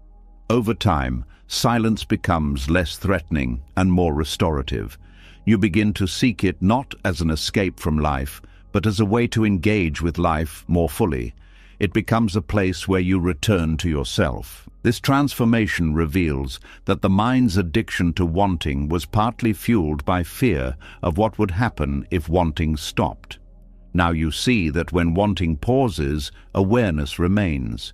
Over time, silence becomes less threatening and more restorative. You begin to seek it not as an escape from life, but as a way to engage with life more fully. It becomes a place where you return to yourself. This transformation reveals that the mind's addiction to wanting was partly fueled by fear of what would happen if wanting stopped. Now you see that when wanting pauses, awareness remains.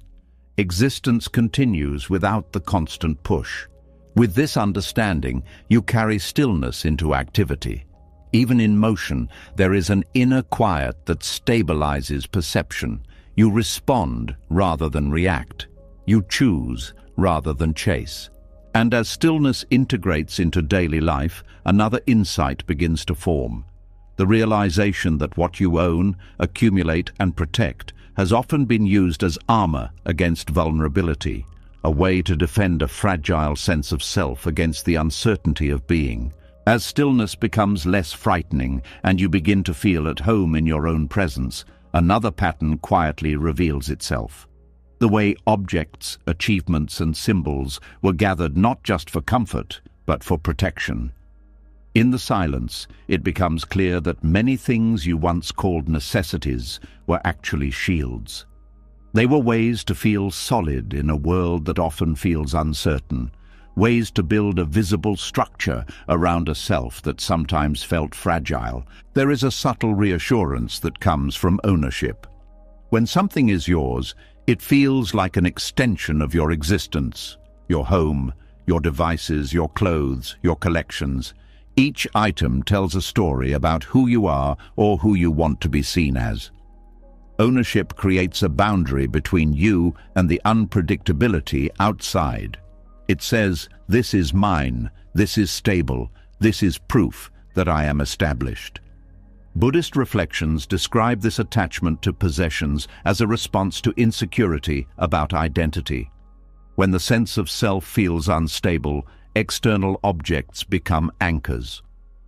Existence continues without the constant push. With this understanding, you carry stillness into activity. Even in motion, there is an inner quiet that stabilizes perception. You respond rather than react. You choose rather than chase. And as stillness integrates into daily life, another insight begins to form. The realization that what you own, accumulate, and protect has often been used as armor against vulnerability, a way to defend a fragile sense of self against the uncertainty of being. As stillness becomes less frightening and you begin to feel at home in your own presence, another pattern quietly reveals itself. The way objects, achievements, and symbols were gathered not just for comfort, but for protection. In the silence, it becomes clear that many things you once called necessities were actually shields. They were ways to feel solid in a world that often feels uncertain, ways to build a visible structure around a self that sometimes felt fragile. There is a subtle reassurance that comes from ownership. When something is yours, it feels like an extension of your existence, your home, your devices, your clothes, your collections. Each item tells a story about who you are or who you want to be seen as. Ownership creates a boundary between you and the unpredictability outside. It says, "This is mine, this is stable, this is proof that I am established." Buddhist reflections describe this attachment to possessions as a response to insecurity about identity. When the sense of self feels unstable, external objects become anchors.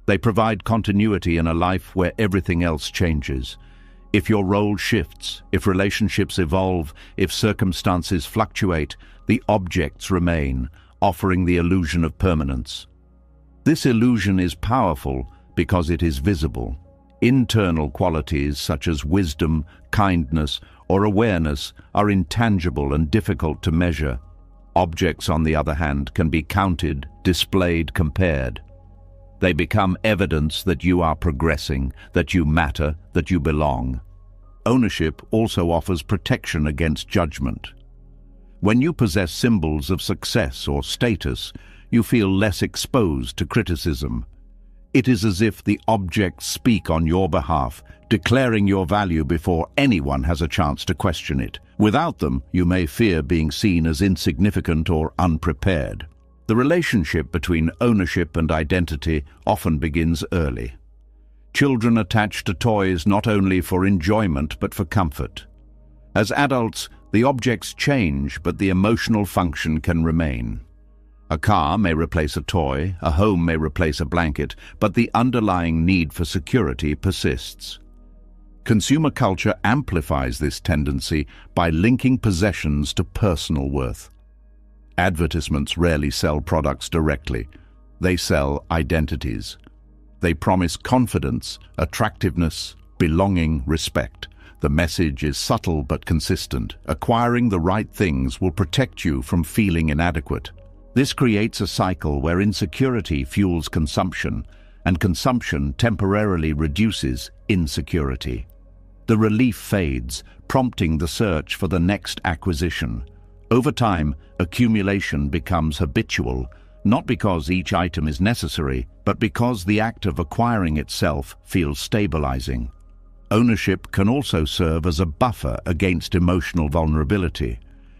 They provide continuity in a life where everything else changes. If your role shifts, if relationships evolve, if circumstances fluctuate, the objects remain, offering the illusion of permanence. This illusion is powerful because it is visible. Internal qualities such as wisdom, kindness, or awareness are intangible and difficult to measure. Objects, on the other hand, can be counted, displayed, compared. They become evidence that you are progressing, that you matter, that you belong. Ownership also offers protection against judgment. When you possess symbols of success or status, you feel less exposed to criticism. It is as if the objects speak on your behalf, declaring your value before anyone has a chance to question it. Without them, you may fear being seen as insignificant or unprepared. The relationship between ownership and identity often begins early. Children attach to toys not only for enjoyment but for comfort. As adults, the objects change, but the emotional function can remain. A car may replace a toy, a home may replace a blanket, but the underlying need for security persists. Consumer culture amplifies this tendency by linking possessions to personal worth. Advertisements rarely sell products directly. They sell identities. They promise confidence, attractiveness, belonging, respect. The message is subtle but consistent. Acquiring the right things will protect you from feeling inadequate. This creates a cycle where insecurity fuels consumption, and consumption temporarily reduces insecurity. The relief fades, prompting the search for the next acquisition. Over time, accumulation becomes habitual, not because each item is necessary, but because the act of acquiring itself feels stabilizing. Ownership can also serve as a buffer against emotional vulnerability.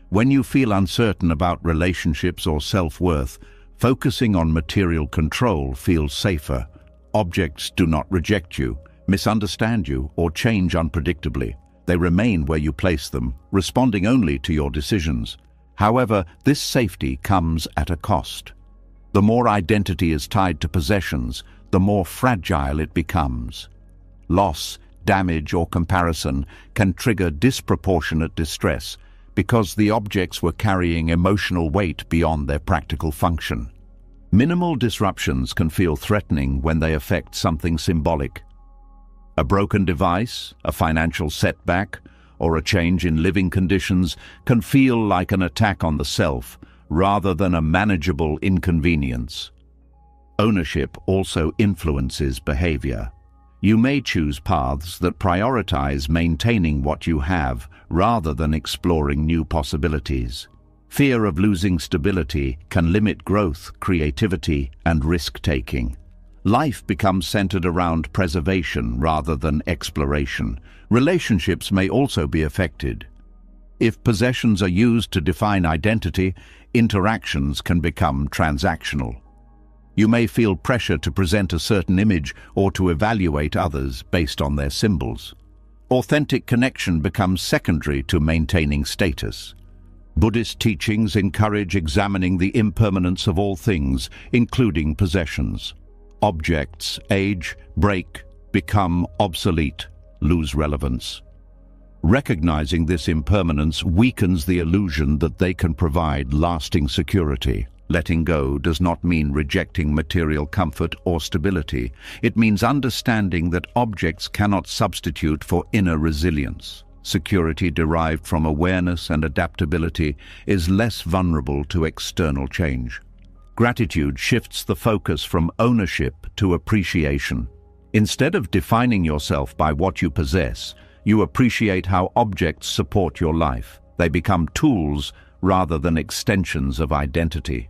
When you feel uncertain about relationships or self-worth, focusing on material control feels safer. Objects do not reject you, misunderstand you, or change unpredictably. They remain where you place them, responding only to your decisions. However, this safety comes at a cost. The more identity is tied to possessions, the more fragile it becomes. Loss, damage, or comparison can trigger disproportionate distress because the objects were carrying emotional weight beyond their practical function. Minimal disruptions can feel threatening when they affect something symbolic. A broken device, a financial setback, or a change in living conditions can feel like an attack on the self rather than a manageable inconvenience. Ownership also influences behavior. You may choose paths that prioritize maintaining what you have rather than exploring new possibilities. Fear of losing stability can limit growth, creativity, and risk-taking. Life becomes centered around preservation rather than exploration. Relationships may also be affected. If possessions are used to define identity, interactions can become transactional. You may feel pressure to present a certain image or to evaluate others based on their symbols. Authentic connection becomes secondary to maintaining status. Buddhist teachings encourage examining the impermanence of all things, including possessions. Objects age, break, become obsolete, lose relevance. Recognizing this impermanence weakens the illusion that they can provide lasting security. Letting go does not mean rejecting material comfort or stability. It means understanding that objects cannot substitute for inner resilience. Security derived from awareness and adaptability is less vulnerable to external change. Gratitude shifts the focus from ownership to appreciation. Instead of defining yourself by what you possess, you appreciate how objects support your life. They become tools rather than extensions of identity.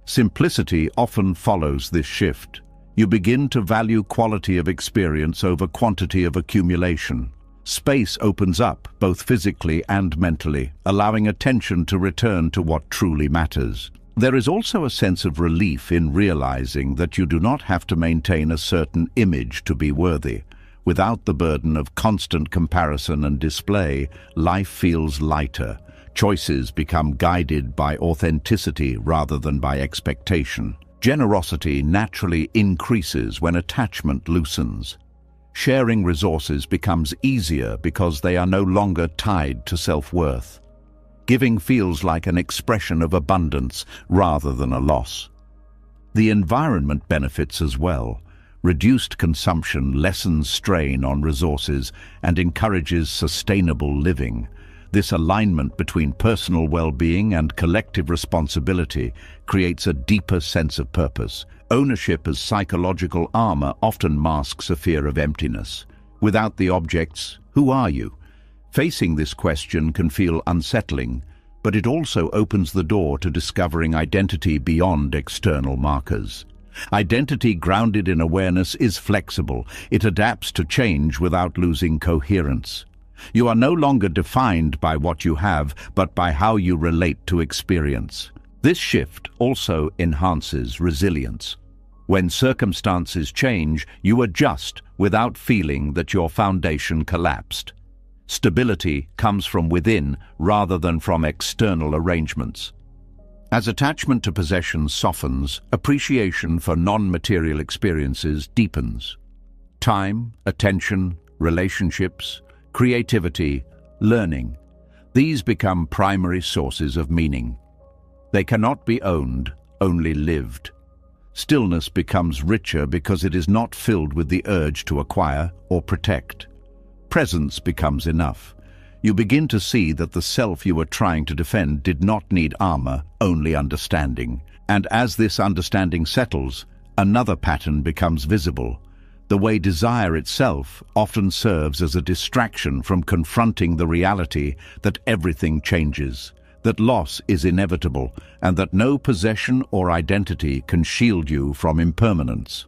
Simplicity often follows this shift. You begin to value quality of experience over quantity of accumulation. Space opens up, both physically and mentally, allowing attention to return to what truly matters. There is also a sense of relief in realizing that you do not have to maintain a certain image to be worthy. Without the burden of constant comparison and display, life feels lighter. Choices become guided by authenticity rather than by expectation. Generosity naturally increases when attachment loosens. Sharing resources becomes easier because they are no longer tied to self-worth. Giving feels like an expression of abundance rather than a loss. The environment benefits as well. Reduced consumption lessens strain on resources and encourages sustainable living. This alignment between personal well-being and collective responsibility creates a deeper sense of purpose. Ownership as psychological armor often masks a fear of emptiness. Without the objects, who are you? Facing this question can feel unsettling, but it also opens the door to discovering identity beyond external markers. Identity grounded in awareness is flexible. It adapts to change without losing coherence. You are no longer defined by what you have, but by how you relate to experience. This shift also enhances resilience. When circumstances change, you adjust without feeling that your foundation collapsed. Stability comes from within rather than from external arrangements. As attachment to possessions softens, appreciation for non-material experiences deepens. Time, attention, relationships, creativity, learning, these become primary sources of meaning. They cannot be owned, only lived. Stillness becomes richer because it is not filled with the urge to acquire or protect. Presence becomes enough. You begin to see that the self you were trying to defend did not need armor, only understanding. And as this understanding settles, Another pattern becomes visible: the way desire itself often serves as a distraction from confronting the reality that everything changes, that loss is inevitable, and that no possession or identity can shield you from impermanence.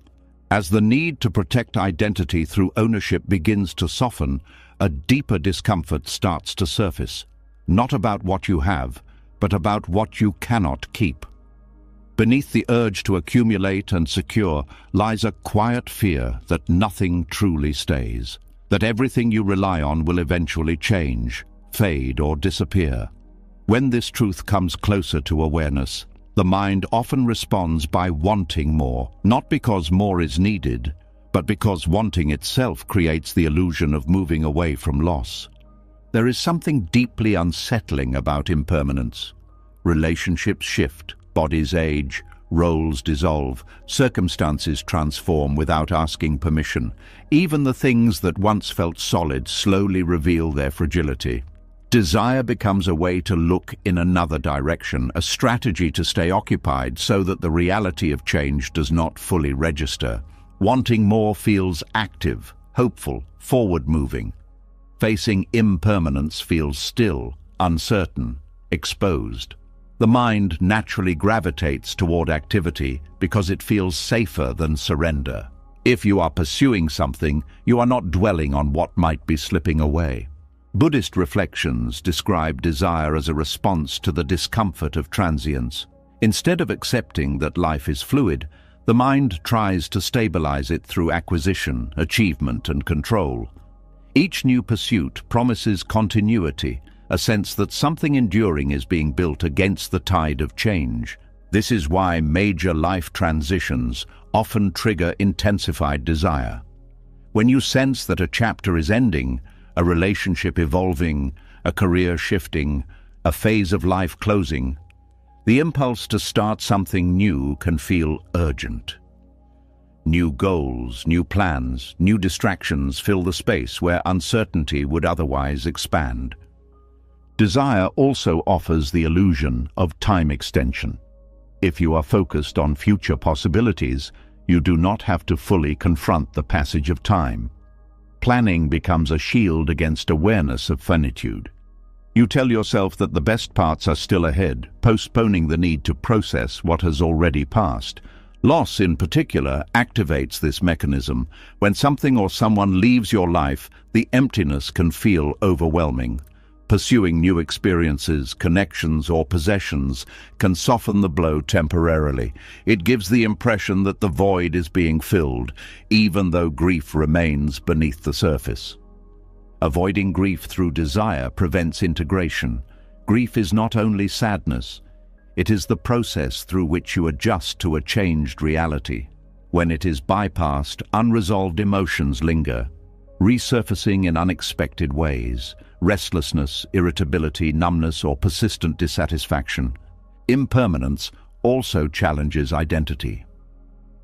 As the need to protect identity through ownership begins to soften, a deeper discomfort starts to surface, not about what you have, but about what you cannot keep. Beneath the urge to accumulate and secure lies a quiet fear that nothing truly stays, that everything you rely on will eventually change, fade, or disappear. When this truth comes closer to awareness, the mind often responds by wanting more, not because more is needed, but because wanting itself creates the illusion of moving away from loss. There is something deeply unsettling about impermanence. Relationships shift, bodies age, roles dissolve, circumstances transform without asking permission. Even the things that once felt solid slowly reveal their fragility. Desire becomes a way to look in another direction, a strategy to stay occupied so that the reality of change does not fully register. Wanting more feels active, hopeful, forward-moving. Facing impermanence feels still, uncertain, exposed. The mind naturally gravitates toward activity because it feels safer than surrender. If you are pursuing something, you are not dwelling on what might be slipping away. Buddhist reflections describe desire as a response to the discomfort of transience. Instead of accepting that life is fluid, the mind tries to stabilize it through acquisition, achievement, and control. Each new pursuit promises continuity, a sense that something enduring is being built against the tide of change. This is why major life transitions often trigger intensified desire. When you sense that a chapter is ending, a relationship evolving, a career shifting, a phase of life closing, the impulse to start something new can feel urgent. New goals, new plans, new distractions fill the space where uncertainty would otherwise expand. Desire also offers the illusion of time extension. If you are focused on future possibilities, you do not have to fully confront the passage of time. Planning becomes a shield against awareness of finitude. You tell yourself that the best parts are still ahead, postponing the need to process what has already passed. Loss, in particular, activates this mechanism. When something or someone leaves your life, the emptiness can feel overwhelming. Pursuing new experiences, connections, or possessions can soften the blow temporarily. It gives the impression that the void is being filled, even though grief remains beneath the surface. Avoiding grief through desire prevents integration. Grief is not only sadness, it is the process through which you adjust to a changed reality. When it is bypassed, unresolved emotions linger, resurfacing in unexpected ways. Restlessness, irritability, numbness, or persistent dissatisfaction. Impermanence also challenges identity.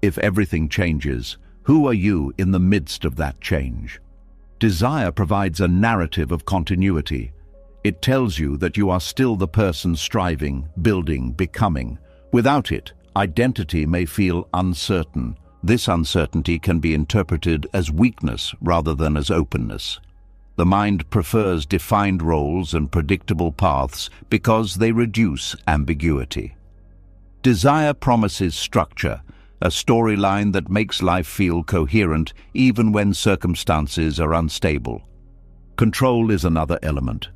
If everything changes, who are you in the midst of that change? Desire provides a narrative of continuity. It tells you that you are still the person striving, building, becoming. Without it, identity may feel uncertain. This uncertainty can be interpreted as weakness rather than as openness. The mind prefers defined roles and predictable paths because they reduce ambiguity. Desire promises structure, a storyline that makes life feel coherent even when circumstances are unstable. Control is another element.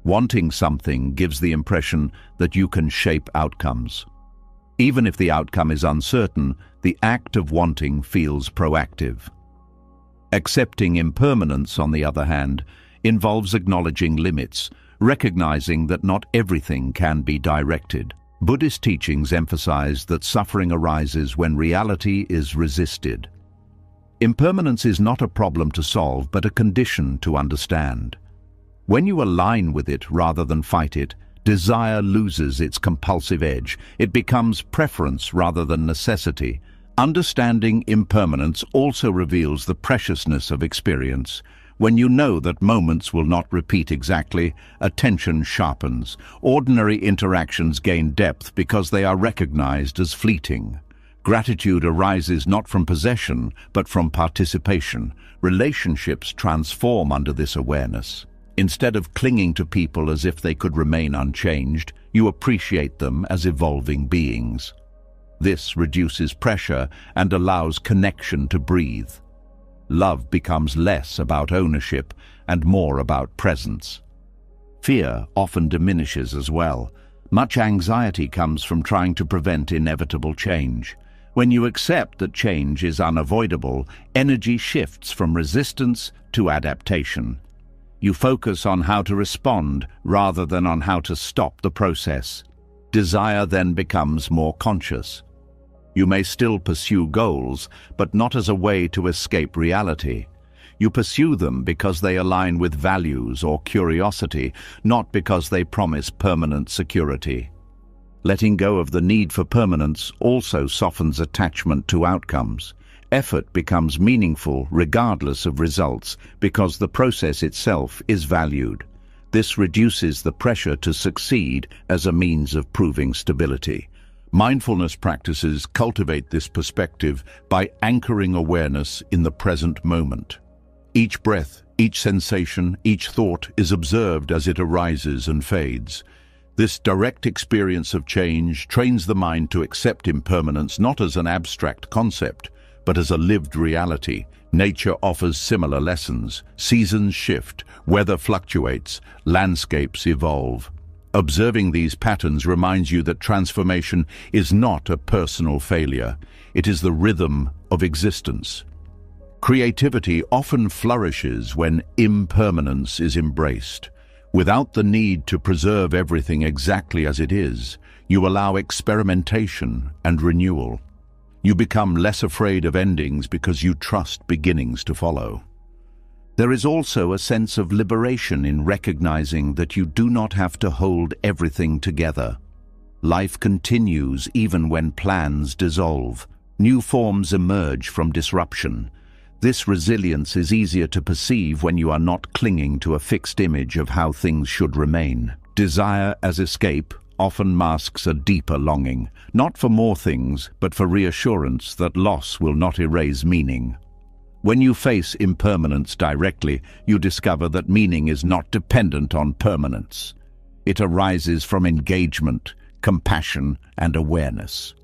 Wanting something gives the impression that you can shape outcomes. Even if the outcome is uncertain, the act of wanting feels proactive. Accepting impermanence, on the other hand, involves acknowledging limits, recognizing that not everything can be directed. Buddhist teachings emphasize that suffering arises when reality is resisted. Impermanence is not a problem to solve, but a condition to understand. When you align with it rather than fight it, desire loses its compulsive edge. It becomes preference rather than necessity. Understanding impermanence also reveals the preciousness of experience. When you know that moments will not repeat exactly, attention sharpens. Ordinary interactions gain depth because they are recognized as fleeting. Gratitude arises not from possession, but from participation. Relationships transform under this awareness. Instead of clinging to people as if they could remain unchanged, you appreciate them as evolving beings. This reduces pressure and allows connection to breathe. Love becomes less about ownership and more about presence. Fear often diminishes as well. Much anxiety comes from trying to prevent inevitable change. When you accept that change is unavoidable, energy shifts from resistance to adaptation. You focus on how to respond rather than on how to stop the process. Desire then becomes more conscious. You may still pursue goals, but not as a way to escape reality. You pursue them because they align with values or curiosity, not because they promise permanent security. Letting go of the need for permanence also softens attachment to outcomes. Effort becomes meaningful regardless of results because the process itself is valued. This reduces the pressure to succeed as a means of proving stability. Mindfulness practices cultivate this perspective by anchoring awareness in the present moment. Each breath, each sensation, each thought is observed as it arises and fades. This direct experience of change trains the mind to accept impermanence not as an abstract concept, but as a lived reality. Nature offers similar lessons. Seasons shift, weather fluctuates, landscapes evolve. Observing these patterns reminds you that transformation is not a personal failure. It is the rhythm of existence. Creativity often flourishes when impermanence is embraced. Without the need to preserve everything exactly as it is, you allow experimentation and renewal. You become less afraid of endings because you trust beginnings to follow. There is also a sense of liberation in recognizing that you do not have to hold everything together. Life continues even when plans dissolve. New forms emerge from disruption. This resilience is easier to perceive when you are not clinging to a fixed image of how things should remain. Desire as escape often masks a deeper longing, not for more things, but for reassurance that loss will not erase meaning. When you face impermanence directly, you discover that meaning is not dependent on permanence. It arises from engagement, compassion, and awareness.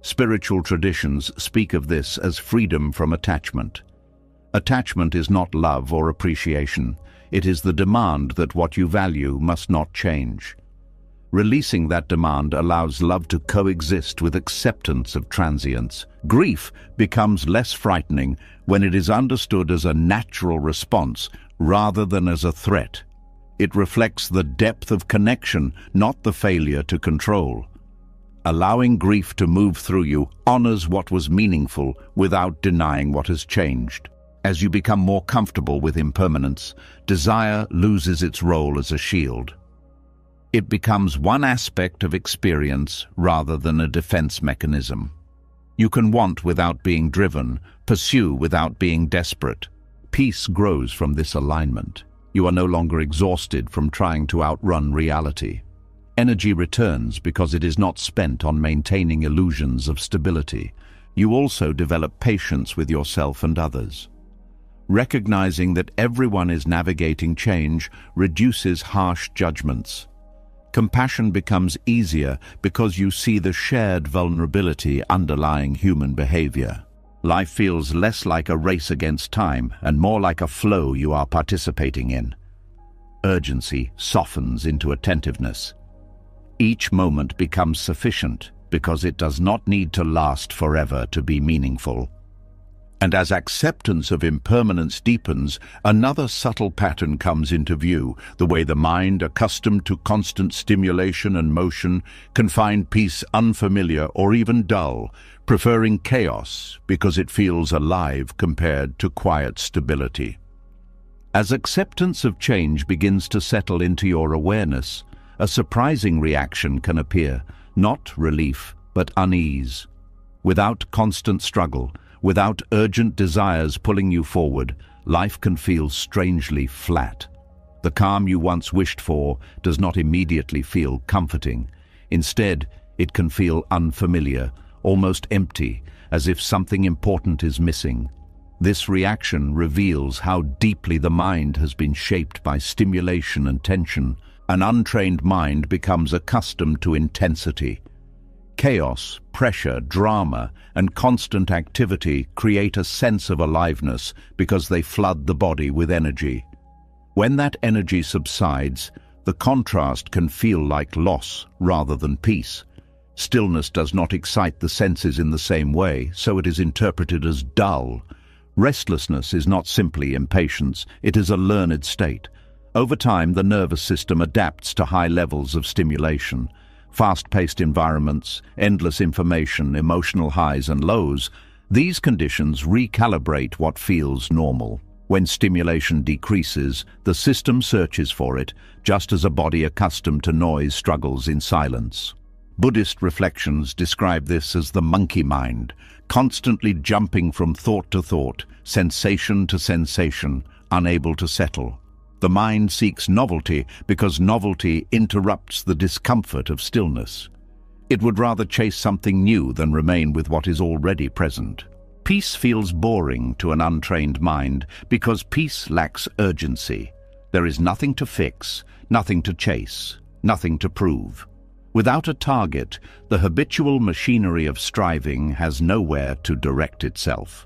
Spiritual traditions speak of this as freedom from attachment. Attachment is not love or appreciation. It is the demand that what you value must not change. Releasing that demand allows love to coexist with acceptance of transience. Grief becomes less frightening when it is understood as a natural response rather than as a threat. It reflects the depth of connection, not the failure to control. Allowing grief to move through you honors what was meaningful without denying what has changed. As you become more comfortable with impermanence, desire loses its role as a shield. It becomes one aspect of experience rather than a defense mechanism. You can want without being driven, pursue without being desperate. Peace grows from this alignment. You are no longer exhausted from trying to outrun reality. Energy returns because it is not spent on maintaining illusions of stability. You also develop patience with yourself and others. Recognizing that everyone is navigating change reduces harsh judgments. Compassion becomes easier because you see the shared vulnerability underlying human behavior. Life feels less like a race against time and more like a flow you are participating in. Urgency softens into attentiveness. Each moment becomes sufficient because it does not need to last forever to be meaningful. And as acceptance of impermanence deepens, another subtle pattern comes into view. The way the mind, accustomed to constant stimulation and motion, can find peace unfamiliar or even dull, preferring chaos because it feels alive compared to quiet stability. As acceptance of change begins to settle into your awareness, a surprising reaction can appear, not relief, but unease. Without constant struggle, without urgent desires pulling you forward, life can feel strangely flat. The calm you once wished for does not immediately feel comforting. Instead, it can feel unfamiliar, almost empty, as if something important is missing. This reaction reveals how deeply the mind has been shaped by stimulation and tension. An untrained mind becomes accustomed to intensity. Chaos, pressure, drama, and constant activity create a sense of aliveness because they flood the body with energy. When that energy subsides, the contrast can feel like loss rather than peace. Stillness does not excite the senses in the same way, so it is interpreted as dull. Restlessness is not simply impatience, it is a learned state. Over time, the nervous system adapts to high levels of stimulation. Fast-paced environments, endless information, emotional highs and lows, these conditions recalibrate what feels normal. When stimulation decreases, the system searches for it, just as a body accustomed to noise struggles in silence. Buddhist reflections describe this as the monkey mind, constantly jumping from thought to thought, sensation to sensation, unable to settle. The mind seeks novelty because novelty interrupts the discomfort of stillness. It would rather chase something new than remain with what is already present. Peace feels boring to an untrained mind because peace lacks urgency. There is nothing to fix, nothing to chase, nothing to prove. Without a target, the habitual machinery of striving has nowhere to direct itself.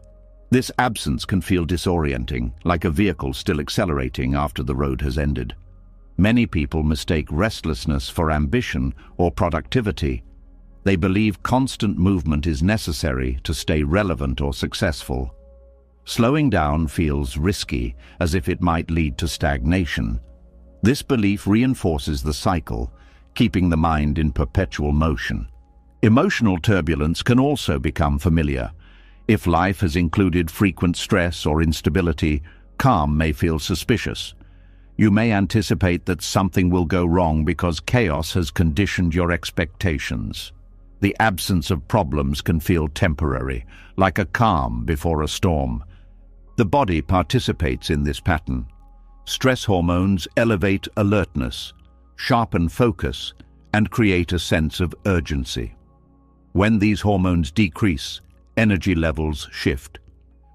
This absence can feel disorienting, like a vehicle still accelerating after the road has ended. Many people mistake restlessness for ambition or productivity. They believe constant movement is necessary to stay relevant or successful. Slowing down feels risky, as if it might lead to stagnation. This belief reinforces the cycle, keeping the mind in perpetual motion. Emotional turbulence can also become familiar. If life has included frequent stress or instability, calm may feel suspicious. You may anticipate that something will go wrong because chaos has conditioned your expectations. The absence of problems can feel temporary, like a calm before a storm. The body participates in this pattern. Stress hormones elevate alertness, sharpen focus, and create a sense of urgency. When these hormones decrease, energy levels shift.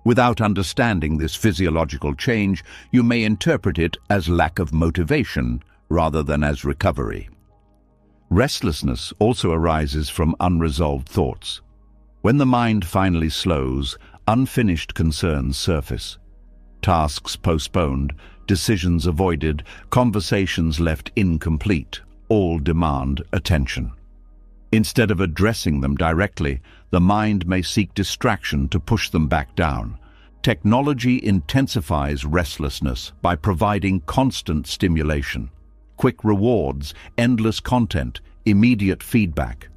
Without understanding this physiological change, you may interpret it as lack of motivation rather than as recovery. Restlessness also arises from unresolved thoughts. When the mind finally slows, unfinished concerns surface. Tasks postponed, decisions avoided, conversations left incomplete, all demand attention. Instead of addressing them directly, the mind may seek distraction to push them back down. Technology intensifies restlessness by providing constant stimulation. Quick rewards, endless content, immediate feedback.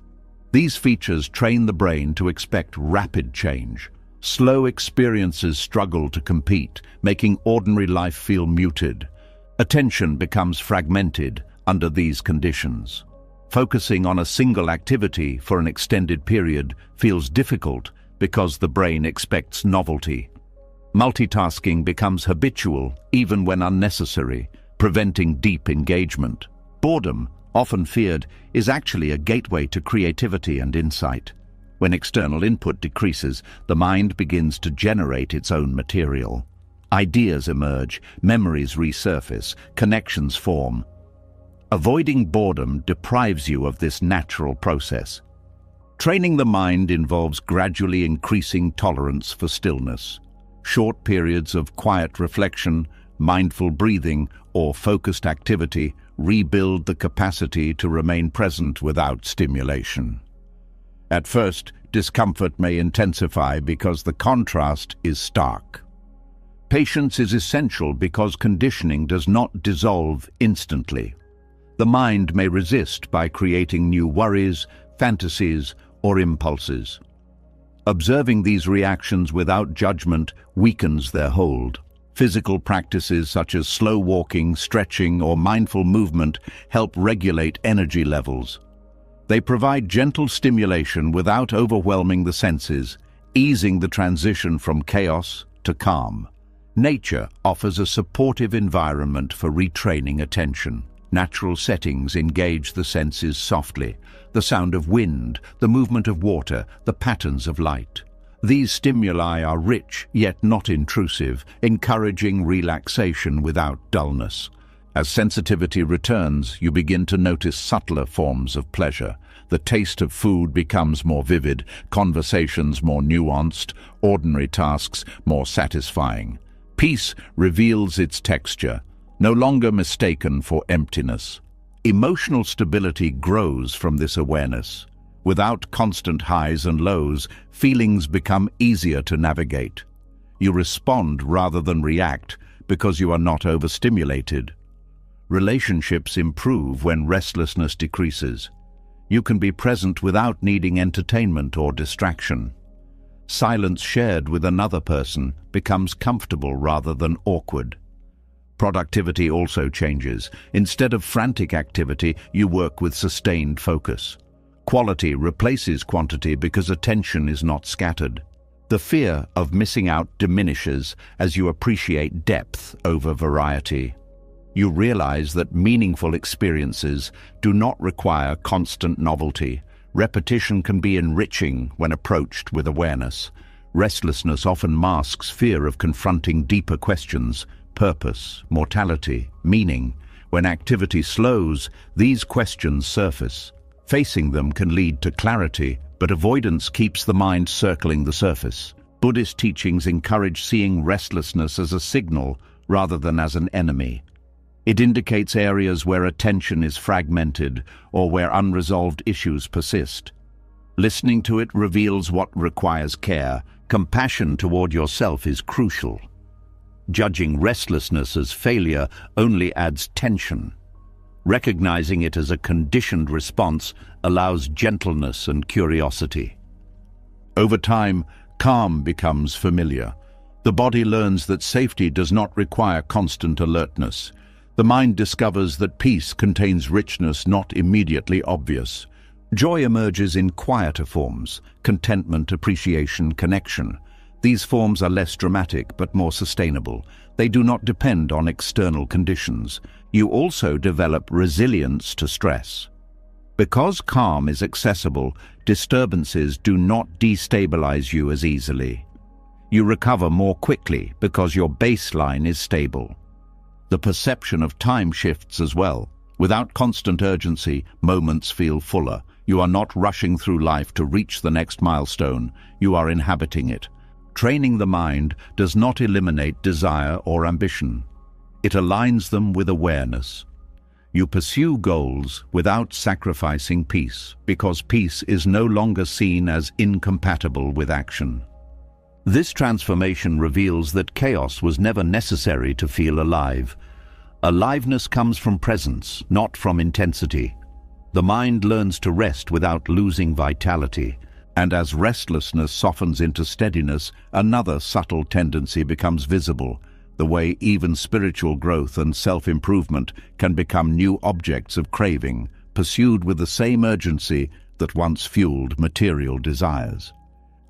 These features train the brain to expect rapid change. Slow experiences struggle to compete, making ordinary life feel muted. Attention becomes fragmented under these conditions. Focusing on a single activity for an extended period feels difficult because the brain expects novelty. Multitasking becomes habitual even when unnecessary, preventing deep engagement. Boredom, often feared, is actually a gateway to creativity and insight. When external input decreases, the mind begins to generate its own material. Ideas emerge, memories resurface, connections form. Avoiding boredom deprives you of this natural process. Training the mind involves gradually increasing tolerance for stillness. Short periods of quiet reflection, mindful breathing, or focused activity rebuild the capacity to remain present without stimulation. At first, discomfort may intensify because the contrast is stark. Patience is essential because conditioning does not dissolve instantly. The mind may resist by creating new worries, fantasies, or impulses. Observing these reactions without judgment weakens their hold. Physical practices such as slow walking, stretching, or mindful movement help regulate energy levels. They provide gentle stimulation without overwhelming the senses, easing the transition from chaos to calm. Nature offers a supportive environment for retraining attention. Natural settings engage the senses softly. The sound of wind, the movement of water, the patterns of light. These stimuli are rich yet not intrusive, encouraging relaxation without dullness. As sensitivity returns, you begin to notice subtler forms of pleasure. The taste of food becomes more vivid, conversations more nuanced, ordinary tasks more satisfying. Peace reveals its texture, no longer mistaken for emptiness. Emotional stability grows from this awareness. Without constant highs and lows, feelings become easier to navigate. You respond rather than react because you are not overstimulated. Relationships improve when restlessness decreases. You can be present without needing entertainment or distraction. Silence shared with another person becomes comfortable rather than awkward. Productivity also changes. Instead of frantic activity, you work with sustained focus. Quality replaces quantity because attention is not scattered. The fear of missing out diminishes as you appreciate depth over variety. You realize that meaningful experiences do not require constant novelty. Repetition can be enriching when approached with awareness. Restlessness often masks fear of confronting deeper questions: purpose, mortality, meaning. When activity slows, these questions surface. Facing them can lead to clarity, but avoidance keeps the mind circling the surface. Buddhist teachings encourage seeing restlessness as a signal rather than as an enemy. It indicates areas where attention is fragmented or where unresolved issues persist. Listening to it reveals what requires care. Compassion toward yourself is crucial. Judging restlessness as failure only adds tension. Recognizing it as a conditioned response allows gentleness and curiosity. Over time, calm becomes familiar. The body learns that safety does not require constant alertness. The mind discovers that peace contains richness not immediately obvious. Joy emerges in quieter forms: contentment, appreciation, connection. These forms are less dramatic but more sustainable. They do not depend on external conditions. You also develop resilience to stress. Because calm is accessible, disturbances do not destabilize you as easily. You recover more quickly because your baseline is stable. The perception of time shifts as well. Without constant urgency, moments feel fuller. You are not rushing through life to reach the next milestone. You are inhabiting it. Training the mind does not eliminate desire or ambition. It aligns them with awareness. You pursue goals without sacrificing peace, because peace is no longer seen as incompatible with action. This transformation reveals that chaos was never necessary to feel alive. Aliveness comes from presence, not from intensity. The mind learns to rest without losing vitality. And as restlessness softens into steadiness, another subtle tendency becomes visible: the way even spiritual growth and self-improvement can become new objects of craving, pursued with the same urgency that once fueled material desires.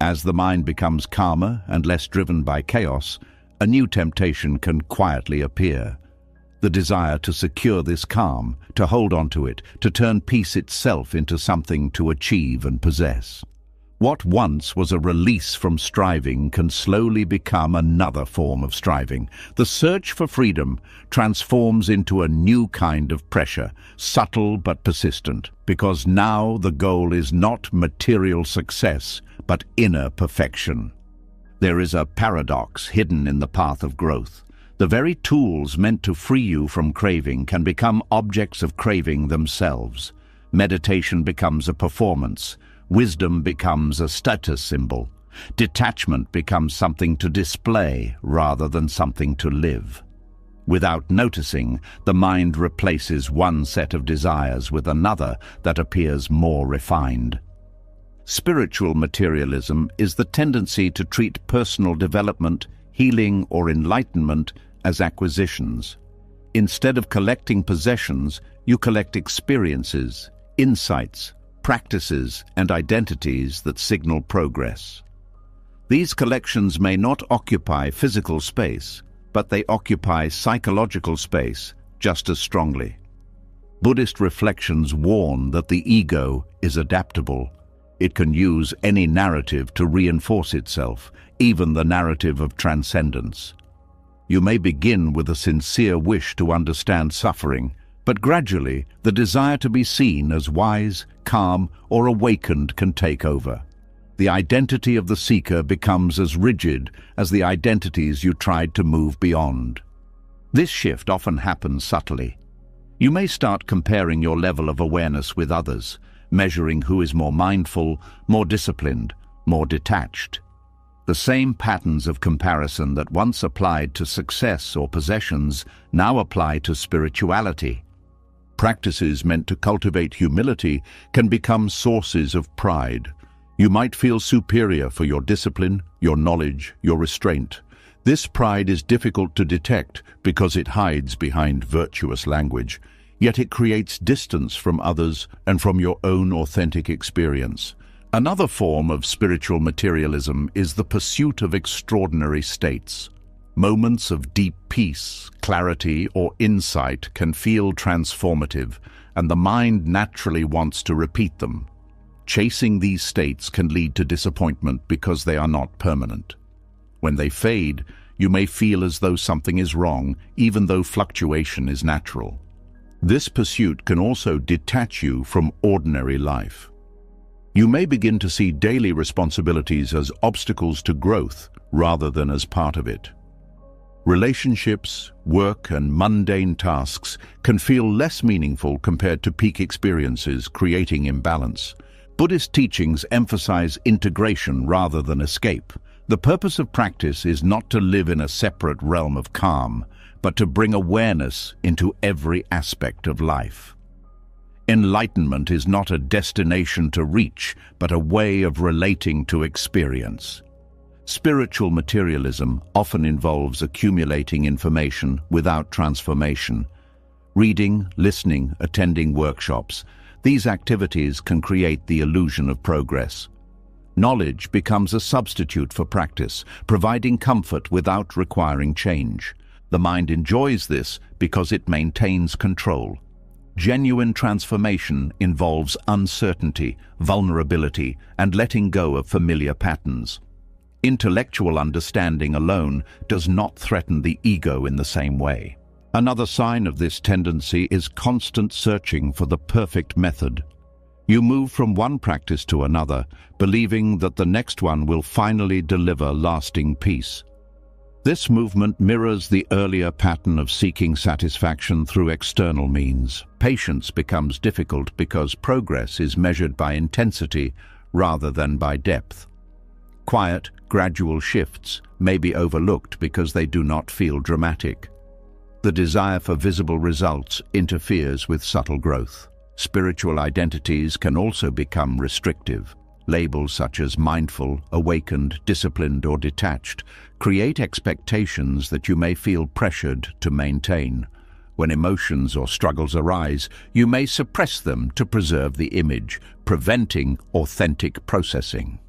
As the mind becomes calmer and less driven by chaos, a new temptation can quietly appear. The desire to secure this calm, to hold on to it, to turn peace itself into something to achieve and possess. What once was a release from striving can slowly become another form of striving. The search for freedom transforms into a new kind of pressure, subtle but persistent, because now the goal is not material success, but inner perfection. There is a paradox hidden in the path of growth. The very tools meant to free you from craving can become objects of craving themselves. Meditation becomes a performance. Wisdom becomes a status symbol. Detachment becomes something to display rather than something to live. Without noticing, the mind replaces one set of desires with another that appears more refined. Spiritual materialism is the tendency to treat personal development, healing, or enlightenment as acquisitions. Instead of collecting possessions, you collect experiences, insights, practices, and identities that signal progress. These collections may not occupy physical space, but they occupy psychological space just as strongly. Buddhist reflections warn that the ego is adaptable. It can use any narrative to reinforce itself, even the narrative of transcendence. You may begin with a sincere wish to understand suffering, but gradually the desire to be seen as wise, calm, or awakened can take over. The identity of the seeker becomes as rigid as the identities you tried to move beyond. This shift often happens subtly. You may start comparing your level of awareness with others, measuring who is more mindful, more disciplined, more detached. The same patterns of comparison that once applied to success or possessions now apply to spirituality. Practices meant to cultivate humility can become sources of pride. You might feel superior for your discipline, your knowledge, your restraint. This pride is difficult to detect because it hides behind virtuous language, yet it creates distance from others and from your own authentic experience. Another form of spiritual materialism is the pursuit of extraordinary states. Moments of deep peace, clarity, or insight can feel transformative, and the mind naturally wants to repeat them. Chasing these states can lead to disappointment because they are not permanent. When they fade, you may feel as though something is wrong, even though fluctuation is natural. This pursuit can also detach you from ordinary life. You may begin to see daily responsibilities as obstacles to growth rather than as part of it. Relationships, work, and mundane tasks can feel less meaningful compared to peak experiences, creating imbalance. Buddhist teachings emphasize integration rather than escape. The purpose of practice is not to live in a separate realm of calm, but to bring awareness into every aspect of life. Enlightenment is not a destination to reach, but a way of relating to experience. Spiritual materialism often involves accumulating information without transformation. Reading, listening, attending workshops, these activities can create the illusion of progress. Knowledge becomes a substitute for practice, providing comfort without requiring change. The mind enjoys this because it maintains control. Genuine transformation involves uncertainty, vulnerability, and letting go of familiar patterns. Intellectual understanding alone does not threaten the ego in the same way. Another sign of this tendency is constant searching for the perfect method. You move from one practice to another, believing that the next one will finally deliver lasting peace. This movement mirrors the earlier pattern of seeking satisfaction through external means. Patience becomes difficult because progress is measured by intensity rather than by depth. Quiet, gradual shifts may be overlooked because they do not feel dramatic. The desire for visible results interferes with subtle growth. Spiritual identities can also become restrictive. Labels such as mindful, awakened, disciplined, or detached create expectations that you may feel pressured to maintain. When emotions or struggles arise, you may suppress them to preserve the image, preventing authentic processing.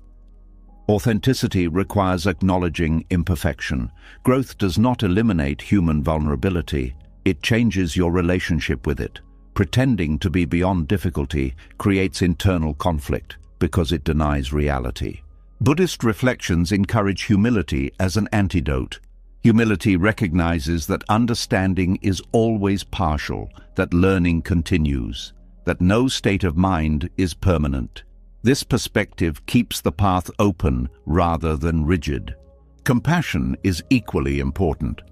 Authenticity requires acknowledging imperfection. Growth does not eliminate human vulnerability. It changes your relationship with it. Pretending to be beyond difficulty creates internal conflict because it denies reality. Buddhist reflections encourage humility as an antidote. Humility recognizes that understanding is always partial, that learning continues, that no state of mind is permanent. This perspective keeps the path open rather than rigid. Compassion is equally important.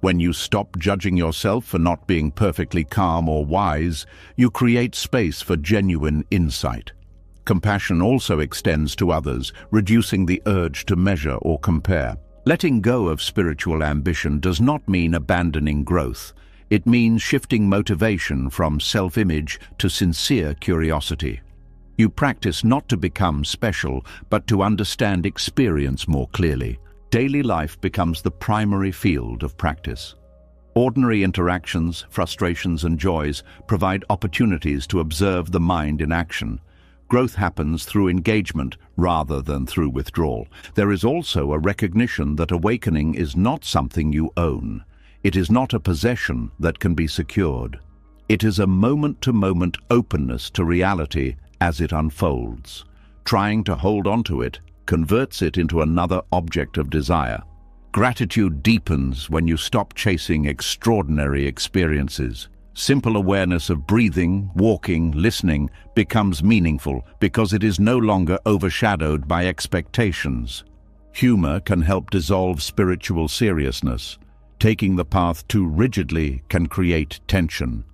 When you stop judging yourself for not being perfectly calm or wise, you create space for genuine insight. Compassion also extends to others, reducing the urge to measure or compare. Letting go of spiritual ambition does not mean abandoning growth. It means shifting motivation from self-image to sincere curiosity. You practice not to become special, but to understand experience more clearly. Daily life becomes the primary field of practice. Ordinary interactions, frustrations, and joys provide opportunities to observe the mind in action. Growth happens through engagement rather than through withdrawal. There is also a recognition that awakening is not something you own. It is not a possession that can be secured. It is a moment-to-moment openness to reality as it unfolds. Trying to hold onto it converts it into another object of desire. Gratitude deepens when you stop chasing extraordinary experiences. Simple awareness of breathing, walking, listening becomes meaningful because it is no longer overshadowed by expectations. Humor can help dissolve spiritual seriousness. Taking the path too rigidly can create tension.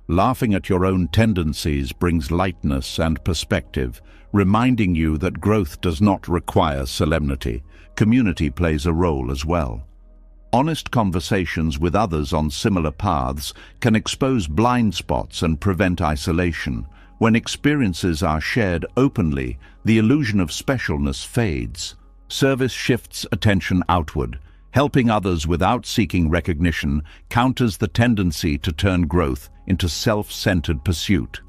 Laughing at your own tendencies brings lightness and perspective, reminding you that growth does not require solemnity. Community plays a role as well. Honest conversations with others on similar paths can expose blind spots and prevent isolation. When experiences are shared openly, the illusion of specialness fades. Service shifts attention outward. Helping others without seeking recognition counters the tendency to turn growth into self-centered pursuit.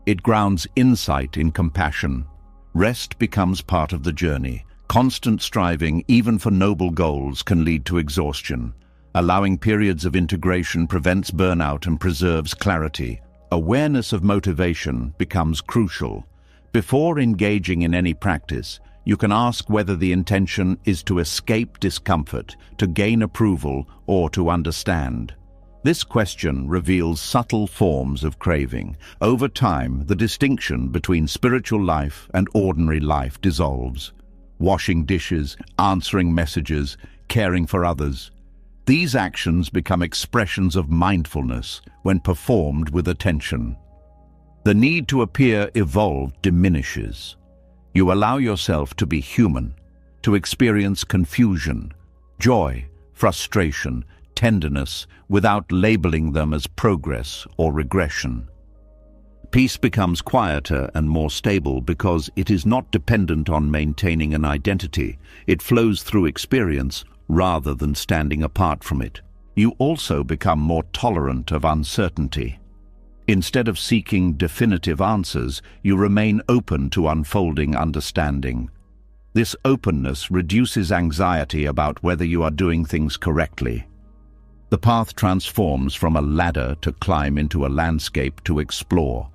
It grounds insight in compassion. Rest becomes part of the journey. Constant striving, even for noble goals, can lead to exhaustion. Allowing periods of integration prevents burnout and preserves clarity. Awareness of motivation becomes crucial. Before engaging in any practice, you can ask whether the intention is to escape discomfort, to gain approval, or to understand. This question reveals subtle forms of craving. Over time, the distinction between spiritual life and ordinary life dissolves. Washing dishes, answering messages, caring for others. These actions become expressions of mindfulness when performed with attention. The need to appear evolved diminishes. You allow yourself to be human, to experience confusion, joy, frustration, tenderness, without labeling them as progress or regression. Peace becomes quieter and more stable because it is not dependent on maintaining an identity. It flows through experience rather than standing apart from it. You also become more tolerant of uncertainty. Instead of seeking definitive answers, you remain open to unfolding understanding. This openness reduces anxiety about whether you are doing things correctly. The path transforms from a ladder to climb into a landscape to explore.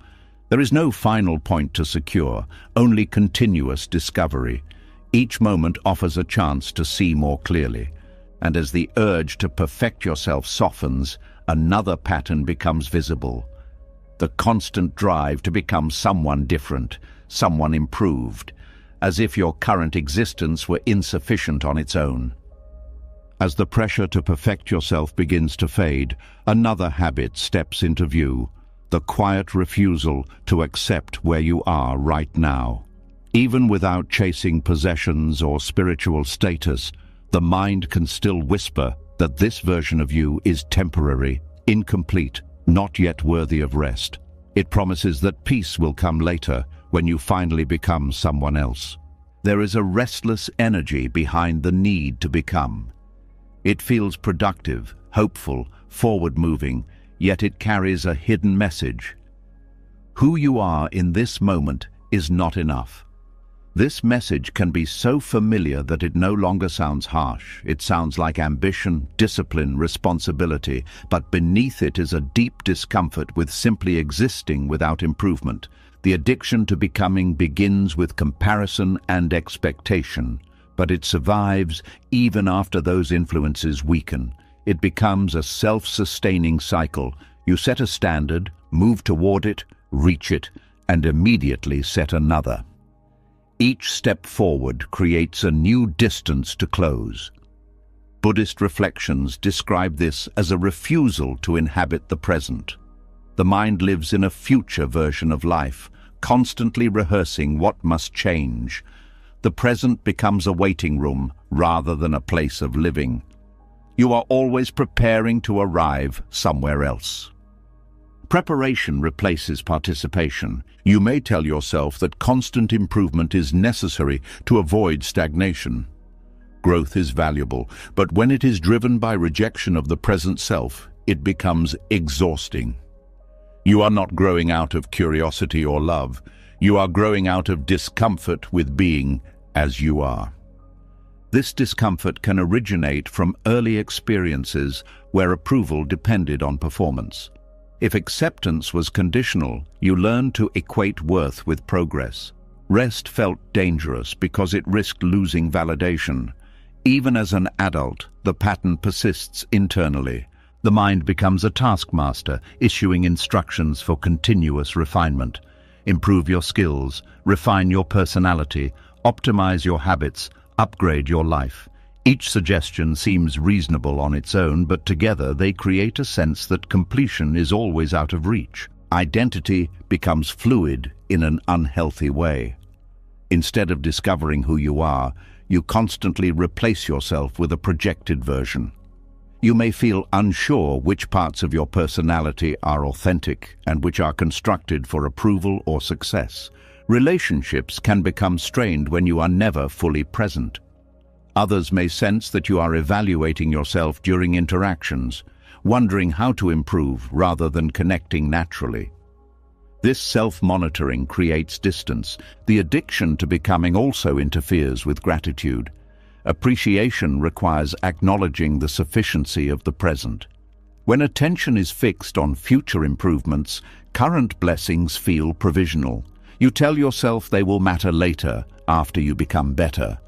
There is no final point to secure, only continuous discovery. Each moment offers a chance to see more clearly. And as the urge to perfect yourself softens, another pattern becomes visible. The constant drive to become someone different, someone improved, as if your current existence were insufficient on its own. As the pressure to perfect yourself begins to fade, another habit steps into view. The quiet refusal to accept where you are right now. Even without chasing possessions or spiritual status, the mind can still whisper that this version of you is temporary, incomplete, not yet worthy of rest. It promises that peace will come later when you finally become someone else. There is a restless energy behind the need to become. It feels productive, hopeful, forward-moving, yet it carries a hidden message. Who you are in this moment is not enough. This message can be so familiar that it no longer sounds harsh. It sounds like ambition, discipline, responsibility, but beneath it is a deep discomfort with simply existing without improvement. The addiction to becoming begins with comparison and expectation, but it survives even after those influences weaken. It becomes a self-sustaining cycle. You set a standard, move toward it, reach it, and immediately set another. Each step forward creates a new distance to close. Buddhist reflections describe this as a refusal to inhabit the present. The mind lives in a future version of life, constantly rehearsing what must change. The present becomes a waiting room rather than a place of living. You are always preparing to arrive somewhere else. Preparation replaces participation. You may tell yourself that constant improvement is necessary to avoid stagnation. Growth is valuable, but when it is driven by rejection of the present self, it becomes exhausting. You are not growing out of curiosity or love. You are growing out of discomfort with being as you are. This discomfort can originate from early experiences where approval depended on performance. If acceptance was conditional, you learned to equate worth with progress. Rest felt dangerous because it risked losing validation. Even as an adult, the pattern persists internally. The mind becomes a taskmaster, issuing instructions for continuous refinement. Improve your skills, refine your personality, optimize your habits, upgrade your life. Each suggestion seems reasonable on its own, but together they create a sense that completion is always out of reach. Identity becomes fluid in an unhealthy way. Instead of discovering who you are, you constantly replace yourself with a projected version. You may feel unsure which parts of your personality are authentic and which are constructed for approval or success. Relationships can become strained when you are never fully present. Others may sense that you are evaluating yourself during interactions, wondering how to improve rather than connecting naturally. This self-monitoring creates distance. The addiction to becoming also interferes with gratitude. Appreciation requires acknowledging the sufficiency of the present. When attention is fixed on future improvements, current blessings feel provisional. You tell yourself they will matter later, after you become better.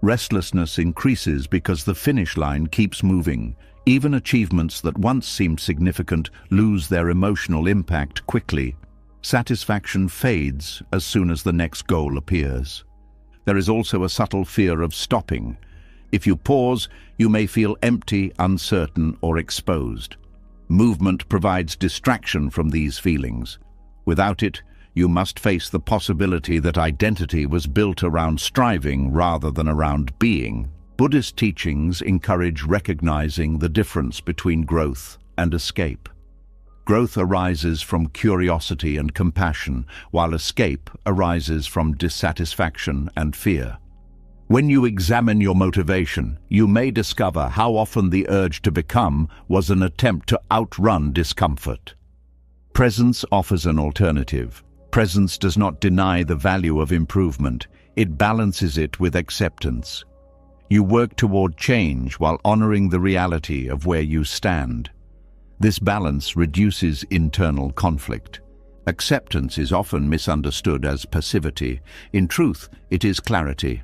Restlessness increases because the finish line keeps moving. Even achievements that once seemed significant lose their emotional impact quickly. Satisfaction fades as soon as the next goal appears. There is also a subtle fear of stopping. If you pause, you may feel empty, uncertain, or exposed. Movement provides distraction from these feelings. Without it, you must face the possibility that identity was built around striving rather than around being. Buddhist teachings encourage recognizing the difference between growth and escape. Growth arises from curiosity and compassion, while escape arises from dissatisfaction and fear. When you examine your motivation, you may discover how often the urge to become was an attempt to outrun discomfort. Presence offers an alternative. Presence does not deny the value of improvement. It balances it with acceptance. You work toward change while honoring the reality of where you stand. This balance reduces internal conflict. Acceptance is often misunderstood as passivity. In truth, it is clarity.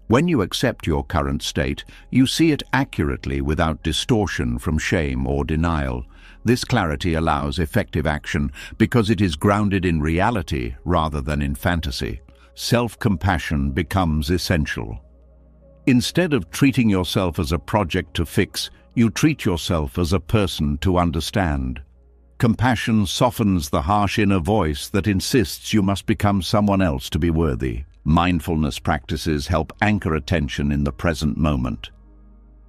When you accept your current state, you see it accurately without distortion from shame or denial. This clarity allows effective action because it is grounded in reality rather than in fantasy. Self-compassion becomes essential. Instead of treating yourself as a project to fix, you treat yourself as a person to understand. Compassion softens the harsh inner voice that insists you must become someone else to be worthy. Mindfulness practices help anchor attention in the present moment.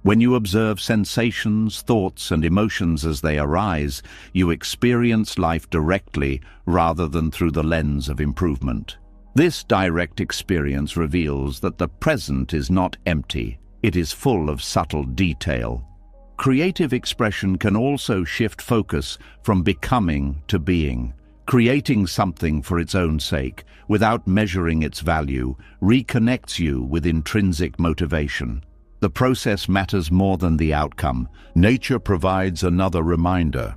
When you observe sensations, thoughts, and emotions as they arise, you experience life directly rather than through the lens of improvement. This direct experience reveals that the present is not empty. It is full of subtle detail. Creative expression can also shift focus from becoming to being. Creating something for its own sake, without measuring its value, reconnects you with intrinsic motivation. The process matters more than the outcome. Nature provides another reminder.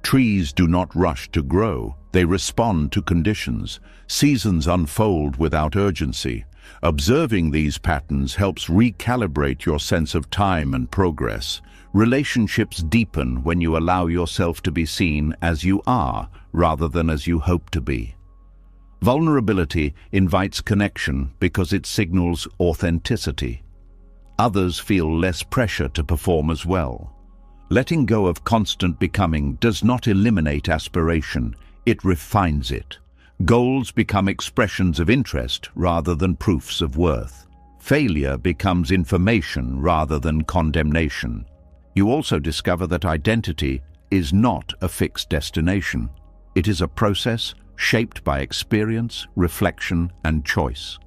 Trees do not rush to grow. They respond to conditions. Seasons unfold without urgency. Observing these patterns helps recalibrate your sense of time and progress. Relationships deepen when you allow yourself to be seen as you are rather than as you hope to be. Vulnerability invites connection because it signals authenticity. Others feel less pressure to perform as well. Letting go of constant becoming does not eliminate aspiration, it refines it. Goals become expressions of interest rather than proofs of worth. Failure becomes information rather than condemnation. You also discover that identity is not a fixed destination. It is a process shaped by experience, reflection, and choice.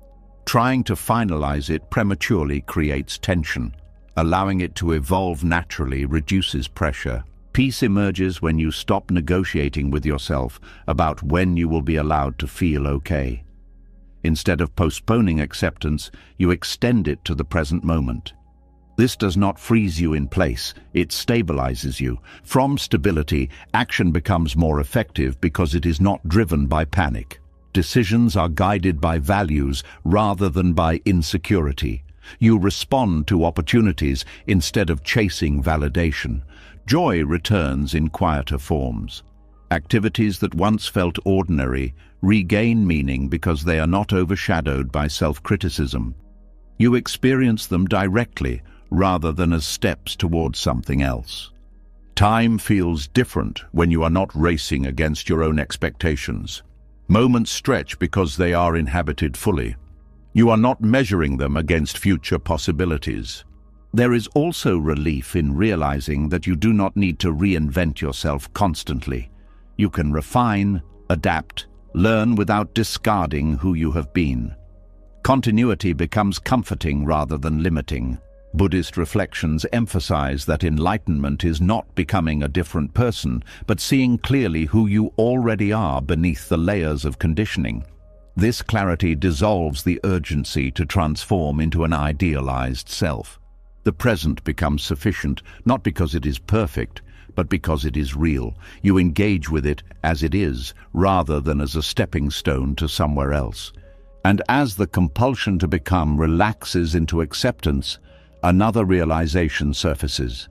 Trying to finalize it prematurely creates tension. Allowing it to evolve naturally reduces pressure. Peace emerges when you stop negotiating with yourself about when you will be allowed to feel okay. Instead of postponing acceptance, you extend it to the present moment. This does not freeze you in place, it stabilizes you. From stability, action becomes more effective because it is not driven by panic. Decisions are guided by values rather than by insecurity. You respond to opportunities instead of chasing validation. Joy returns in quieter forms. Activities that once felt ordinary regain meaning because they are not overshadowed by self-criticism. You experience them directly rather than as steps towards something else. Time feels different when you are not racing against your own expectations. Moments stretch because they are inhabited fully. You are not measuring them against future possibilities. There is also relief in realizing that you do not need to reinvent yourself constantly. You can refine, adapt, learn without discarding who you have been. Continuity becomes comforting rather than limiting. Buddhist reflections emphasize that enlightenment is not becoming a different person, but seeing clearly who you already are beneath the layers of conditioning. This clarity dissolves the urgency to transform into an idealized self. The present becomes sufficient, not because it is perfect, but because it is real. You engage with it as it is, rather than as a stepping stone to somewhere else. And as the compulsion to become relaxes into acceptance, another realization surfaces,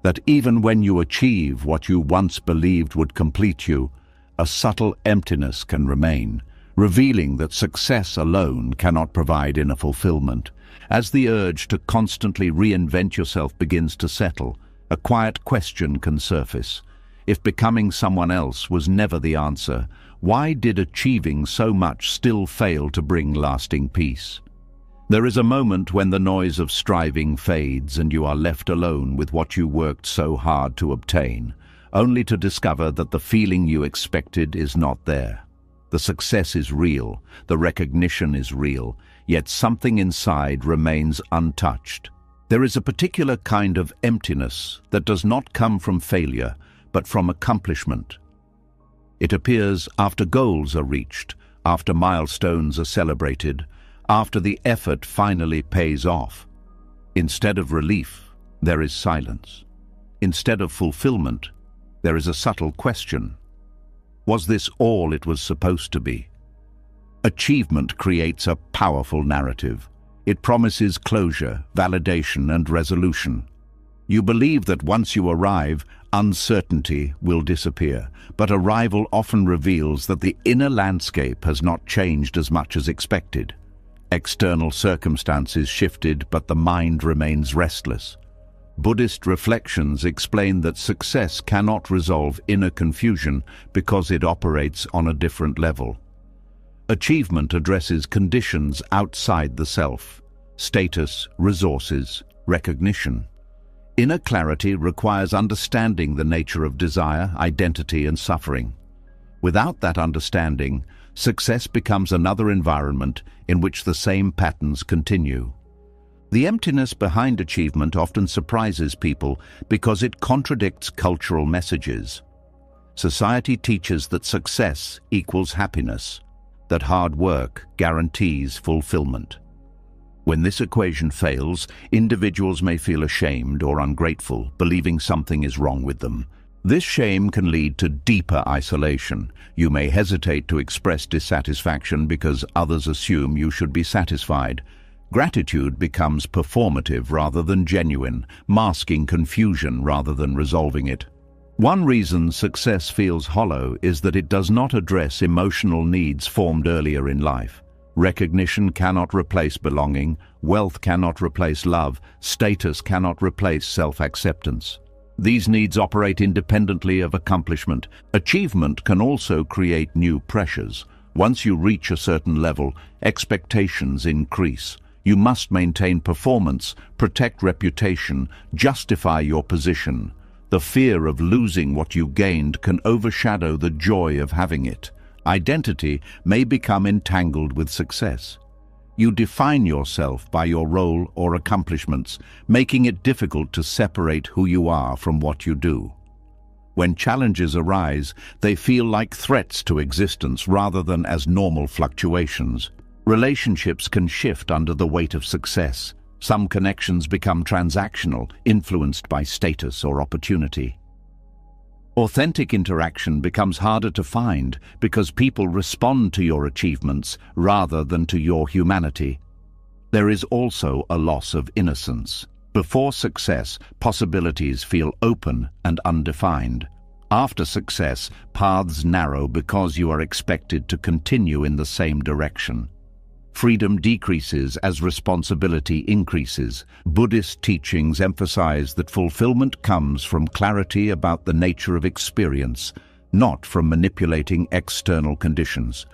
that even when you achieve what you once believed would complete you, a subtle emptiness can remain, revealing that success alone cannot provide inner fulfillment. As the urge to constantly reinvent yourself begins to settle, a quiet question can surface. If becoming someone else was never the answer, why did achieving so much still fail to bring lasting peace? There is a moment when the noise of striving fades and you are left alone with what you worked so hard to obtain, only to discover that the feeling you expected is not there. The success is real, the recognition is real, yet something inside remains untouched. There is a particular kind of emptiness that does not come from failure, but from accomplishment. It appears after goals are reached, after milestones are celebrated, after the effort finally pays off. Instead of relief, there is silence. Instead of fulfillment, there is a subtle question. Was this all it was supposed to be? Achievement creates a powerful narrative. It promises closure, validation, and resolution. You believe that once you arrive, uncertainty will disappear, but arrival often reveals that the inner landscape has not changed as much as expected. External circumstances shifted, but the mind remains restless. Buddhist reflections explain that success cannot resolve inner confusion because it operates on a different level. Achievement addresses conditions outside the self: status, resources, recognition. Inner clarity requires understanding the nature of desire, identity, and suffering. Without that understanding, success becomes another environment in which the same patterns continue. The emptiness behind achievement often surprises people because it contradicts cultural messages. Society teaches that success equals happiness, that hard work guarantees fulfillment. When this equation fails, individuals may feel ashamed or ungrateful, believing something is wrong with them. This shame can lead to deeper isolation. You may hesitate to express dissatisfaction because others assume you should be satisfied. Gratitude becomes performative rather than genuine, masking confusion rather than resolving it. One reason success feels hollow is that it does not address emotional needs formed earlier in life. Recognition cannot replace belonging, wealth cannot replace love, status cannot replace self-acceptance. These needs operate independently of accomplishment. Achievement can also create new pressures. Once you reach a certain level, expectations increase. You must maintain performance, protect reputation, justify your position. The fear of losing what you gained can overshadow the joy of having it. Identity may become entangled with success. You define yourself by your role or accomplishments, making it difficult to separate who you are from what you do. When challenges arise, they feel like threats to existence rather than as normal fluctuations. Relationships can shift under the weight of success. Some connections become transactional, influenced by status or opportunity. Authentic interaction becomes harder to find because people respond to your achievements rather than to your humanity. There is also a loss of innocence. Before success, possibilities feel open and undefined. After success, paths narrow because you are expected to continue in the same direction. Freedom decreases as responsibility increases. Buddhist teachings emphasize that fulfillment comes from clarity about the nature of experience, not from manipulating external conditions.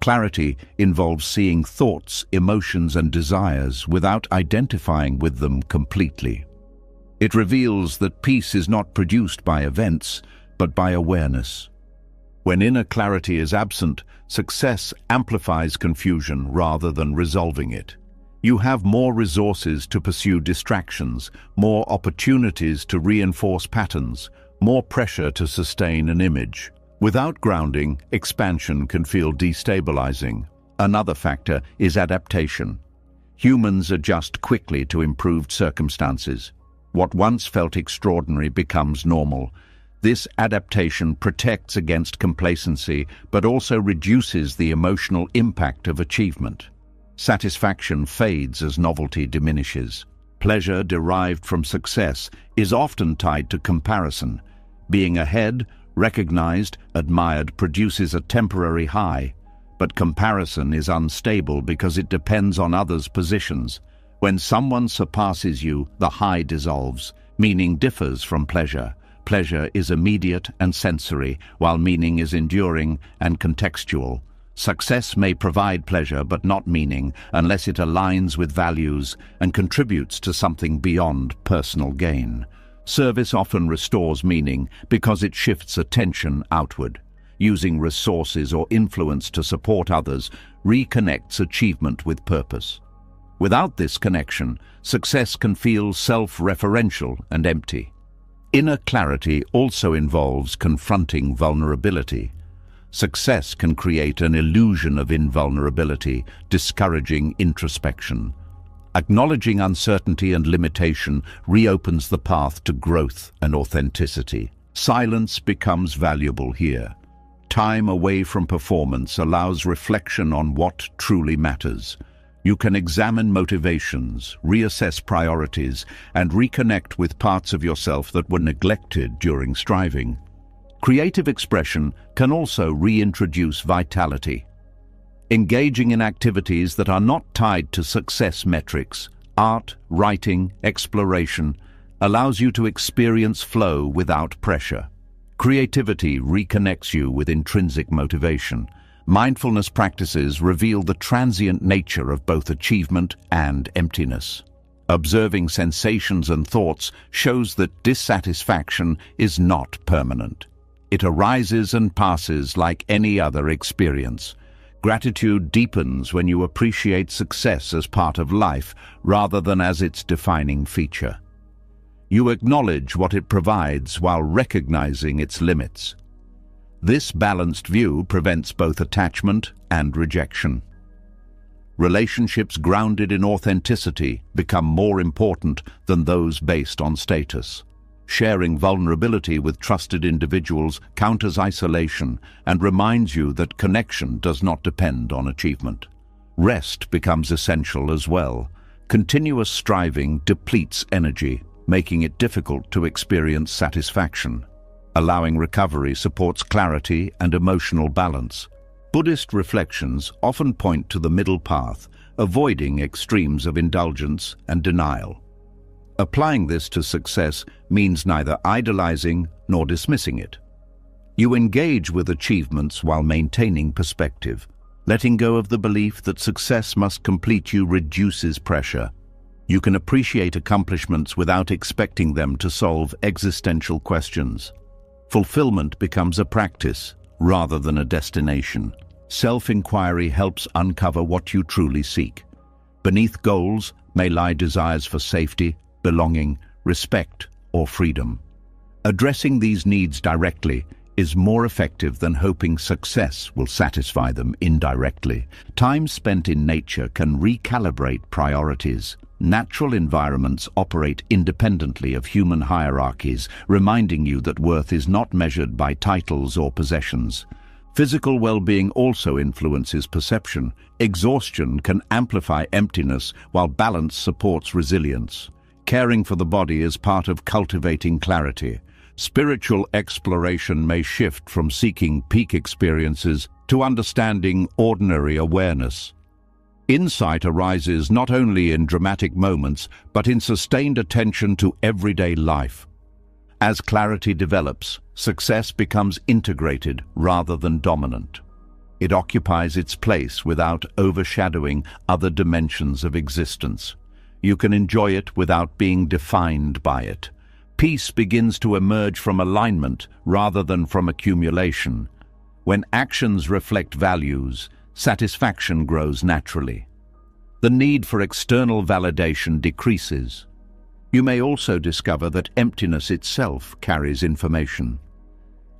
Clarity involves seeing thoughts, emotions, and desires without identifying with them completely. It reveals that peace is not produced by events, but by awareness. When inner clarity is absent, success amplifies confusion rather than resolving it. You have more resources to pursue distractions, more opportunities to reinforce patterns, more pressure to sustain an image. Without grounding, expansion can feel destabilizing. Another factor is adaptation. Humans adjust quickly to improved circumstances. What once felt extraordinary becomes normal. This adaptation protects against complacency, but also reduces the emotional impact of achievement. Satisfaction fades as novelty diminishes. Pleasure derived from success is often tied to comparison. Being ahead, recognized, admired produces a temporary high, but comparison is unstable because it depends on others' positions. When someone surpasses you, the high dissolves. Meaning differs from pleasure. Pleasure is immediate and sensory, while meaning is enduring and contextual. Success may provide pleasure but not meaning unless it aligns with values and contributes to something beyond personal gain. Service often restores meaning because it shifts attention outward. Using resources or influence to support others reconnects achievement with purpose. Without this connection, success can feel self-referential and empty. Inner clarity also involves confronting vulnerability. Success can create an illusion of invulnerability, discouraging introspection. Acknowledging uncertainty and limitation reopens the path to growth and authenticity. Silence becomes valuable here. Time away from performance allows reflection on what truly matters. You can examine motivations, reassess priorities, and reconnect with parts of yourself that were neglected during striving. Creative expression can also reintroduce vitality. Engaging in activities that are not tied to success metrics, art, writing, exploration, allows you to experience flow without pressure. Creativity reconnects you with intrinsic motivation. Mindfulness practices reveal the transient nature of both achievement and emptiness. Observing sensations and thoughts shows that dissatisfaction is not permanent. It arises and passes like any other experience. Gratitude deepens when you appreciate success as part of life rather than as its defining feature. You acknowledge what it provides while recognizing its limits. This balanced view prevents both attachment and rejection. Relationships grounded in authenticity become more important than those based on status. Sharing vulnerability with trusted individuals counters isolation and reminds you that connection does not depend on achievement. Rest becomes essential as well. Continuous striving depletes energy, making it difficult to experience satisfaction. Allowing recovery supports clarity and emotional balance. Buddhist reflections often point to the middle path, avoiding extremes of indulgence and denial. Applying this to success means neither idolizing nor dismissing it. You engage with achievements while maintaining perspective. Letting go of the belief that success must complete you reduces pressure. You can appreciate accomplishments without expecting them to solve existential questions. Fulfillment becomes a practice rather than a destination. Self-inquiry helps uncover what you truly seek. Beneath goals may lie desires for safety, belonging, respect, or freedom. Addressing these needs directly is more effective than hoping success will satisfy them indirectly. Time spent in nature can recalibrate priorities. Natural environments operate independently of human hierarchies, reminding you that worth is not measured by titles or possessions. Physical well-being also influences perception. Exhaustion can amplify emptiness, while balance supports resilience. Caring for the body is part of cultivating clarity. Spiritual exploration may shift from seeking peak experiences to understanding ordinary awareness. Insight arises not only in dramatic moments, but in sustained attention to everyday life. As clarity develops, success becomes integrated rather than dominant. It occupies its place without overshadowing other dimensions of existence. You can enjoy it without being defined by it. Peace begins to emerge from alignment rather than from accumulation. When actions reflect values, satisfaction grows naturally. The need for external validation decreases. You may also discover that emptiness itself carries information.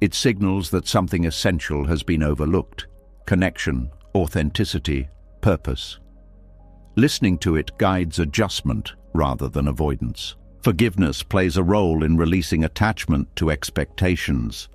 It signals that something essential has been overlooked: connection, authenticity, purpose. Listening to it guides adjustment rather than avoidance. Forgiveness plays a role in releasing attachment to expectations.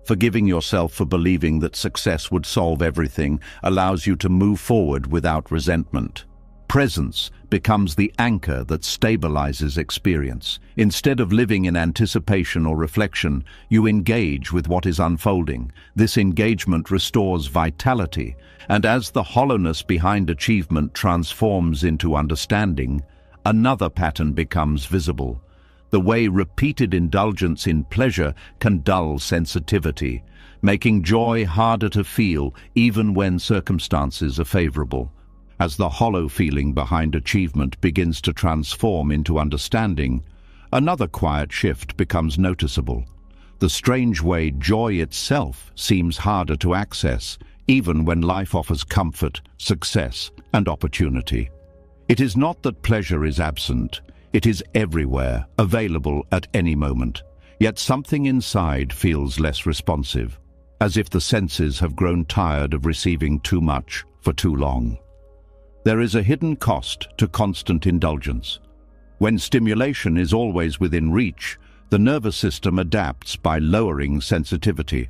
Forgiving yourself for believing that success would solve everything allows you to move forward without resentment. Presence becomes the anchor that stabilizes experience. Instead of living in anticipation or reflection, you engage with what is unfolding. This engagement restores vitality, and as the hollowness behind achievement transforms into understanding, another pattern becomes visible. The way repeated indulgence in pleasure can dull sensitivity, making joy harder to feel even when circumstances are favorable. As the hollow feeling behind achievement begins to transform into understanding, another quiet shift becomes noticeable. The strange way joy itself seems harder to access, even when life offers comfort, success, and opportunity. It is not that pleasure is absent. It is everywhere, available at any moment. Yet something inside feels less responsive, as if the senses have grown tired of receiving too much for too long. There is a hidden cost to constant indulgence. When stimulation is always within reach, the nervous system adapts by lowering sensitivity.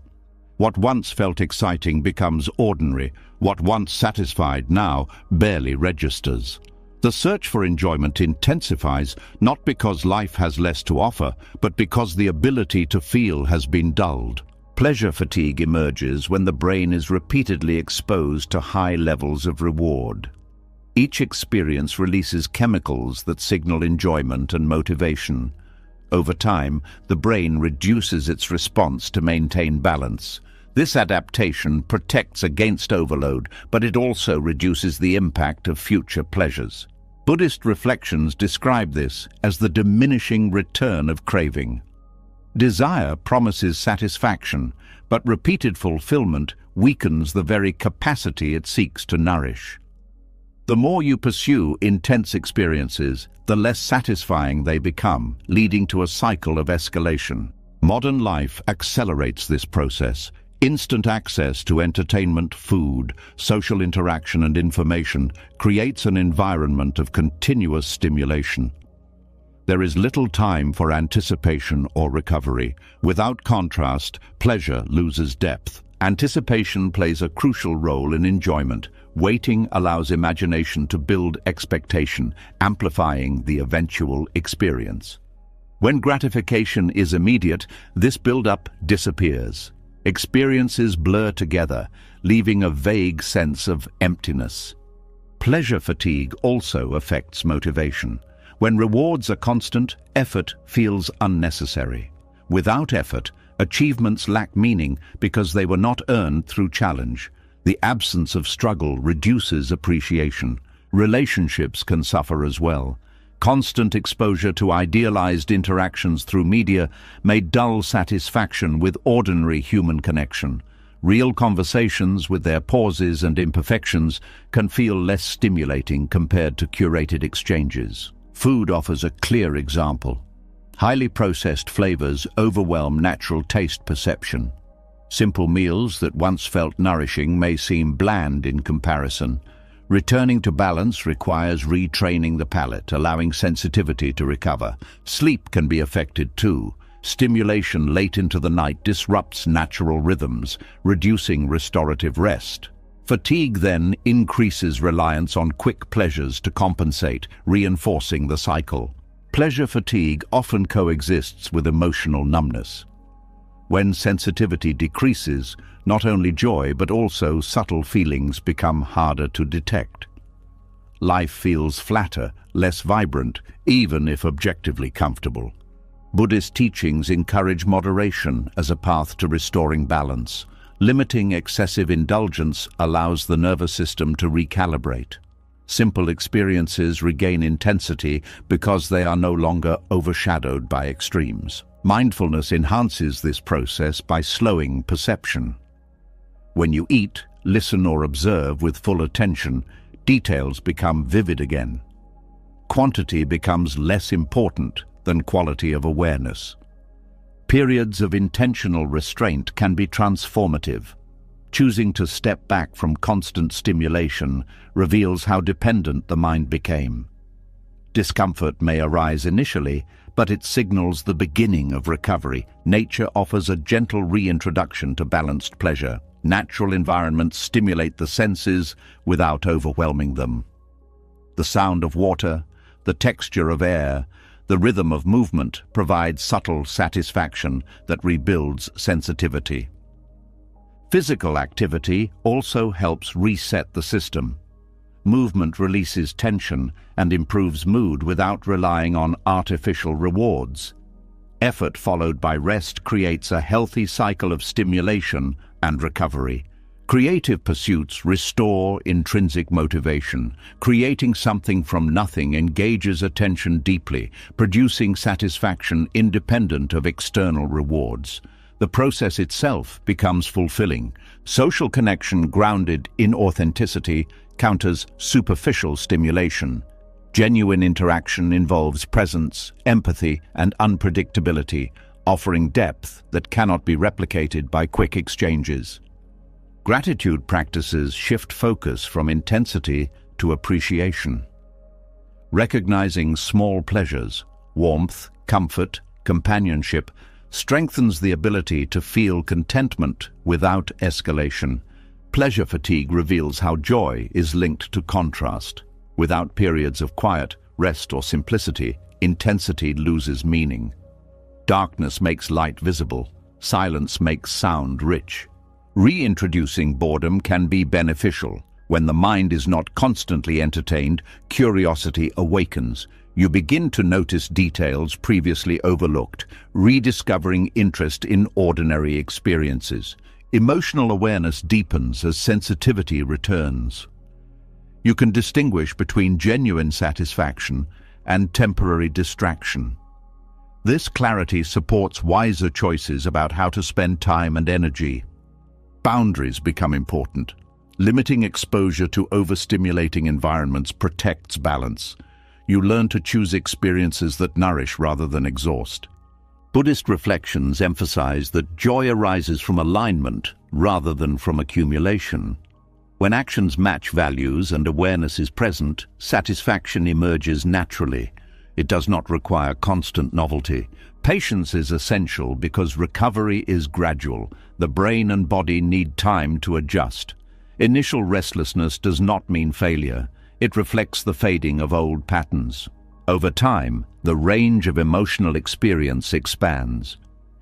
What once felt exciting becomes ordinary. What once satisfied now barely registers. The search for enjoyment intensifies, not because life has less to offer, but because the ability to feel has been dulled. Pleasure fatigue emerges when the brain is repeatedly exposed to high levels of reward. Each experience releases chemicals that signal enjoyment and motivation. Over time, the brain reduces its response to maintain balance. This adaptation protects against overload, but it also reduces the impact of future pleasures. Buddhist reflections describe this as the diminishing return of craving. Desire promises satisfaction, but repeated fulfillment weakens the very capacity it seeks to nourish. The more you pursue intense experiences, the less satisfying they become, leading to a cycle of escalation. Modern life accelerates this process. Instant access to entertainment, food, social interaction, and information creates an environment of continuous stimulation. There is little time for anticipation or recovery. Without contrast, pleasure loses depth. Anticipation plays a crucial role in enjoyment. Waiting allows imagination to build expectation, amplifying the eventual experience. When gratification is immediate, this build-up disappears. Experiences blur together, leaving a vague sense of emptiness. Pleasure fatigue also affects motivation. When rewards are constant, effort feels unnecessary. Without effort, achievements lack meaning because they were not earned through challenge. The absence of struggle reduces appreciation. Relationships can suffer as well. Constant exposure to idealized interactions through media may dull satisfaction with ordinary human connection. Real conversations, with their pauses and imperfections, can feel less stimulating compared to curated exchanges. Food offers a clear example. Highly processed flavors overwhelm natural taste perception. Simple meals that once felt nourishing may seem bland in comparison. Returning to balance requires retraining the palate, allowing sensitivity to recover. Sleep can be affected too. Stimulation late into the night disrupts natural rhythms, reducing restorative rest. Fatigue then increases reliance on quick pleasures to compensate, reinforcing the cycle. Pleasure fatigue often coexists with emotional numbness. When sensitivity decreases, not only joy but also subtle feelings become harder to detect. Life feels flatter, less vibrant, even if objectively comfortable. Buddhist teachings encourage moderation as a path to restoring balance. Limiting excessive indulgence allows the nervous system to recalibrate. Simple experiences regain intensity because they are no longer overshadowed by extremes. Mindfulness enhances this process by slowing perception. When you eat, listen or observe with full attention, details become vivid again. Quantity becomes less important than quality of awareness. Periods of intentional restraint can be transformative. Choosing to step back from constant stimulation reveals how dependent the mind became. Discomfort may arise initially, but it signals the beginning of recovery. Nature offers a gentle reintroduction to balanced pleasure. Natural environments stimulate the senses without overwhelming them. The sound of water, the texture of air, the rhythm of movement provide subtle satisfaction that rebuilds sensitivity. Physical activity also helps reset the system. Movement releases tension and improves mood without relying on artificial rewards. Effort followed by rest creates a healthy cycle of stimulation and recovery. Creative pursuits restore intrinsic motivation. Creating something from nothing engages attention deeply, producing satisfaction independent of external rewards. The process itself becomes fulfilling. Social connection grounded in authenticity counters superficial stimulation. Genuine interaction involves presence, empathy, and unpredictability, offering depth that cannot be replicated by quick exchanges. Gratitude practices shift focus from intensity to appreciation. Recognizing small pleasures, warmth, comfort, companionship, strengthens the ability to feel contentment without escalation. Pleasure fatigue reveals how joy is linked to contrast. Without periods of quiet, rest, or simplicity, intensity loses meaning. Darkness makes light visible. Silence makes sound rich. Reintroducing boredom can be beneficial. When the mind is not constantly entertained, curiosity awakens. You begin to notice details previously overlooked, rediscovering interest in ordinary experiences. Emotional awareness deepens as sensitivity returns. You can distinguish between genuine satisfaction and temporary distraction. This clarity supports wiser choices about how to spend time and energy. Boundaries become important. Limiting exposure to overstimulating environments protects balance. You learn to choose experiences that nourish rather than exhaust. Buddhist reflections emphasize that joy arises from alignment rather than from accumulation. When actions match values and awareness is present, satisfaction emerges naturally. It does not require constant novelty. Patience is essential because recovery is gradual. The brain and body need time to adjust. Initial restlessness does not mean failure. It reflects the fading of old patterns. Over time, the range of emotional experience expands.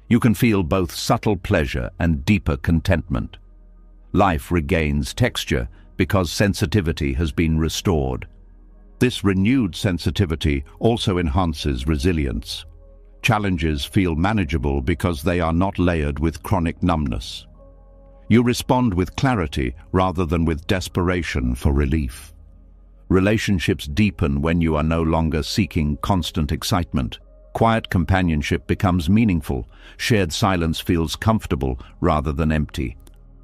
You can feel both subtle pleasure and deeper contentment. Life regains texture because sensitivity has been restored. This renewed sensitivity also enhances resilience. Challenges feel manageable because they are not layered with chronic numbness. You respond with clarity rather than with desperation for relief. Relationships deepen when you are no longer seeking constant excitement. Quiet companionship becomes meaningful. Shared silence feels comfortable rather than empty.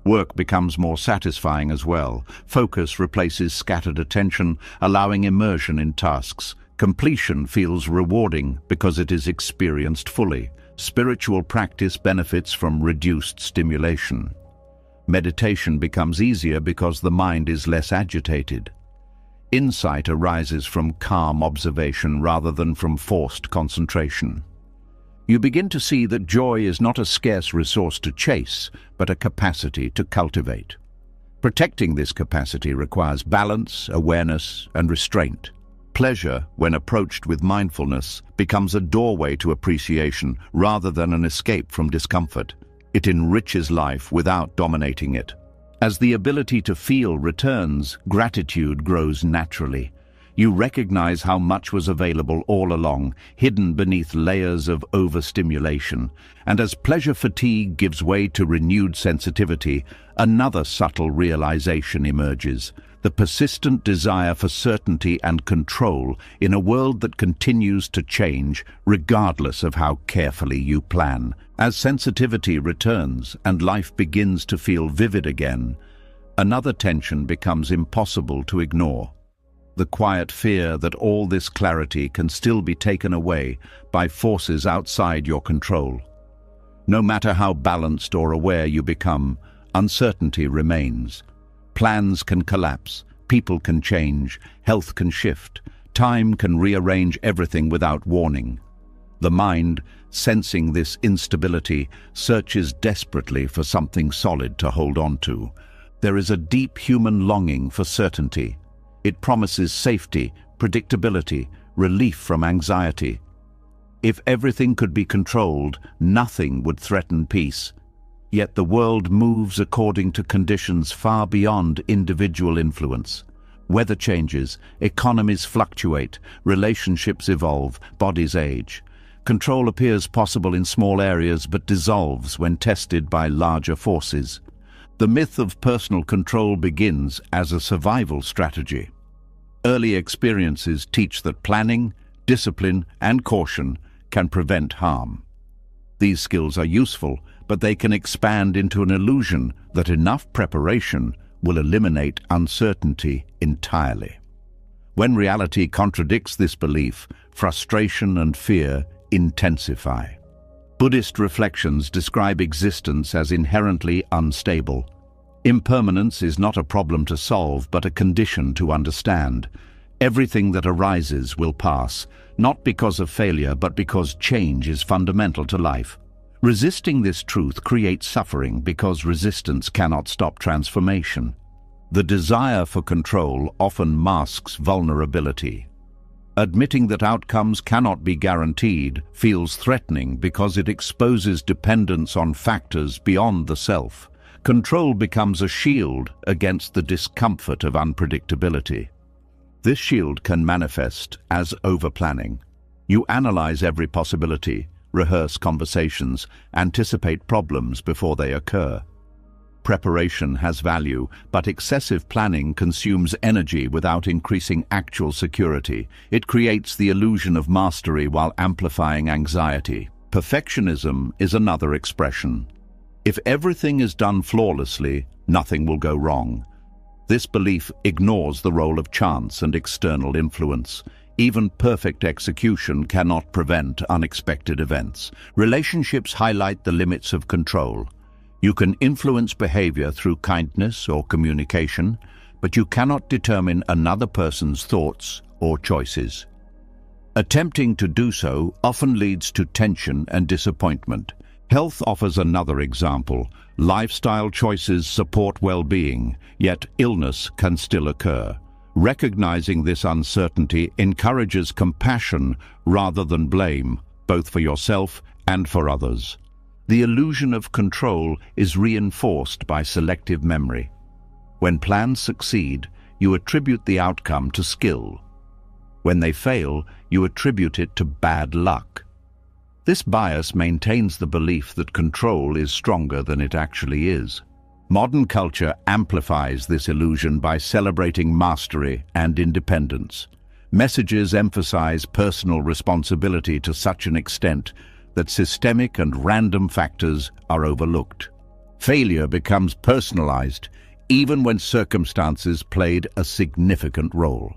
Work becomes more satisfying as well. Focus replaces scattered attention, allowing immersion in tasks. Completion feels rewarding because it is experienced fully. Spiritual practice benefits from reduced stimulation. Meditation becomes easier because the mind is less agitated. Insight arises from calm observation rather than from forced concentration. You begin to see that joy is not a scarce resource to chase, but a capacity to cultivate. Protecting this capacity requires balance, awareness, and restraint. Pleasure, when approached with mindfulness, becomes a doorway to appreciation rather than an escape from discomfort. It enriches life without dominating it. As the ability to feel returns, gratitude grows naturally. You recognize how much was available all along, hidden beneath layers of overstimulation. And as pleasure fatigue gives way to renewed sensitivity, another subtle realization emerges: the persistent desire for certainty and control in a world that continues to change, regardless of how carefully you plan. As sensitivity returns and life begins to feel vivid again, another tension becomes impossible to ignore: the quiet fear that all this clarity can still be taken away by forces outside your control. No matter how balanced or aware you become, uncertainty remains. Plans can collapse, people can change, health can shift, time can rearrange everything without warning. The mind, sensing this instability, searches desperately for something solid to hold on to. There is a deep human longing for certainty. It promises safety, predictability, relief from anxiety. If everything could be controlled, nothing would threaten peace. Yet the world moves according to conditions far beyond individual influence. Weather changes, economies fluctuate, relationships evolve, bodies age. Control appears possible in small areas but dissolves when tested by larger forces. The myth of personal control begins as a survival strategy. Early experiences teach that planning, discipline, and caution can prevent harm. These skills are useful, but they can expand into an illusion that enough preparation will eliminate uncertainty entirely. When reality contradicts this belief, frustration and fear intensify. Buddhist reflections describe existence as inherently unstable. Impermanence is not a problem to solve, but a condition to understand. Everything that arises will pass, not because of failure, but because change is fundamental to life. Resisting this truth creates suffering because resistance cannot stop transformation. The desire for control often masks vulnerability. Admitting that outcomes cannot be guaranteed feels threatening because it exposes dependence on factors beyond the self. Control becomes a shield against the discomfort of unpredictability. This shield can manifest as overplanning. You analyze every possibility, rehearse conversations, anticipate problems before they occur. Preparation has value, but excessive planning consumes energy without increasing actual security. It creates the illusion of mastery while amplifying anxiety. Perfectionism is another expression. If everything is done flawlessly, nothing will go wrong. This belief ignores the role of chance and external influence. Even perfect execution cannot prevent unexpected events. Relationships highlight the limits of control. You can influence behavior through kindness or communication, but you cannot determine another person's thoughts or choices. Attempting to do so often leads to tension and disappointment. Health offers another example. Lifestyle choices support well-being, yet illness can still occur. Recognizing this uncertainty encourages compassion rather than blame, both for yourself and for others. The illusion of control is reinforced by selective memory. When plans succeed, you attribute the outcome to skill. When they fail, you attribute it to bad luck. This bias maintains the belief that control is stronger than it actually is. Modern culture amplifies this illusion by celebrating mastery and independence. Messages emphasize personal responsibility to such an extent that systemic and random factors are overlooked. Failure becomes personalized, even when circumstances played a significant role.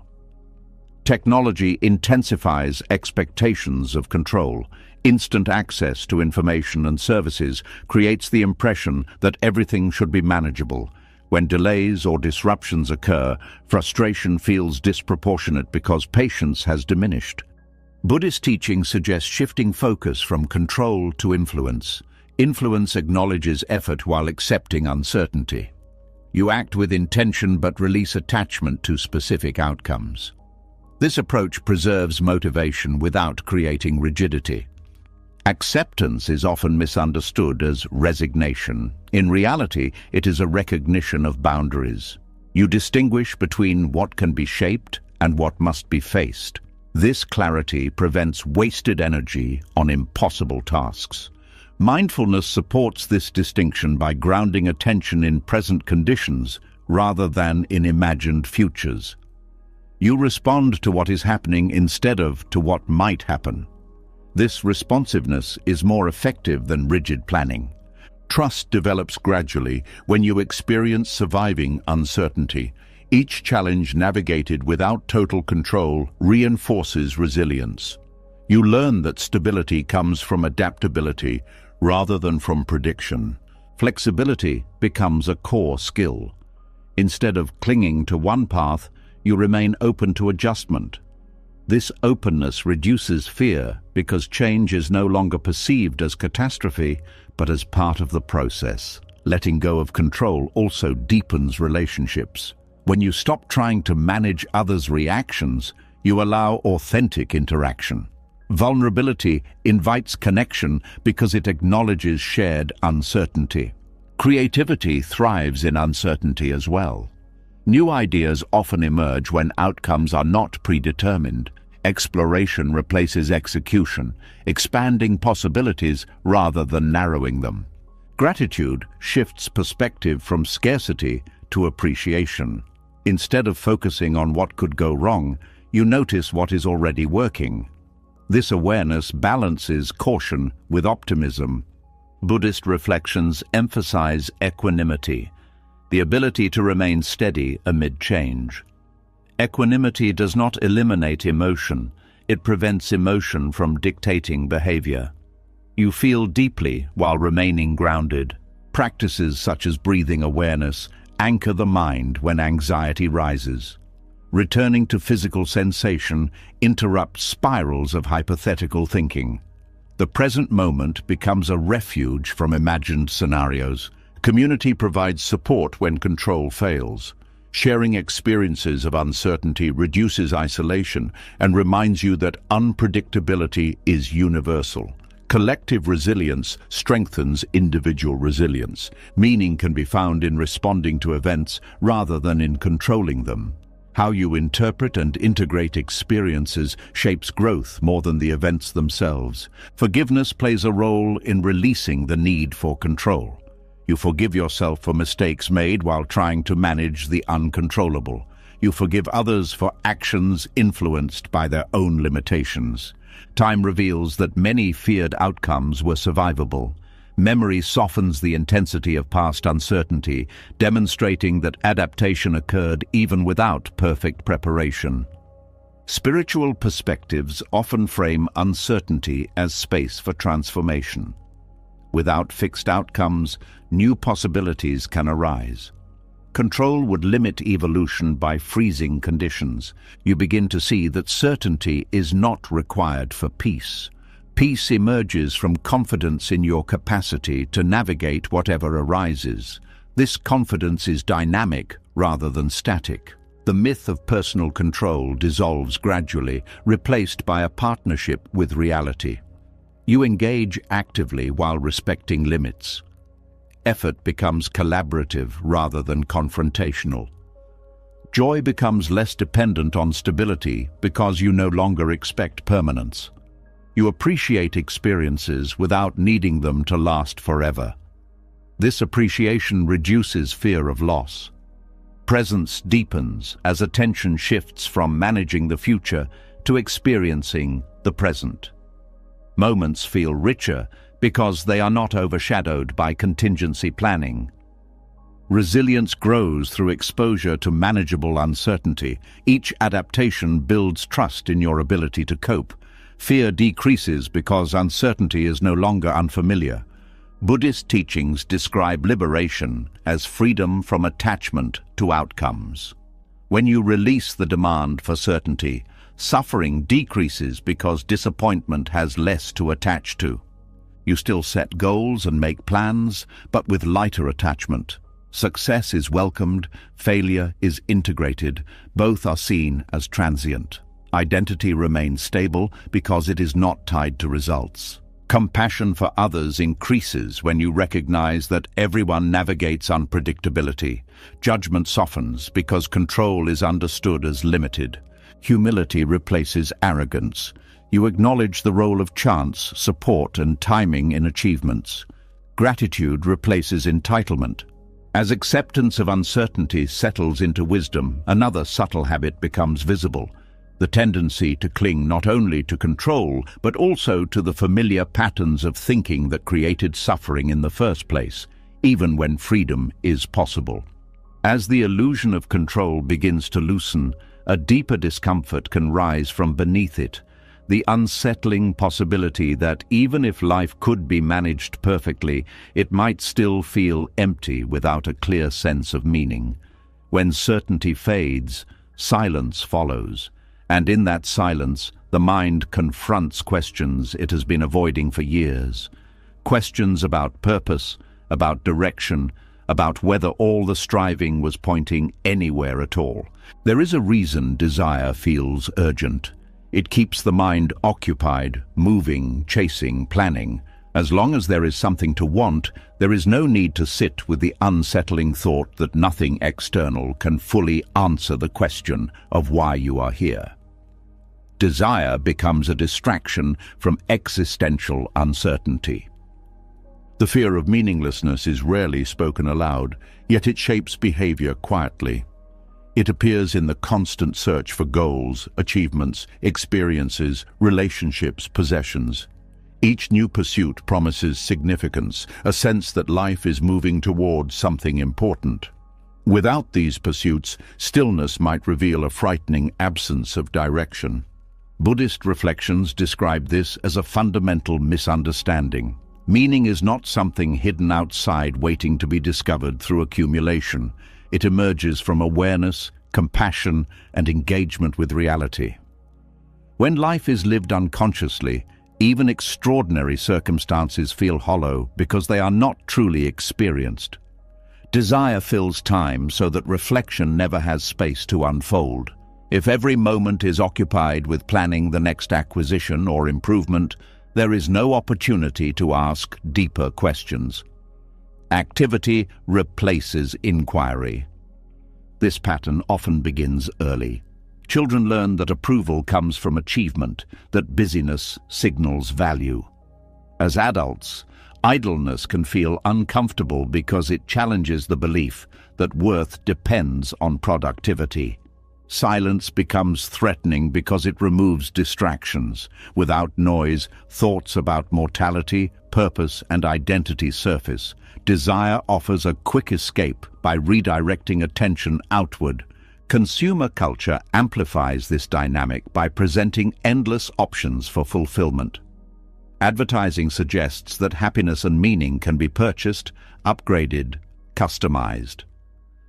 Technology intensifies expectations of control. Instant access to information and services creates the impression that everything should be manageable. When delays or disruptions occur, frustration feels disproportionate because patience has diminished. Buddhist teaching suggests shifting focus from control to influence. Influence acknowledges effort while accepting uncertainty. You act with intention but release attachment to specific outcomes. This approach preserves motivation without creating rigidity. Acceptance is often misunderstood as resignation. In reality, it is a recognition of boundaries. You distinguish between what can be shaped and what must be faced. This clarity prevents wasted energy on impossible tasks. Mindfulness supports this distinction by grounding attention in present conditions rather than in imagined futures. You respond to what is happening instead of to what might happen. This responsiveness is more effective than rigid planning. Trust develops gradually when you experience surviving uncertainty. Each challenge navigated without total control reinforces resilience. You learn that stability comes from adaptability rather than from prediction. Flexibility becomes a core skill. Instead of clinging to one path, you remain open to adjustment. This openness reduces fear because change is no longer perceived as catastrophe, but as part of the process. Letting go of control also deepens relationships. When you stop trying to manage others' reactions, you allow authentic interaction. Vulnerability invites connection because it acknowledges shared uncertainty. Creativity thrives in uncertainty as well. New ideas often emerge when outcomes are not predetermined. Exploration replaces execution, expanding possibilities rather than narrowing them. Gratitude shifts perspective from scarcity to appreciation. Instead of focusing on what could go wrong, you notice what is already working. This awareness balances caution with optimism. Buddhist reflections emphasize equanimity, the ability to remain steady amid change. Equanimity does not eliminate emotion, it prevents emotion from dictating behavior. You feel deeply while remaining grounded. Practices such as breathing awareness anchor the mind when anxiety rises. Returning to physical sensation interrupts spirals of hypothetical thinking. The present moment becomes a refuge from imagined scenarios. Community provides support when control fails. Sharing experiences of uncertainty reduces isolation and reminds you that unpredictability is universal. Collective resilience strengthens individual resilience. Meaning can be found in responding to events rather than in controlling them. How you interpret and integrate experiences shapes growth more than the events themselves. Forgiveness plays a role in releasing the need for control. You forgive yourself for mistakes made while trying to manage the uncontrollable. You forgive others for actions influenced by their own limitations. Time reveals that many feared outcomes were survivable. Memory softens the intensity of past uncertainty, demonstrating that adaptation occurred even without perfect preparation. Spiritual perspectives often frame uncertainty as space for transformation. Without fixed outcomes, new possibilities can arise. Control would limit evolution by freezing conditions. You begin to see that certainty is not required for peace. Peace emerges from confidence in your capacity to navigate whatever arises. This confidence is dynamic rather than static. The myth of personal control dissolves gradually, replaced by a partnership with reality. You engage actively while respecting limits. Effort becomes collaborative rather than confrontational. Joy becomes less dependent on stability because you no longer expect permanence. You appreciate experiences without needing them to last forever. This appreciation reduces fear of loss. Presence deepens as attention shifts from managing the future to experiencing the present. Moments feel richer because they are not overshadowed by contingency planning. Resilience grows through exposure to manageable uncertainty. Each adaptation builds trust in your ability to cope. Fear decreases because uncertainty is no longer unfamiliar. Buddhist teachings describe liberation as freedom from attachment to outcomes. When you release the demand for certainty, suffering decreases because disappointment has less to attach to. You still set goals and make plans, but with lighter attachment. Success is welcomed, failure is integrated, both are seen as transient. Identity remains stable because it is not tied to results. Compassion for others increases when you recognize that everyone navigates unpredictability. Judgment softens because control is understood as limited. Humility replaces arrogance. You acknowledge the role of chance, support, and timing in achievements. Gratitude replaces entitlement. As acceptance of uncertainty settles into wisdom, another subtle habit becomes visible. The tendency to cling not only to control, but also to the familiar patterns of thinking that created suffering in the first place, even when freedom is possible. As the illusion of control begins to loosen, a deeper discomfort can rise from beneath it, the unsettling possibility that even if life could be managed perfectly, it might still feel empty without a clear sense of meaning. When certainty fades, silence follows. And in that silence, the mind confronts questions it has been avoiding for years. Questions about purpose, about direction, about whether all the striving was pointing anywhere at all. There is a reason desire feels urgent. It keeps the mind occupied, moving, chasing, planning. As long as there is something to want, there is no need to sit with the unsettling thought that nothing external can fully answer the question of why you are here. Desire becomes a distraction from existential uncertainty. The fear of meaninglessness is rarely spoken aloud, yet it shapes behavior quietly. It appears in the constant search for goals, achievements, experiences, relationships, possessions. Each new pursuit promises significance, a sense that life is moving towards something important. Without these pursuits, stillness might reveal a frightening absence of direction. Buddhist reflections describe this as a fundamental misunderstanding. Meaning is not something hidden outside waiting to be discovered through accumulation. It emerges from awareness, compassion, and engagement with reality. When life is lived unconsciously, even extraordinary circumstances feel hollow because they are not truly experienced. Desire fills time so that reflection never has space to unfold. If every moment is occupied with planning the next acquisition or improvement, there is no opportunity to ask deeper questions. Activity replaces inquiry. This pattern often begins early. Children learn that approval comes from achievement, that busyness signals value. As adults, idleness can feel uncomfortable because it challenges the belief that worth depends on productivity. Silence becomes threatening because it removes distractions. Without noise, thoughts about mortality, purpose, and identity surface. Desire offers a quick escape by redirecting attention outward. Consumer culture amplifies this dynamic by presenting endless options for fulfillment. Advertising suggests that happiness and meaning can be purchased, upgraded, customized.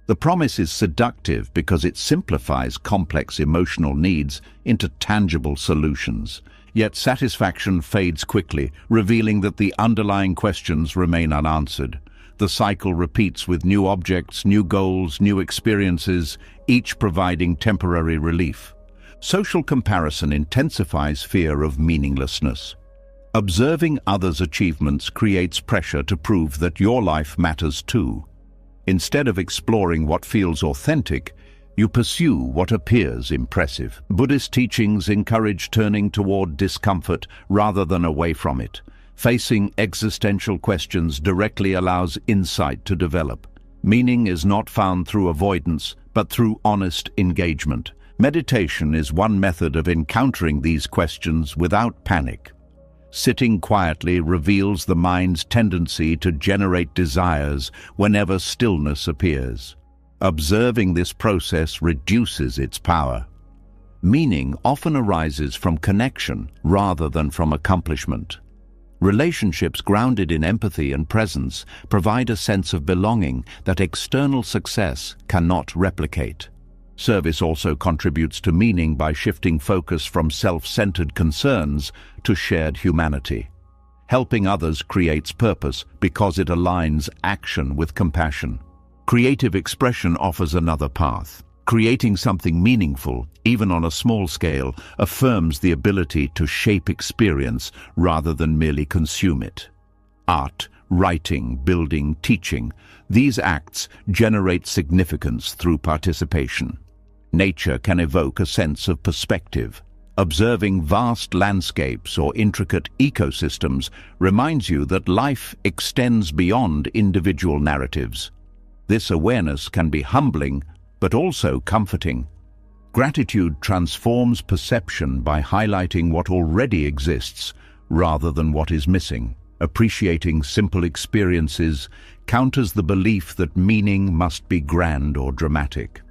The promise is seductive because it simplifies complex emotional needs into tangible solutions. Yet satisfaction fades quickly, revealing that the underlying questions remain unanswered. The cycle repeats with new objects, new goals, new experiences, each providing temporary relief. Social comparison intensifies fear of meaninglessness. Observing others' achievements creates pressure to prove that your life matters too. Instead of exploring what feels authentic, you pursue what appears impressive. Buddhist teachings encourage turning toward discomfort rather than away from it. Facing existential questions directly allows insight to develop. Meaning is not found through avoidance, but through honest engagement. Meditation is one method of encountering these questions without panic. Sitting quietly reveals the mind's tendency to generate desires whenever stillness appears. Observing this process reduces its power. Meaning often arises from connection rather than from accomplishment. Relationships grounded in empathy and presence provide a sense of belonging that external success cannot replicate. Service also contributes to meaning by shifting focus from self-centered concerns to shared humanity. Helping others creates purpose because it aligns action with compassion. Creative expression offers another path. Creating something meaningful, even on a small scale, affirms the ability to shape experience rather than merely consume it. Art, writing, building, teaching, these acts generate significance through participation. Nature can evoke a sense of perspective. Observing vast landscapes or intricate ecosystems reminds you that life extends beyond individual narratives. This awareness can be humbling, but also comforting. Gratitude transforms perception by highlighting what already exists rather than what is missing. Appreciating simple experiences counters the belief that meaning must be grand or dramatic.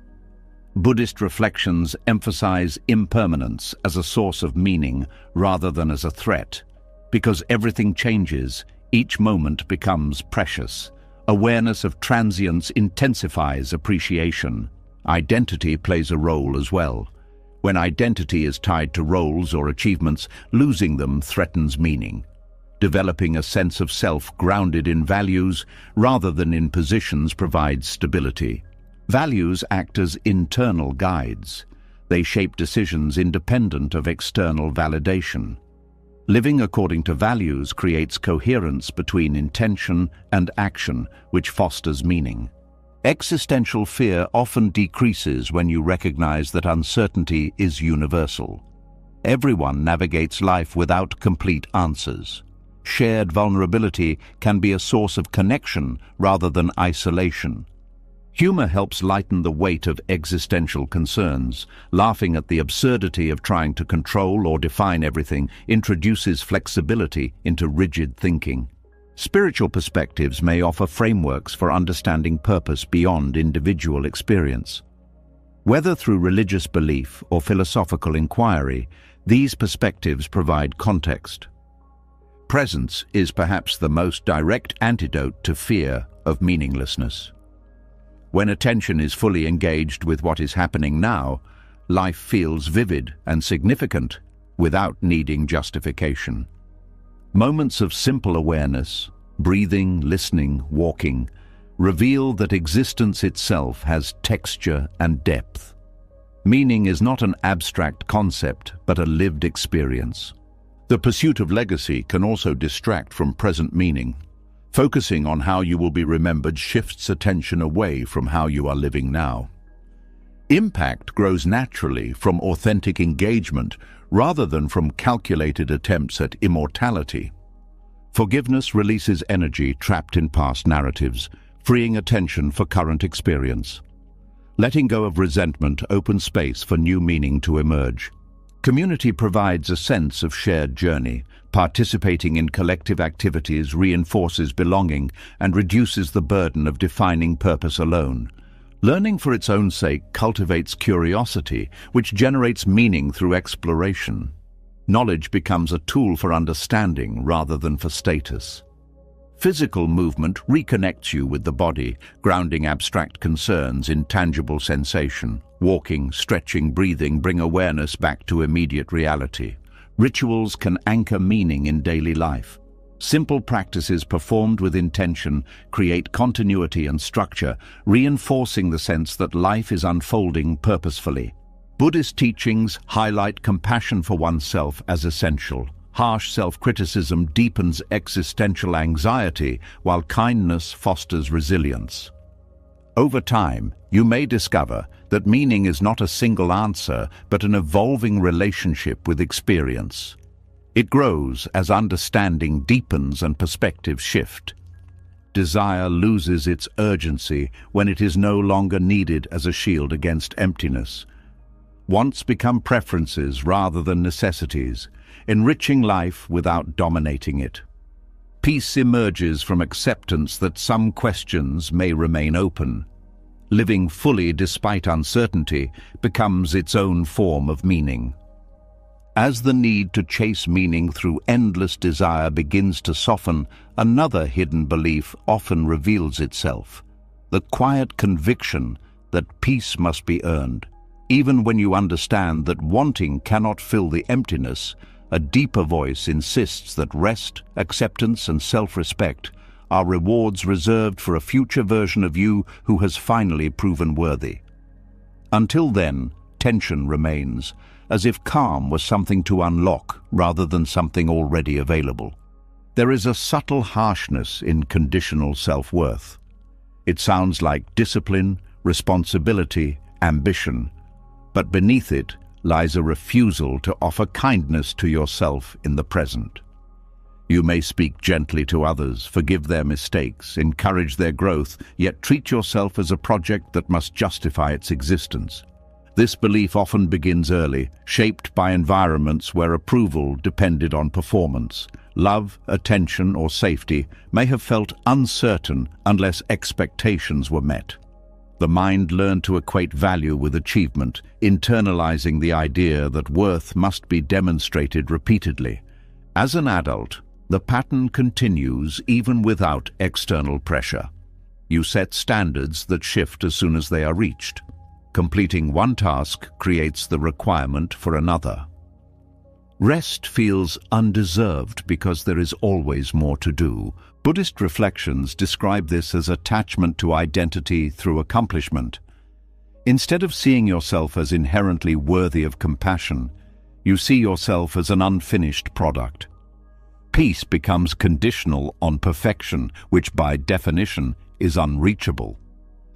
Buddhist reflections emphasize impermanence as a source of meaning rather than as a threat. Because everything changes, each moment becomes precious. Awareness of transience intensifies appreciation. Identity plays a role as well. When identity is tied to roles or achievements, losing them threatens meaning. Developing a sense of self grounded in values rather than in positions provides stability. Values act as internal guides. They shape decisions independent of external validation. Living according to values creates coherence between intention and action, which fosters meaning. Existential fear often decreases when you recognize that uncertainty is universal. Everyone navigates life without complete answers. Shared vulnerability can be a source of connection rather than isolation. Humor helps lighten the weight of existential concerns. Laughing at the absurdity of trying to control or define everything introduces flexibility into rigid thinking. Spiritual perspectives may offer frameworks for understanding purpose beyond individual experience. Whether through religious belief or philosophical inquiry, these perspectives provide context. Presence is perhaps the most direct antidote to fear of meaninglessness. When attention is fully engaged with what is happening now, life feels vivid and significant without needing justification. Moments of simple awareness, breathing, listening, walking, reveal that existence itself has texture and depth. Meaning is not an abstract concept, but a lived experience. The pursuit of legacy can also distract from present meaning. Focusing on how you will be remembered shifts attention away from how you are living now. Impact grows naturally from authentic engagement rather than from calculated attempts at immortality. Forgiveness releases energy trapped in past narratives, freeing attention for current experience. Letting go of resentment opens space for new meaning to emerge. Community provides a sense of shared journey. Participating in collective activities reinforces belonging and reduces the burden of defining purpose alone. Learning for its own sake cultivates curiosity, which generates meaning through exploration. Knowledge becomes a tool for understanding rather than for status. Physical movement reconnects you with the body, grounding abstract concerns in tangible sensation. Walking, stretching, breathing bring awareness back to immediate reality. Rituals can anchor meaning in daily life. Simple practices performed with intention create continuity and structure, reinforcing the sense that life is unfolding purposefully. Buddhist teachings highlight compassion for oneself as essential. Harsh self-criticism deepens existential anxiety, while kindness fosters resilience. Over time, you may discover that meaning is not a single answer, but an evolving relationship with experience. It grows as understanding deepens and perspectives shift. Desire loses its urgency when it is no longer needed as a shield against emptiness. Wants become preferences rather than necessities, enriching life without dominating it. Peace emerges from acceptance that some questions may remain open. Living fully despite uncertainty becomes its own form of meaning. As the need to chase meaning through endless desire begins to soften, another hidden belief often reveals itself: the quiet conviction that peace must be earned. Even when you understand that wanting cannot fill the emptiness, a deeper voice insists that rest, acceptance, and self-respect are rewards reserved for a future version of you who has finally proven worthy. Until then, tension remains, as if calm was something to unlock rather than something already available. There is a subtle harshness in conditional self-worth. It sounds like discipline, responsibility, ambition, but beneath it lies a refusal to offer kindness to yourself in the present. You may speak gently to others, forgive their mistakes, encourage their growth, yet treat yourself as a project that must justify its existence. This belief often begins early, shaped by environments where approval depended on performance. Love, attention, or safety may have felt uncertain unless expectations were met. The mind learned to equate value with achievement, internalizing the idea that worth must be demonstrated repeatedly. As an adult, the pattern continues even without external pressure. You set standards that shift as soon as they are reached. Completing one task creates the requirement for another. Rest feels undeserved because there is always more to do. Buddhist reflections describe this as attachment to identity through accomplishment. Instead of seeing yourself as inherently worthy of compassion, you see yourself as an unfinished product. Peace becomes conditional on perfection, which by definition is unreachable.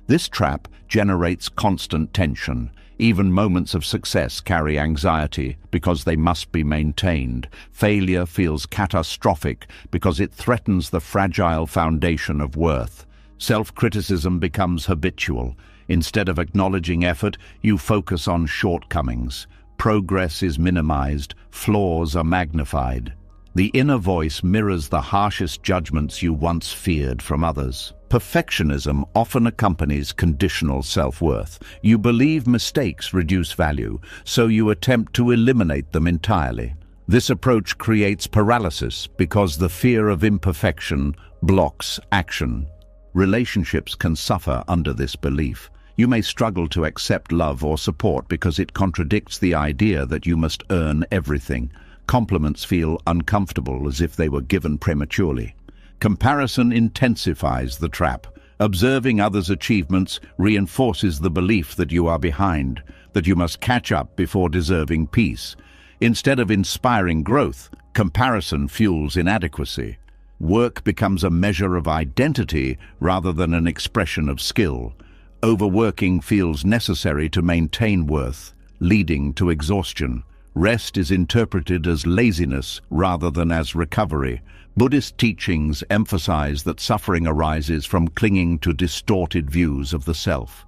This trap generates constant tension. Even moments of success carry anxiety because they must be maintained. Failure feels catastrophic because it threatens the fragile foundation of worth. Self-criticism becomes habitual. Instead of acknowledging effort, you focus on shortcomings. Progress is minimized, flaws are magnified. The inner voice mirrors the harshest judgments you once feared from others. Perfectionism often accompanies conditional self-worth. You believe mistakes reduce value, so you attempt to eliminate them entirely. This approach creates paralysis because the fear of imperfection blocks action. Relationships can suffer under this belief. You may struggle to accept love or support because it contradicts the idea that you must earn everything. Compliments feel uncomfortable as if they were given prematurely. Comparison intensifies the trap. Observing others' achievements reinforces the belief that you are behind, that you must catch up before deserving peace. Instead of inspiring growth, comparison fuels inadequacy. Work becomes a measure of identity rather than an expression of skill. Overworking feels necessary to maintain worth, leading to exhaustion. Rest is interpreted as laziness rather than as recovery. Buddhist teachings emphasize that suffering arises from clinging to distorted views of the self.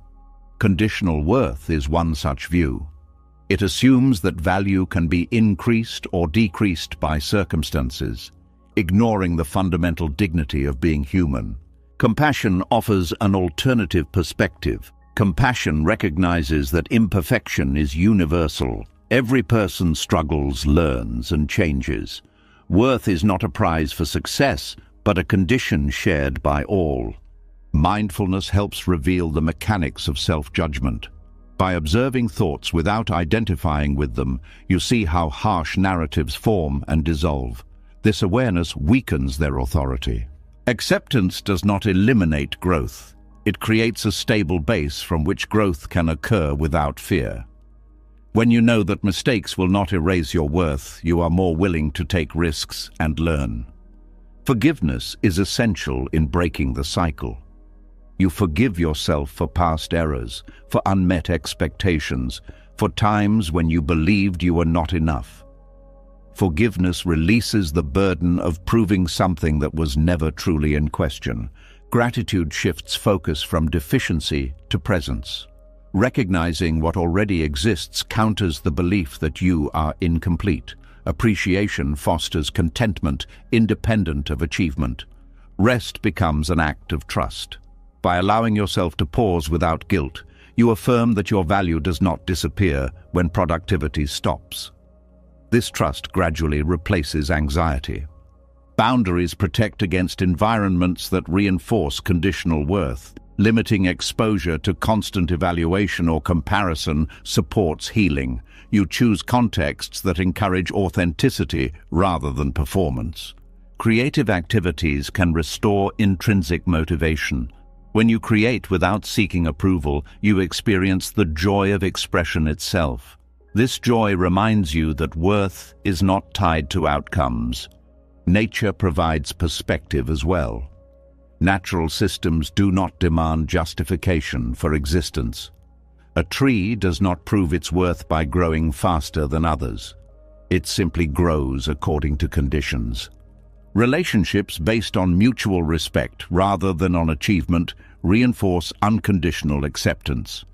Conditional worth is one such view. It assumes that value can be increased or decreased by circumstances, ignoring the fundamental dignity of being human. Compassion offers an alternative perspective. Compassion recognizes that imperfection is universal. Every person struggles, learns, and changes. Worth is not a prize for success, but a condition shared by all. Mindfulness helps reveal the mechanics of self-judgment. By observing thoughts without identifying with them, you see how harsh narratives form and dissolve. This awareness weakens their authority. Acceptance does not eliminate growth. It creates a stable base from which growth can occur without fear. When you know that mistakes will not erase your worth, you are more willing to take risks and learn. Forgiveness is essential in breaking the cycle. You forgive yourself for past errors, for unmet expectations, for times when you believed you were not enough. Forgiveness releases the burden of proving something that was never truly in question. Gratitude shifts focus from deficiency to presence. Recognizing what already exists counters the belief that you are incomplete. Appreciation fosters contentment, independent of achievement. Rest becomes an act of trust. By allowing yourself to pause without guilt, you affirm that your value does not disappear when productivity stops. This trust gradually replaces anxiety. Boundaries protect against environments that reinforce conditional worth. Limiting exposure to constant evaluation or comparison supports healing. You choose contexts that encourage authenticity rather than performance. Creative activities can restore intrinsic motivation. When you create without seeking approval, you experience the joy of expression itself. This joy reminds you that worth is not tied to outcomes. Nature provides perspective as well. Natural systems do not demand justification for existence. A tree does not prove its worth by growing faster than others. It simply grows according to conditions. Relationships based on mutual respect rather than on achievement reinforce unconditional acceptance.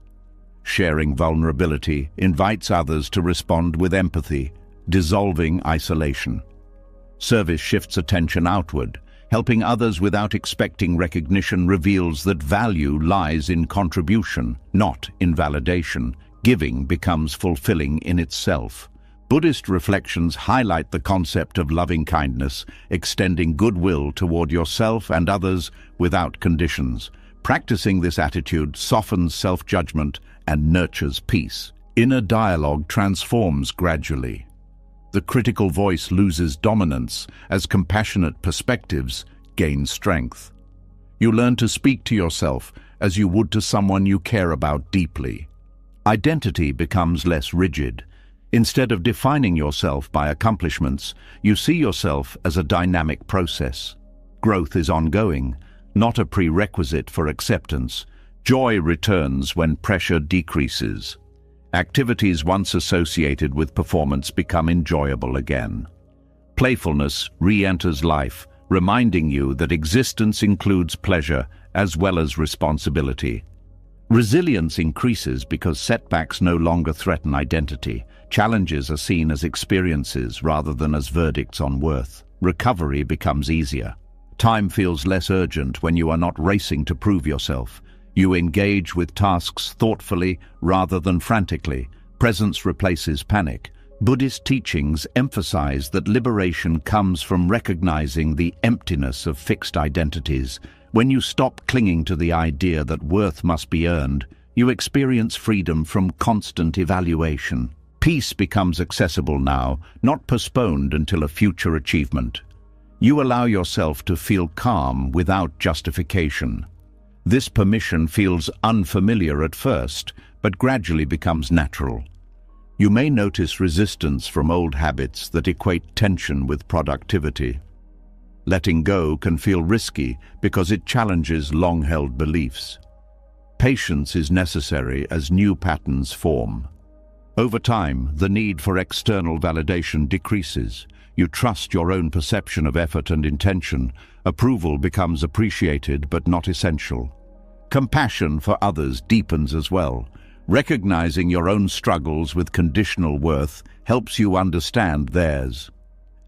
Sharing vulnerability invites others to respond with empathy, dissolving isolation. Service shifts attention outward. Helping others without expecting recognition reveals that value lies in contribution, not in validation. Giving becomes fulfilling in itself. Buddhist reflections highlight the concept of loving kindness, extending goodwill toward yourself and others without conditions. Practicing this attitude softens self-judgment and nurtures peace. Inner dialogue transforms gradually. The critical voice loses dominance as compassionate perspectives gain strength. You learn to speak to yourself as you would to someone you care about deeply. Identity becomes less rigid. Instead of defining yourself by accomplishments, you see yourself as a dynamic process. Growth is ongoing, not a prerequisite for acceptance. Joy returns when pressure decreases. Activities once associated with performance become enjoyable again. Playfulness re-enters life, reminding you that existence includes pleasure as well as responsibility. Resilience increases because setbacks no longer threaten identity. Challenges are seen as experiences rather than as verdicts on worth. Recovery becomes easier. Time feels less urgent when you are not racing to prove yourself. You engage with tasks thoughtfully rather than frantically. Presence replaces panic. Buddhist teachings emphasize that liberation comes from recognizing the emptiness of fixed identities. When you stop clinging to the idea that worth must be earned, you experience freedom from constant evaluation. Peace becomes accessible now, not postponed until a future achievement. You allow yourself to feel calm without justification. This permission feels unfamiliar at first, but gradually becomes natural. You may notice resistance from old habits that equate tension with productivity. Letting go can feel risky because it challenges long-held beliefs. Patience is necessary as new patterns form. Over time, the need for external validation decreases. You trust your own perception of effort and intention. Approval becomes appreciated but not essential. Compassion for others deepens as well. Recognizing your own struggles with conditional worth helps you understand theirs.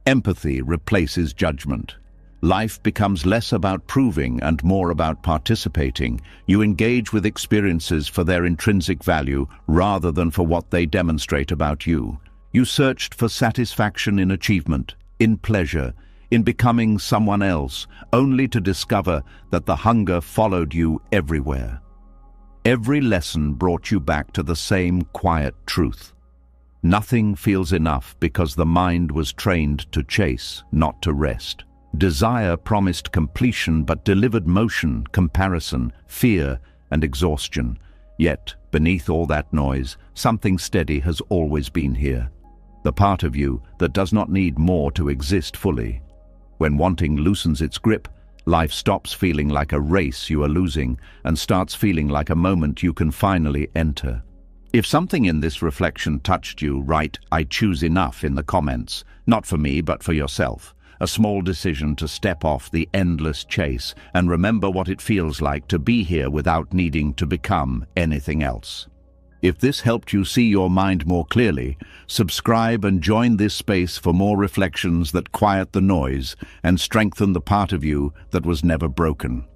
Empathy replaces judgment. Life becomes less about proving and more about participating. You engage with experiences for their intrinsic value rather than for what they demonstrate about you. You searched for satisfaction in achievement, in pleasure, in becoming someone else, only to discover that the hunger followed you everywhere. Every lesson brought you back to the same quiet truth. Nothing feels enough because the mind was trained to chase, not to rest. Desire promised completion but delivered motion, comparison, fear, and exhaustion. Yet, beneath all that noise, something steady has always been here. The part of you that does not need more to exist fully. When wanting loosens its grip, life stops feeling like a race you are losing and starts feeling like a moment you can finally enter. If something in this reflection touched you, write "I choose enough" in the comments. Not for me, but for yourself. A small decision to step off the endless chase and remember what it feels like to be here without needing to become anything else. If this helped you see your mind more clearly, subscribe and join this space for more reflections that quiet the noise and strengthen the part of you that was never broken.